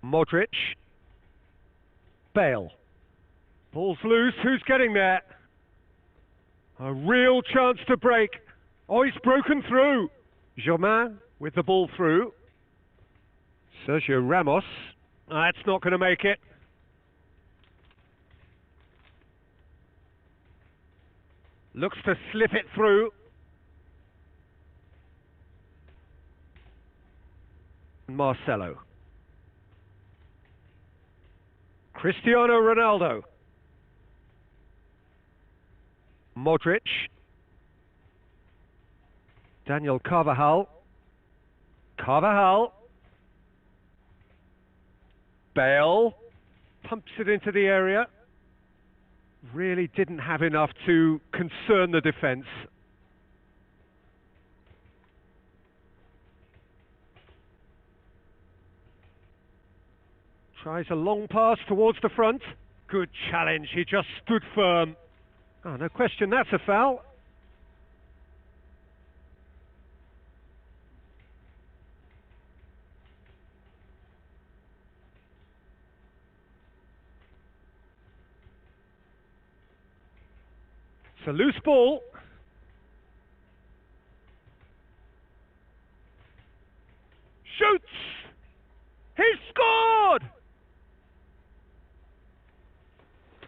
Modric. Bale. Ball's loose, who's getting there? A real chance to break. Oh, he's broken through. Germain with the ball through. Sergio Ramos. That's not going to make it. Looks to slip it through. Marcelo. Cristiano Ronaldo. Modric. Daniel Carvajal. Carvajal. Bale. Pumps it into the area. Really didn't have enough to concern the defence. Tries a long pass towards the front. Good challenge, he just stood firm. Oh, no question, that's a foul. It's a loose ball. Shoots! He scored!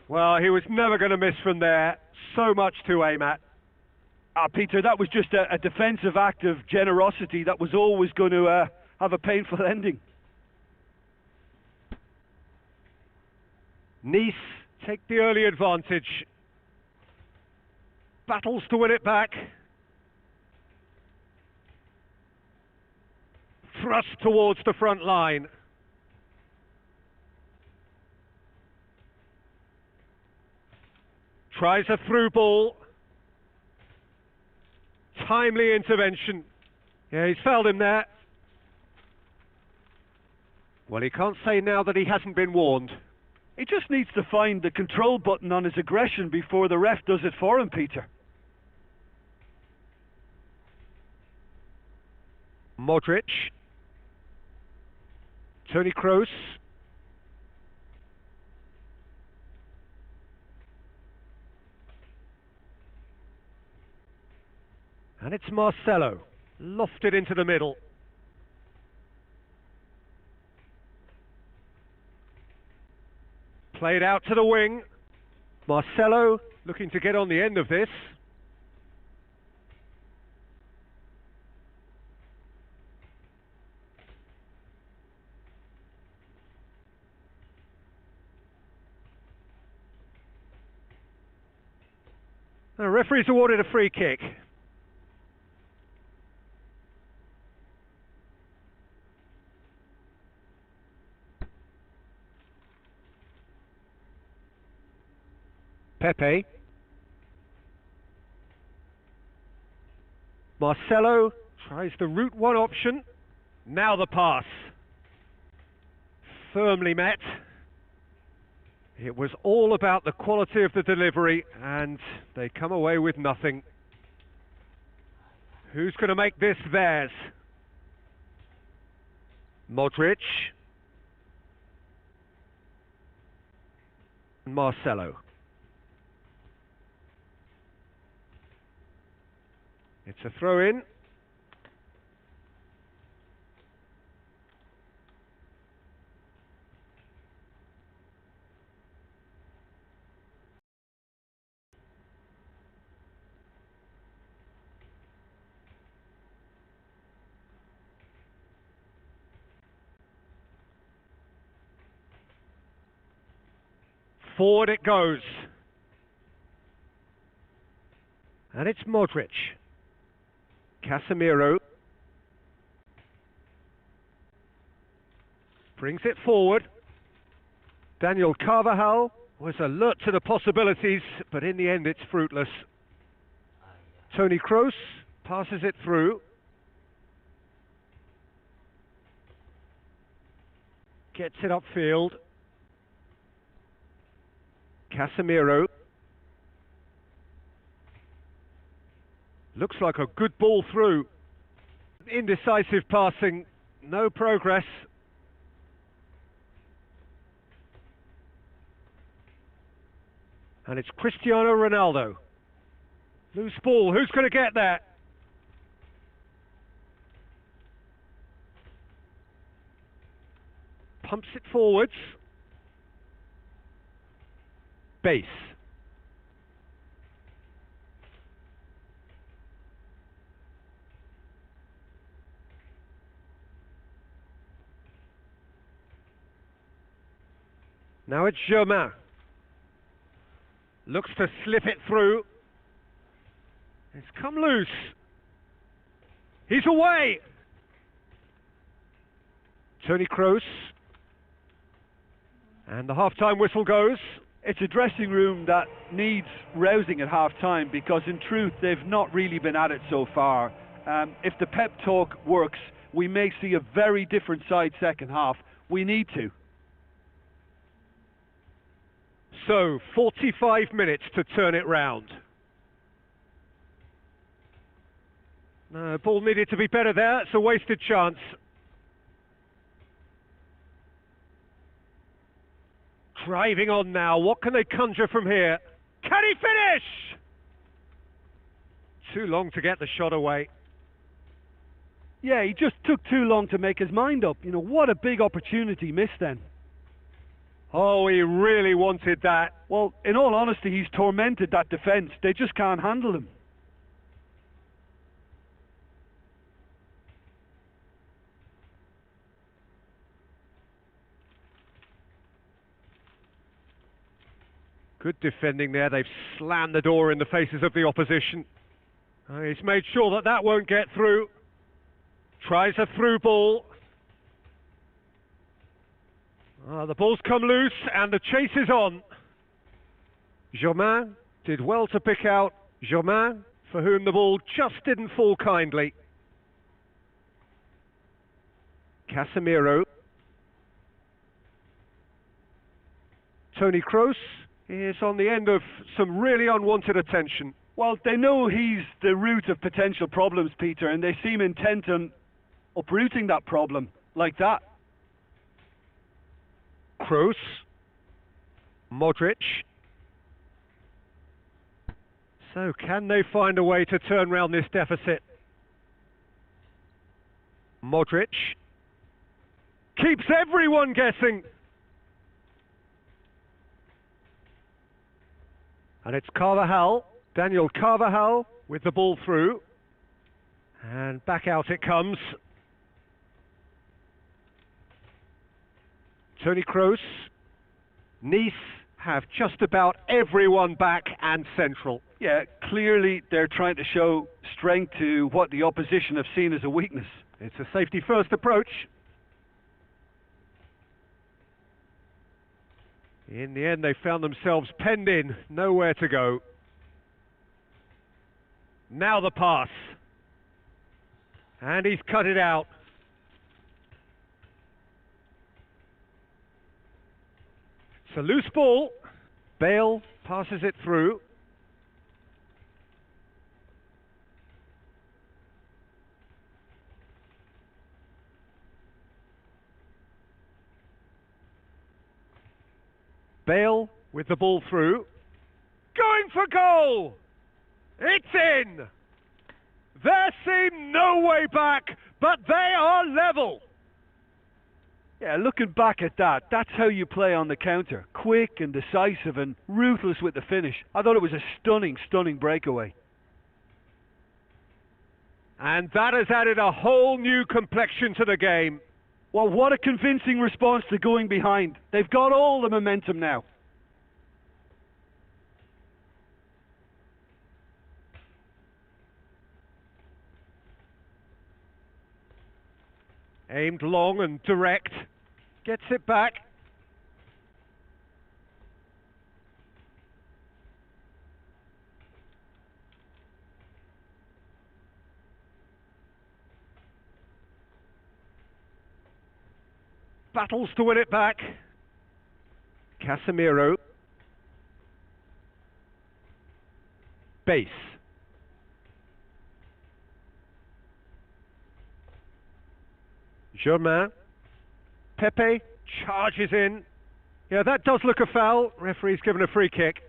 Well, he was never going to miss from there. So much to aim at. Peter, that was just a defensive act of generosity that was always going to have a painful ending. Nice take the early advantage. Battles to win it back. Thrust towards the front line. Tries a through ball. Timely intervention. Yeah, he's fouled him there. Well, he can't say now that he hasn't been warned. He just needs to find the control button on his aggression before the ref does it for him, Peter. Modric. Toni Kroos. And it's Marcelo. Lofted into the middle. Played out to the wing. Marcelo looking to get on the end of this. The referee's awarded a free kick. Pepe. Marcelo tries the route one option. Now the pass. Firmly met. It was all about the quality of the delivery, and they come away with nothing. Who's going to make this theirs? Modric. Marcelo. It's a throw-in. Forward it goes. And it's Modric. Casemiro brings it forward. Daniel Carvajal was alert to the possibilities, but in the end it's fruitless. Toni Kroos passes it through. Gets it upfield. Casemiro. Looks like a good ball through. Indecisive passing, no progress. And it's Cristiano Ronaldo. Loose ball, who's going to get that? Pumps it forwards. Base. Now it's Germain. Looks to slip it through. It's come loose. He's away. Toni Kroos. And the half-time whistle goes. It's a dressing room that needs rousing at half-time, because in truth they've not really been at it so far. If the pep talk works, we may see a very different side second half. We need to. So, 45 minutes to turn it round. Ball needed to be better there. It's a wasted chance. Driving on now. What can they conjure from here? Can he finish? Too long to get the shot away. Yeah, he just took too long to make his mind up. You know, what a big opportunity missed then. Oh, he really wanted that. Well, in all honesty, he's tormented that defence. They just can't handle him. Good defending there. They've slammed the door in the faces of the opposition. He's made sure that that won't get through. Tries a through ball. The ball's come loose and the chase is on. Germain did well to pick out Germain, for whom the ball just didn't fall kindly. Casemiro. Toni Kroos is on the end of some really unwanted attention. Well, they know he's the root of potential problems, Peter, and they seem intent on uprooting that problem like that. Kroos. Modric. So can they find a way to turn round this deficit? Modric. Keeps everyone guessing. And it's Carvajal, Daniel Carvajal with the ball through. And back out it comes. Toni Kroos. Nice have just about everyone back and central. Yeah, clearly they're trying to show strength to what the opposition have seen as a weakness. It's a safety-first approach. In the end, they found themselves penned in, nowhere to go. Now the pass. And he's cut it out. It's a loose ball. Bale passes it through. Bale with the ball through. Going for goal! It's in! There seemed no way back, but they are level. Yeah, looking back at that, that's how you play on the counter. Quick and decisive and ruthless with the finish. I thought it was a stunning, stunning breakaway. And that has added a whole new complexion to the game. Well, what a convincing response to going behind. They've got all the momentum now. Aimed long and direct. Gets it back. Battles to win it back. Casemiro. Base. Germain. Pepe charges in. Yeah, that does look a foul. Referee's given a free kick.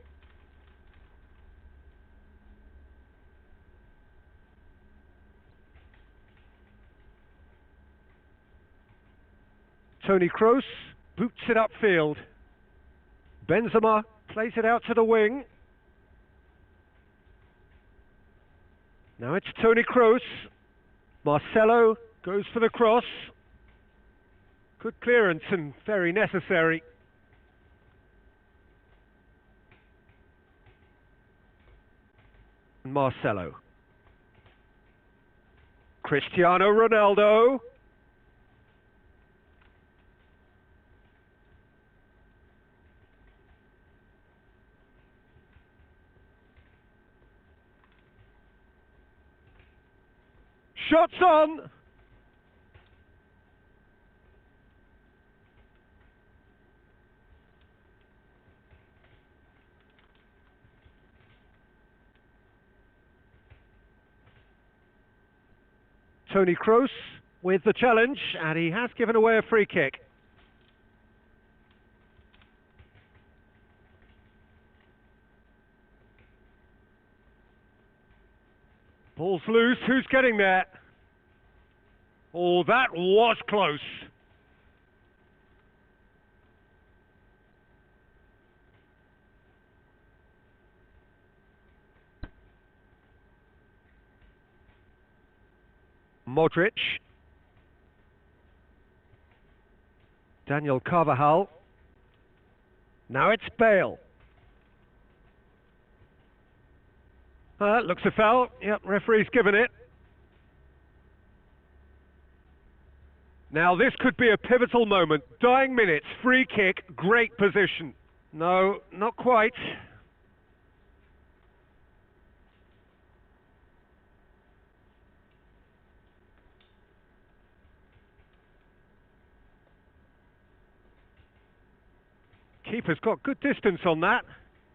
Toni Kroos boots it upfield. Benzema plays it out to the wing. Now it's Toni Kroos. Marcelo goes for the cross. Good clearance and very necessary. Marcelo. Cristiano Ronaldo. Shots on! Toni Kroos with the challenge, and he has given away a free kick. Ball's loose, who's getting there? Oh, that was close. Modric. Daniel Carvajal. Now it's Bale. That looks a foul. Yep, referee's given it. Now this could be a pivotal moment. Dying minutes, free kick, great position. No, not quite. Keeper's got good distance on that.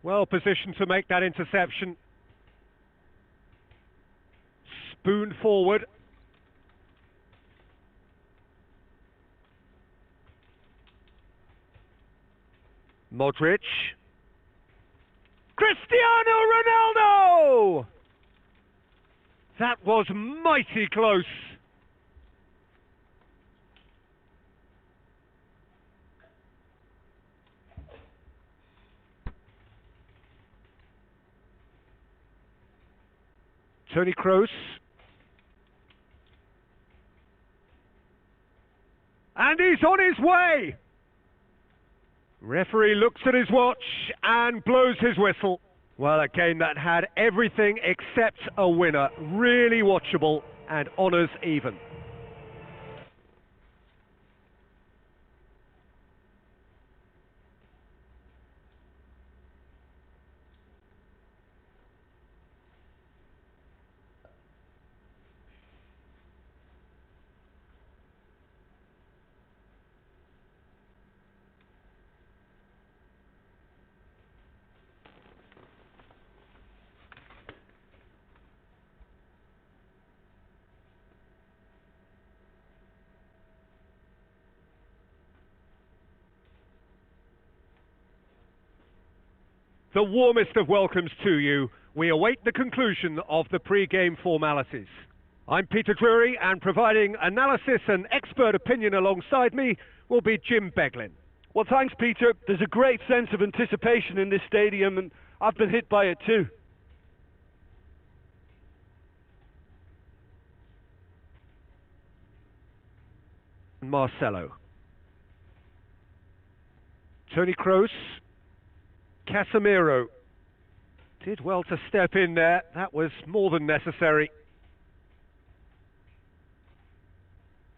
Well positioned to make that interception. Spoon forward. Modric. Cristiano Ronaldo! That was mighty close. Toni Kroos. And he's on his way! Referee looks at his watch and blows his whistle. Well, a game that had everything except a winner. Really watchable and honours even. The warmest of welcomes to you. We await the conclusion of the pre-game formalities. I'm Peter Drury, and providing analysis and expert opinion alongside me will be Jim Beglin. Well, thanks, Peter. There's a great sense of anticipation in this stadium, and I've been hit by it too. Marcelo. Tony Kroos. Casemiro. Did well to step in there. That was more than necessary.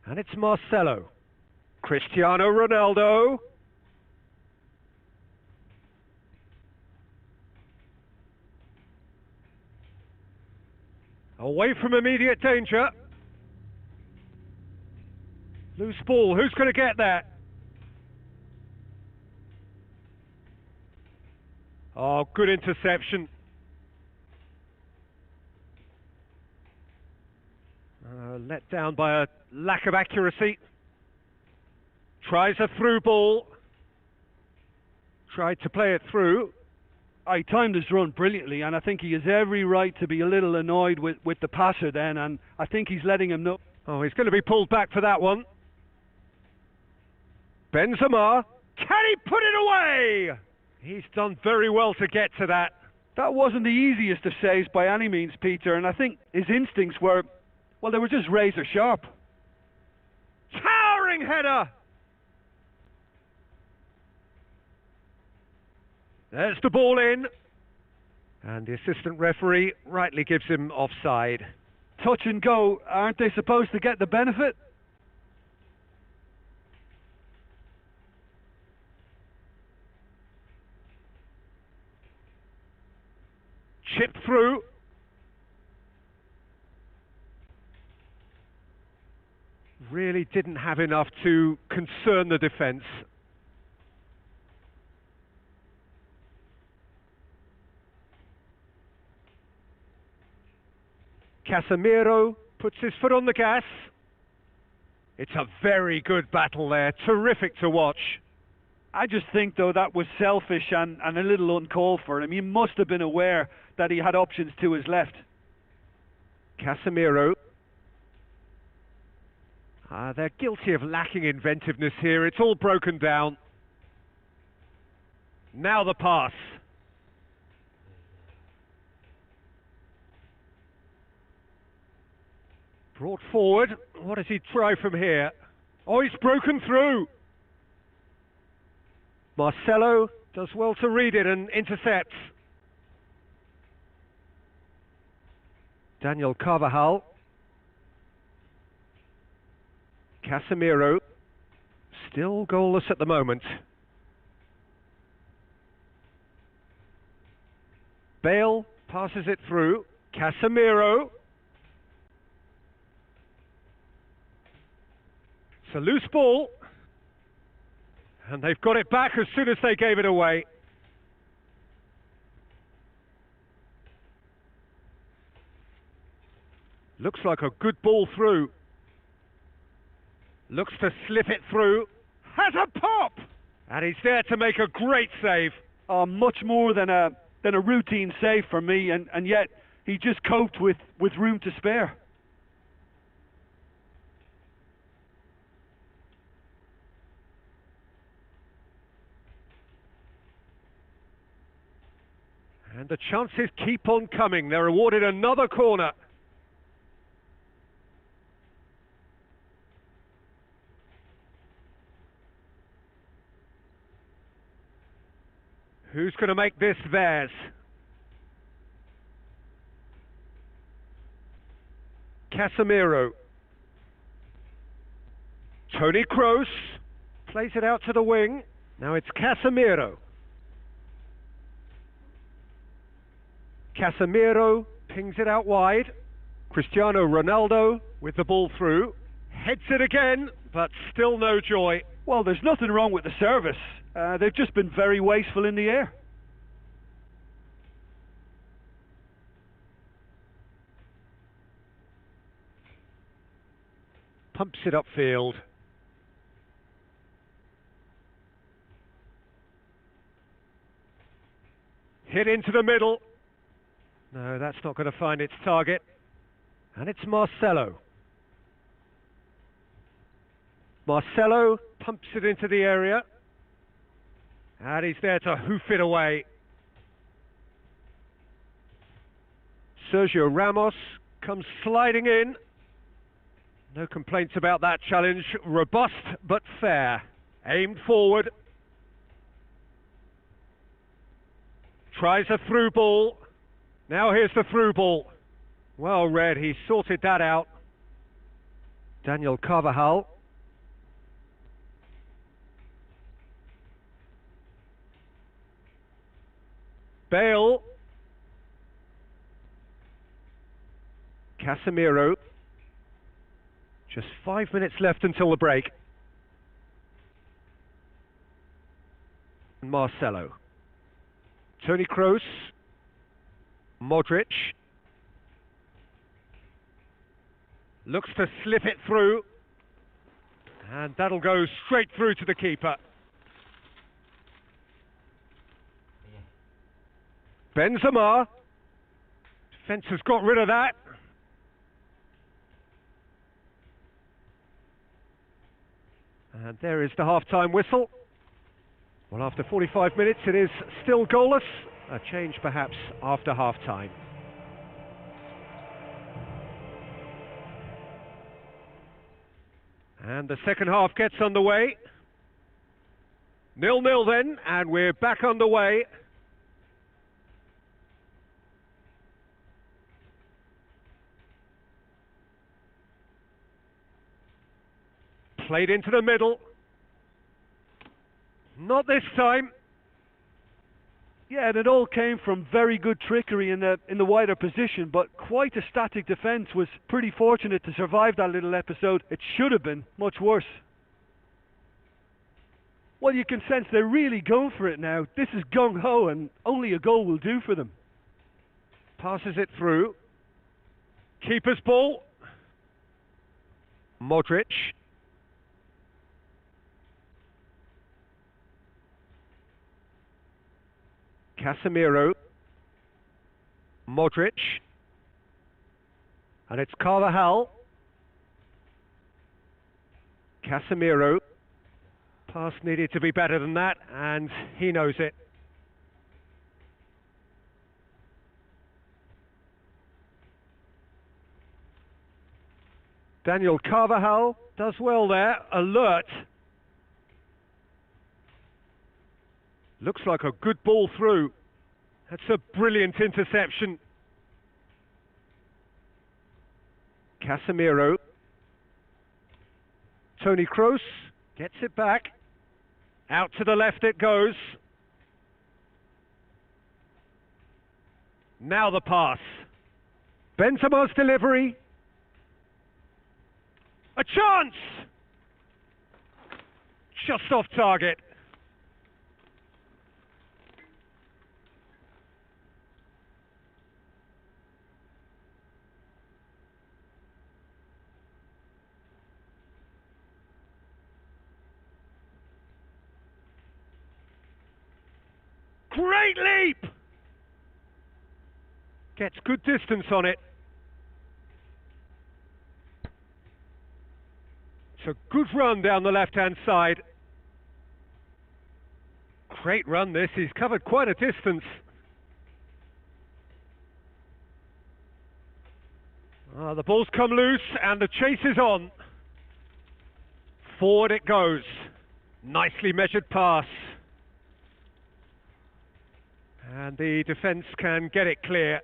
And it's Marcelo. Cristiano Ronaldo. Away from immediate danger. Loose ball. Who's going to get that? Oh, good interception. Let down by a lack of accuracy. Tries a through ball. Tried to play it through. He timed his run brilliantly, and I think he has every right to be a little annoyed with the passer then, and I think he's letting him know. Oh, he's going to be pulled back for that one. Benzema. Can he put it away? He's done very well to get to that. That wasn't the easiest of saves by any means, Peter, and I think his instincts were, well, they were just razor sharp. Towering header! There's the ball in. And the assistant referee rightly gives him offside. Touch and go, aren't they supposed to get the benefit? Chip through. Really didn't have enough to concern the defence. Casemiro puts his foot on the gas. It's a very good battle there. Terrific to watch. I just think, though, that was selfish and a little uncalled for him. He must have been aware that he had options to his left. Casemiro. They're guilty of lacking inventiveness here. It's all broken down. Now the pass. Brought forward. What does he try from here? Oh, he's broken through. Marcelo does well to read it and intercepts. Daniel Carvajal. Casemiro. Still goalless at the moment. Bale passes it through. Casemiro. It's a loose ball. And they've got it back as soon as they gave it away. Looks like a good ball through. Looks to slip it through. Has a pop! And he's there to make a great save. Much more than a routine save for me, and yet he just coped with room to spare. And the chances keep on coming. They're awarded another corner. Who's going to make this theirs? Casemiro. Toni Kroos plays it out to the wing. Now it's Casemiro. Casemiro pings it out wide. Cristiano Ronaldo with the ball through. Heads it again, but still no joy. Well, there's nothing wrong with the service. They've just been very wasteful in the air. Pumps it upfield. Hit into the middle. No, that's not going to find its target. And it's Marcelo. Marcelo pumps it into the area. And he's there to hoof it away. Sergio Ramos comes sliding in. No complaints about that challenge. Robust but fair. Aimed forward. Tries a through ball. Now here's the through ball. Well read, he sorted that out. Daniel Carvajal. Bale. Casemiro. Just 5 minutes left until the break. Marcelo. Toni Kroos. Modric. Looks to slip it through. And that'll go straight through to the keeper. Benzema. Defence has got rid of that. And there is the half-time whistle. Well, after 45 minutes, it is still goalless. A change, perhaps, after half-time. And the second half gets underway. 0-0 then, and we're back underway. Played into the middle. Not this time. Yeah, and it all came from very good trickery in the wider position, but quite a static defence. Was pretty fortunate to survive that little episode. It should have been much worse. Well, you can sense they're really going for it now. This is gung-ho, and only a goal will do for them. Passes it through. Keeper's ball. Modric. Casemiro. Modric. And it's Carvajal. Casemiro. Pass needed to be better than that, and he knows it. Daniel Carvajal does well there, alert. Looks like a good ball through. That's a brilliant interception. Casemiro. Toni Kroos gets it back. Out to the left it goes. Now the pass. Benzema's delivery. A chance! Just off target. Great leap! Gets good distance on it. It's a good run down the left-hand side. Great run this, he's covered quite a distance. The ball's come loose and the chase is on. Forward it goes. Nicely measured pass. And the defence can get it clear.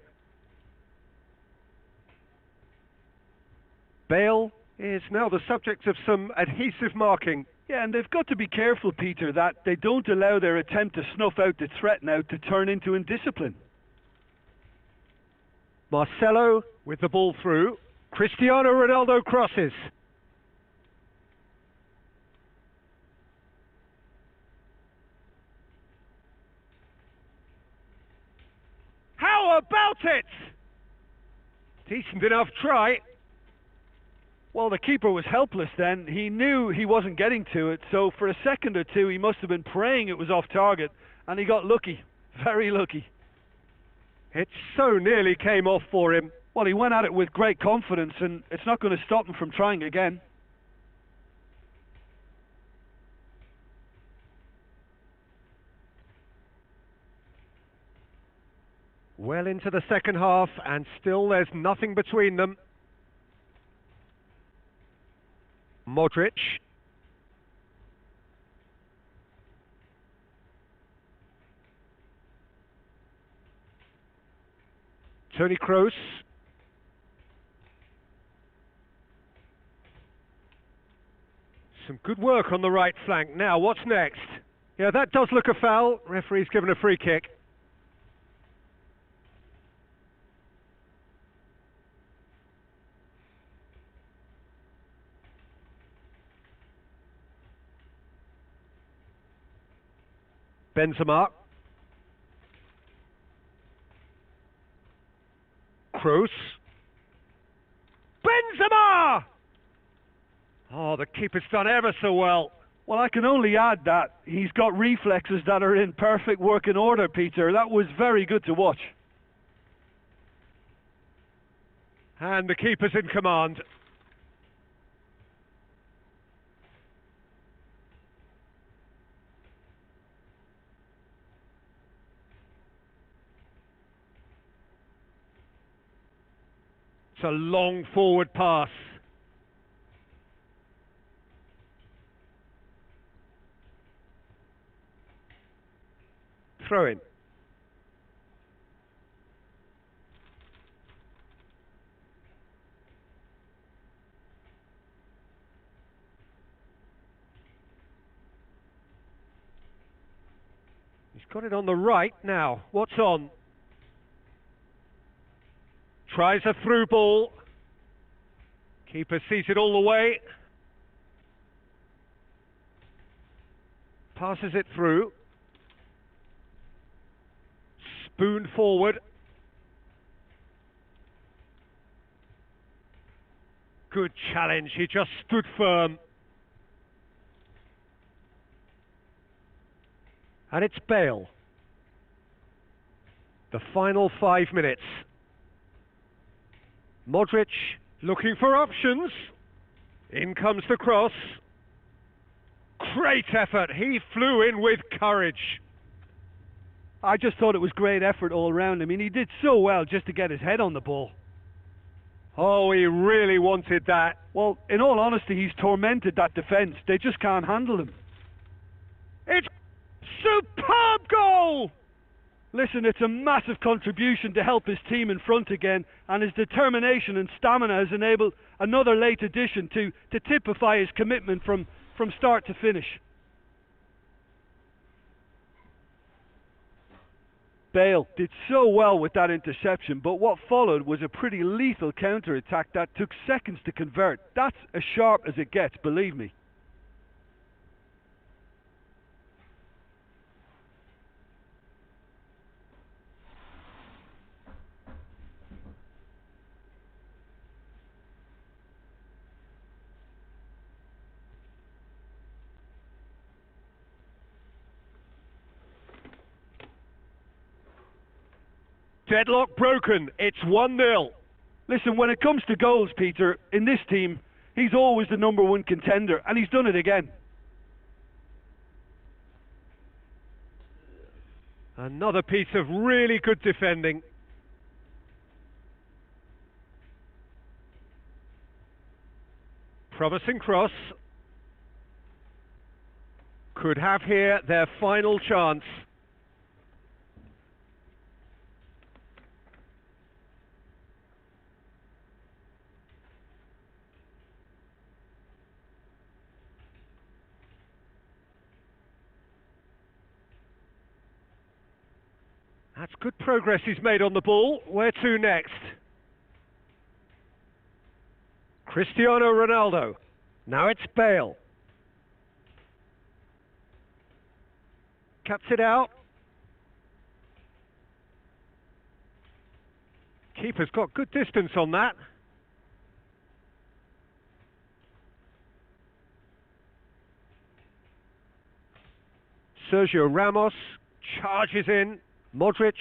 Bale is now the subject of some adhesive marking. Yeah, and they've got to be careful, Peter, that they don't allow their attempt to snuff out the threat now to turn into indiscipline. Marcelo with the ball through. Cristiano Ronaldo crosses. How about it? Decent enough try. Well, the keeper was helpless then. He knew he wasn't getting to it, so for a second or two he must have been praying it was off target, and he got lucky. Very lucky. It so nearly came off for him. Well, he went at it with great confidence, and it's not going to stop him from trying again. Well into the second half, and still there's nothing between them. Modric. Toni Kroos. Some good work on the right flank. Now, what's next? Yeah, that does look a foul. Referee's given a free kick. Benzema. Kroos. Benzema! Oh, the keeper's done ever so well. Well, I can only add that he's got reflexes that are in perfect working order, Peter. That was very good to watch. And the keeper's in command. It's a long forward pass. Throw in. He's got it on the right now. What's on? Tries a through ball. Keeper sees it all the way. Passes it through. Spoon forward. Good challenge. He just stood firm. And it's Bale. The final 5 minutes. Modric looking for options. In comes the cross. Great effort. He flew in with courage. I just thought it was great effort all around. I mean, he did so well just to get his head on the ball. Oh, he really wanted that. Well, in all honesty, he's tormented that defence. They just can't handle him. It's superb goal! Listen, it's a massive contribution to help his team in front again, and his determination and stamina has enabled another late addition to typify his commitment from start to finish. Bale did so well with that interception, but what followed was a pretty lethal counter-attack that took seconds to convert. That's as sharp as it gets, believe me. Deadlock broken. It's 1-0. Listen, when it comes to goals, Peter, in this team, he's always the number one contender, and he's done it again. Another piece of really good defending. Promising cross. Could have here their final chance. That's good progress he's made on the ball. Where to next? Cristiano Ronaldo. Now it's Bale. Cuts it out. Keeper's got good distance on that. Sergio Ramos charges in. Modric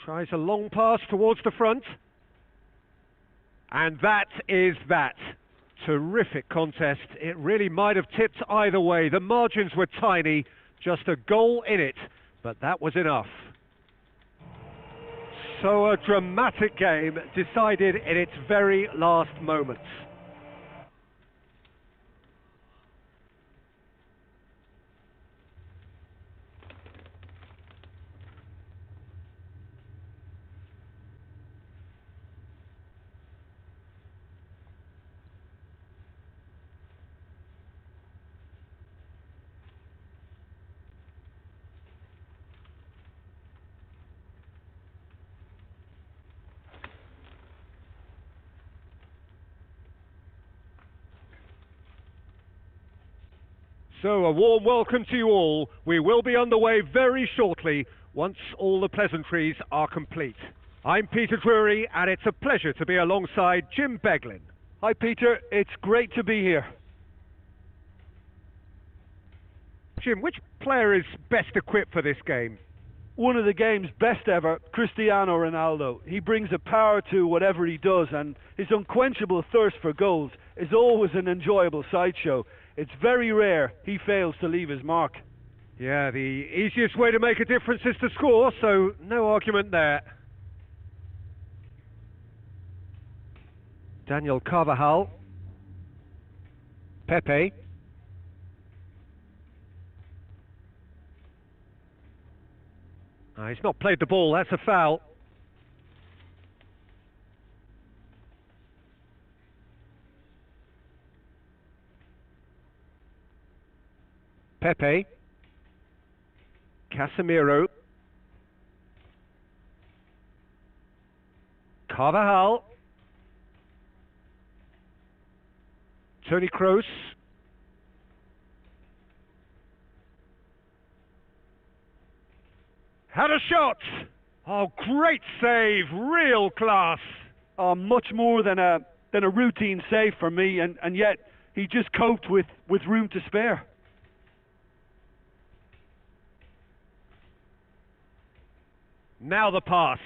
tries a long pass towards the front. And that is that. Terrific contest. It really might have tipped either way. The margins were tiny, just a goal in it, but that was enough. So a dramatic game decided in its very last moments. So a warm welcome to you all. We will be underway very shortly once all the pleasantries are complete. I'm Peter Drury and it's a pleasure to be alongside Jim Beglin. Hi Peter, it's great to be here. Jim, which player is best equipped for this game? One of the game's best ever, Cristiano Ronaldo. He brings a power to whatever he does, and his unquenchable thirst for goals is always an enjoyable sideshow. It's very rare he fails to leave his mark. Yeah, the easiest way to make a difference is to score, so no argument there. Daniel Carvajal. Pepe. He's not played the ball, that's a foul. Pepe. Casemiro. Carvajal. Toni Kroos. Had a shot! Oh, great save, real class. Much more than a routine save for me, and yet he just coped with room to spare. Now the pass.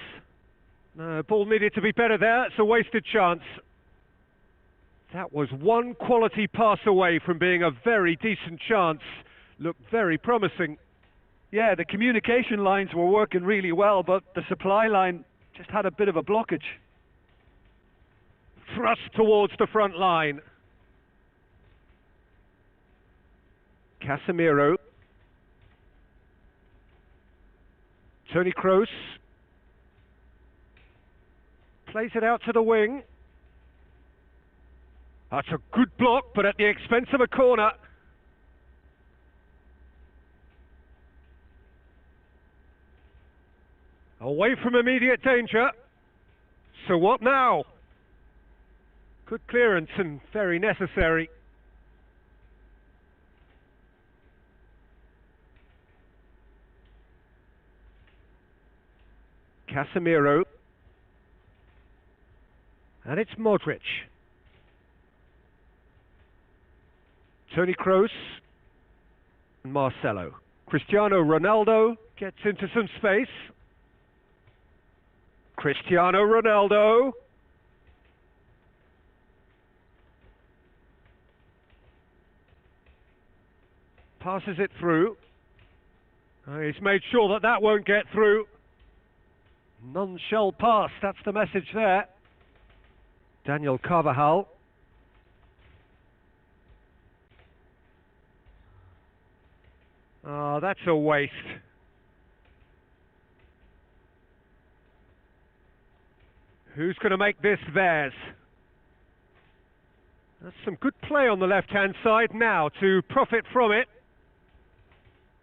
No, ball needed to be better there, it's a wasted chance. That was one quality pass away from being a very decent chance. Looked very promising. Yeah, the communication lines were working really well, but the supply line just had a bit of a blockage. Thrust towards the front line. Casemiro. Toni Kroos. Plays it out to the wing. That's a good block, but at the expense of a corner. Away from immediate danger. So what now? Good clearance and very necessary. Casemiro. And it's Modric. Toni Kroos. And Marcelo. Cristiano Ronaldo gets into some space. Cristiano Ronaldo. Passes it through. He's made sure that that won't get through. None shall pass, that's the message there. Daniel Carvajal. Oh, that's a waste. Who's going to make this theirs? That's some good play on the left-hand side now to profit from it.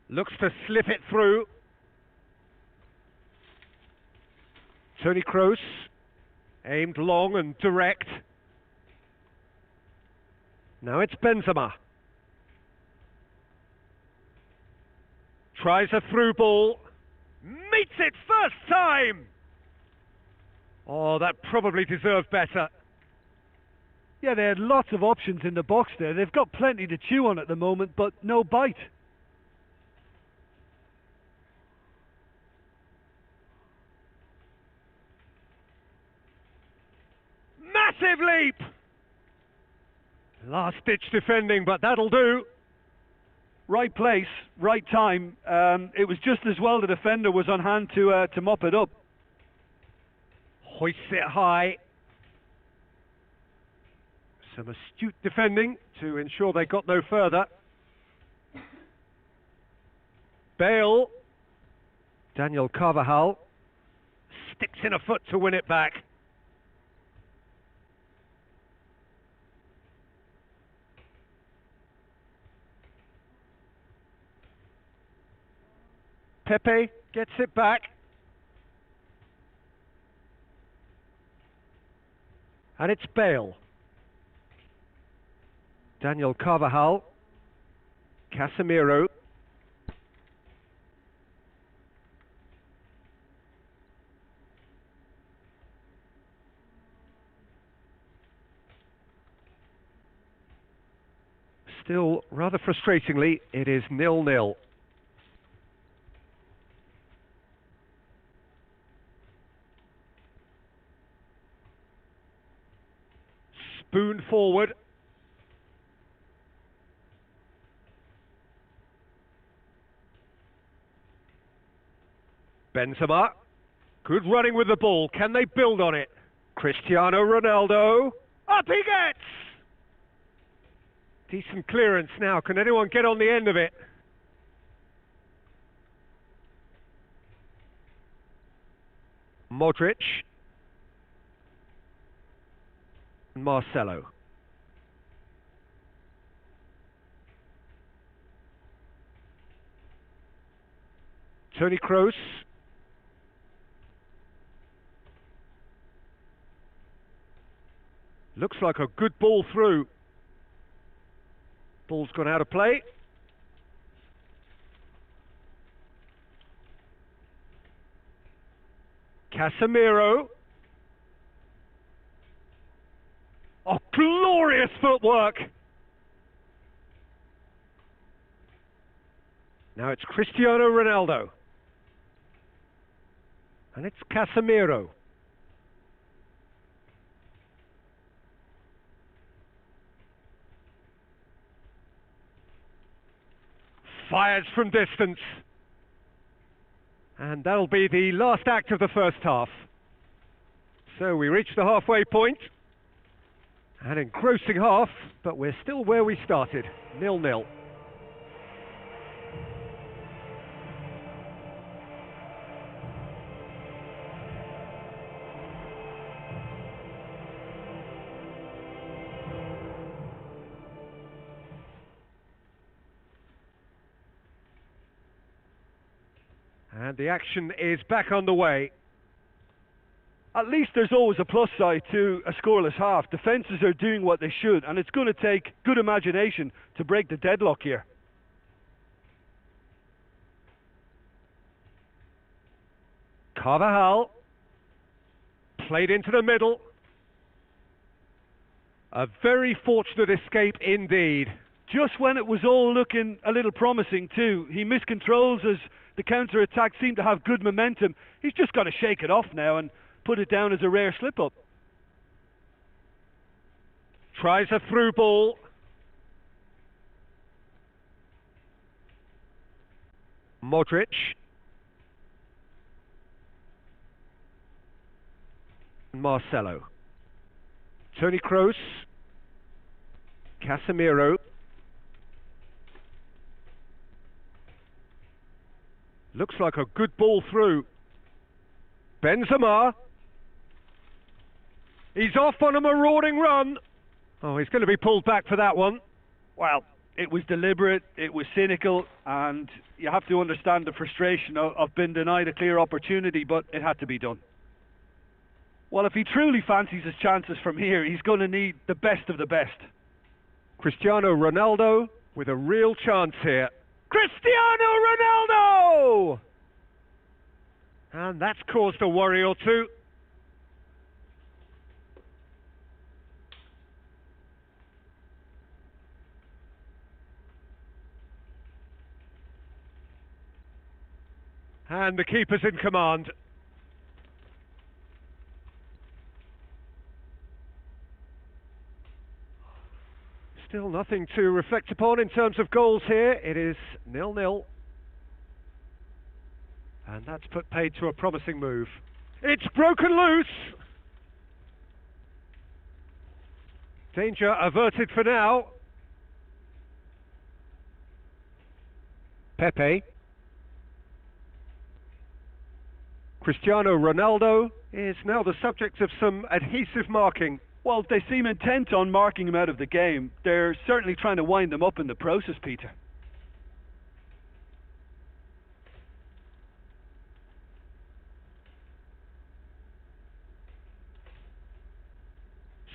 Looks to slip it through. Toni Kroos, aimed long and direct. Now it's Benzema. Tries a through ball. Meets it first time! Oh, that probably deserved better. Yeah, they had lots of options in the box there. They've got plenty to chew on at the moment, but no bite. Massive leap! Last-ditch defending, but that'll do. Right place, right time. It was just as well the defender was on hand to mop it up. Hoists it high. Some astute defending to ensure they got no further. Bale. Daniel Carvajal sticks in a foot to win it back. Pepe gets it back. And it's Bale. Daniel Carvajal. Casemiro. Still, rather frustratingly, it is 0-0. Spoon forward. Benzema. Good running with the ball. Can they build on it? Cristiano Ronaldo. Up he gets! Decent clearance now. Can anyone get on the end of it? Modric. Marcelo. Toni Kroos. Looks like a good ball through. Ball's gone out of play. Casemiro. Oh, glorious footwork! Now it's Cristiano Ronaldo. And it's Casemiro. Fires from distance. And that'll be the last act of the first half. So we reach the halfway point. An engrossing half, but we're still where we started, 0-0. And the action is back on the way. At least there's always a plus side to a scoreless half. Defences are doing what they should, and it's going to take good imagination to break the deadlock here. Carvajal. Played into the middle. A very fortunate escape indeed. Just when it was all looking a little promising too. He miscontrols as the counter-attack seemed to have good momentum. He's just got to shake it off now and put it down as a rare slip-up. Tries a through ball. Modric. Marcelo. Toni Kroos. Casemiro. Looks like a good ball through. Benzema. He's off on a marauding run. Oh, he's going to be pulled back for that one. Well, it was deliberate, it was cynical, and you have to understand the frustration of being denied a clear opportunity, but it had to be done. Well, if he truly fancies his chances from here, he's going to need the best of the best. Cristiano Ronaldo with a real chance here. Cristiano Ronaldo! And that's caused a worry or two. And the keeper's in command. Still nothing to reflect upon in terms of goals here. It is 0-0. And that's put paid to a promising move. It's broken loose! Danger averted for now. Pepe. Cristiano Ronaldo is now the subject of some adhesive marking. Well, they seem intent on marking him out of the game. They're certainly trying to wind him up in the process, Peter.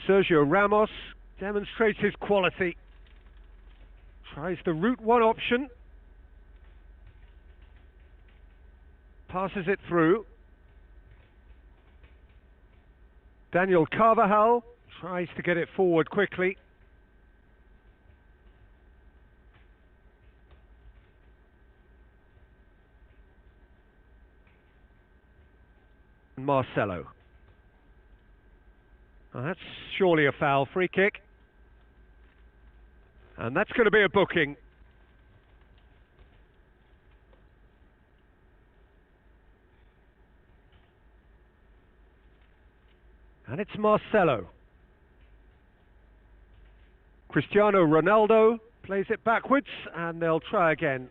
Sergio Ramos demonstrates his quality. Tries the route one option. Passes it through. Daniel Carvajal tries to get it forward quickly. Marcelo. Well, that's surely a foul. Free kick. And that's going to be a booking. And it's Marcelo. Cristiano Ronaldo plays it backwards and they'll try again.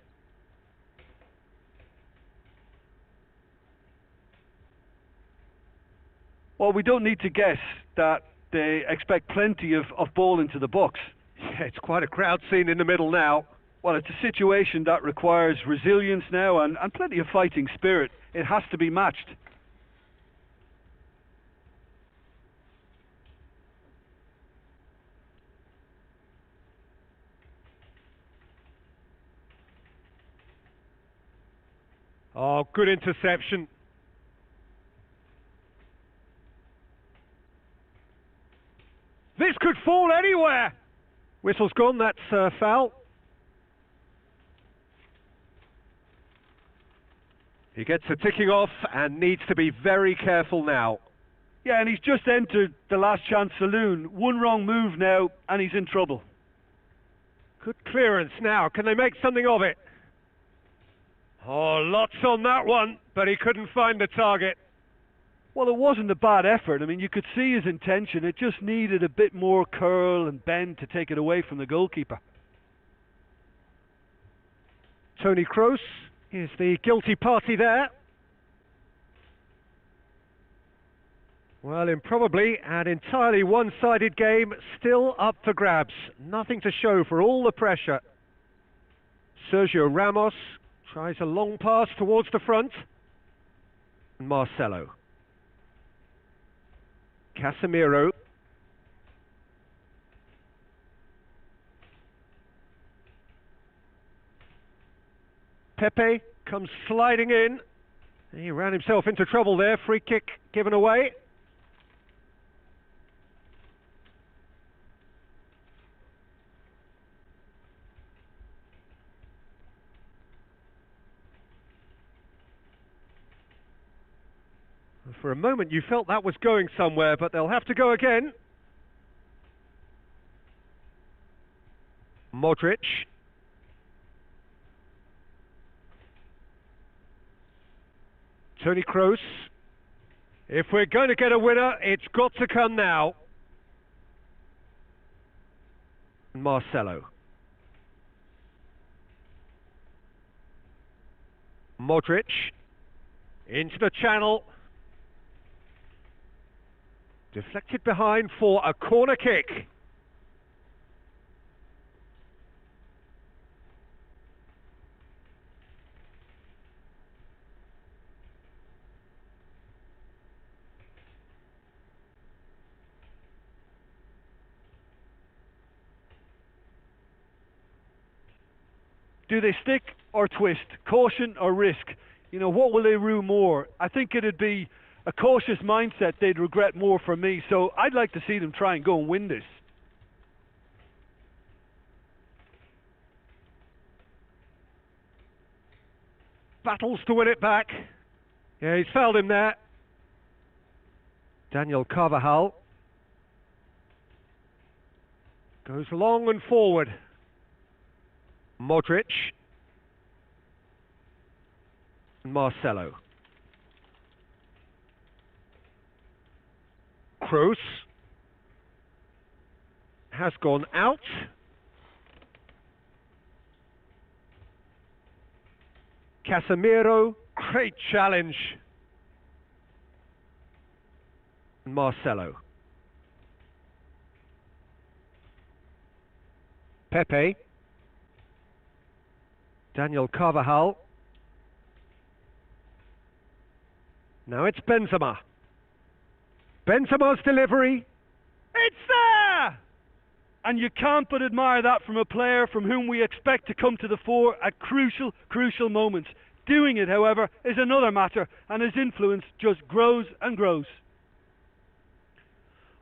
Well, we don't need to guess that they expect plenty of ball into the box. Yeah, it's quite a crowd scene in the middle now. Well, it's a situation that requires resilience now and plenty of fighting spirit. It has to be matched. Oh, good interception. This could fall anywhere. Whistle's gone, that's foul. He gets a ticking off and needs to be very careful now. Yeah, and he's just entered the last chance saloon. One wrong move now and he's in trouble. Good clearance now. Can they make something of it? Oh, lots on that one, but he couldn't find the target. Well, it wasn't a bad effort. I mean, you could see his intention. It just needed a bit more curl and bend to take it away from the goalkeeper. Toni Kroos is the guilty party there. Well, in probably an entirely one-sided game, still up for grabs. Nothing to show for all the pressure. Sergio Ramos tries a long pass towards the front. Marcelo. Casemiro. Pepe comes sliding in. He ran himself into trouble there. Free kick given away. For a moment you felt that was going somewhere, but they'll have to go again. Modric. Toni Kroos. If we're going to get a winner, it's got to come now. Marcelo. Modric. Into the channel. Deflected behind for a corner kick. Do they stick or twist? Caution or risk? You know, what will they rue more? I think it'd be a cautious mindset they'd regret more for me, so I'd like to see them try and go and win this. Battles to win it back. Yeah, he's fouled him there. Daniel Carvajal goes long and forward. Modric. And Marcelo. Kroos has gone out. Casemiro, great challenge. Marcelo. Pepe. Daniel Carvajal. Now it's Benzema. Benzema's delivery. It's there! And you can't but admire that from a player from whom we expect to come to the fore at crucial, crucial moments. Doing it, however, is another matter, and his influence just grows and grows.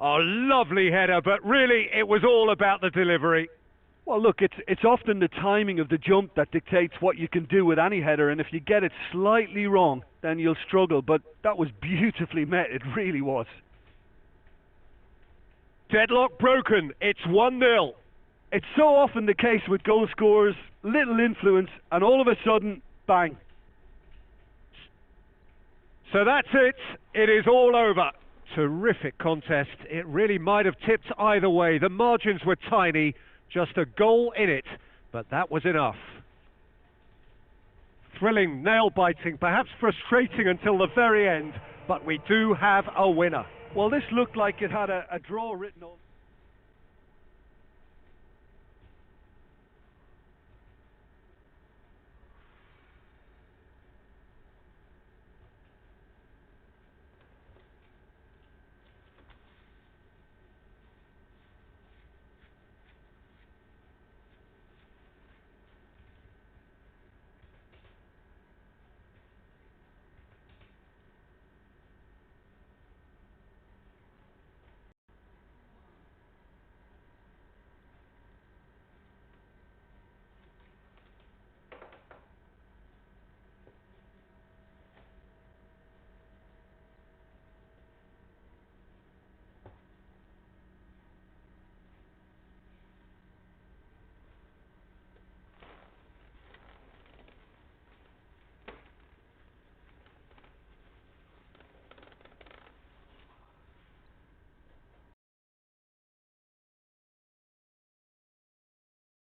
Oh, lovely header, but really it was all about the delivery. Well, look, it's often the timing of the jump that dictates what you can do with any header, and if you get it slightly wrong, then you'll struggle, but that was beautifully met, it really was. Deadlock broken, it's 1-0. It's so often the case with goal scorers, little influence, and all of a sudden, bang. So that's it, it is all over. Terrific contest, it really might have tipped either way. The margins were tiny, just a goal in it, but that was enough. Thrilling, nail-biting, perhaps frustrating until the very end, but we do have a winner. Well, this looked like it had a draw written on.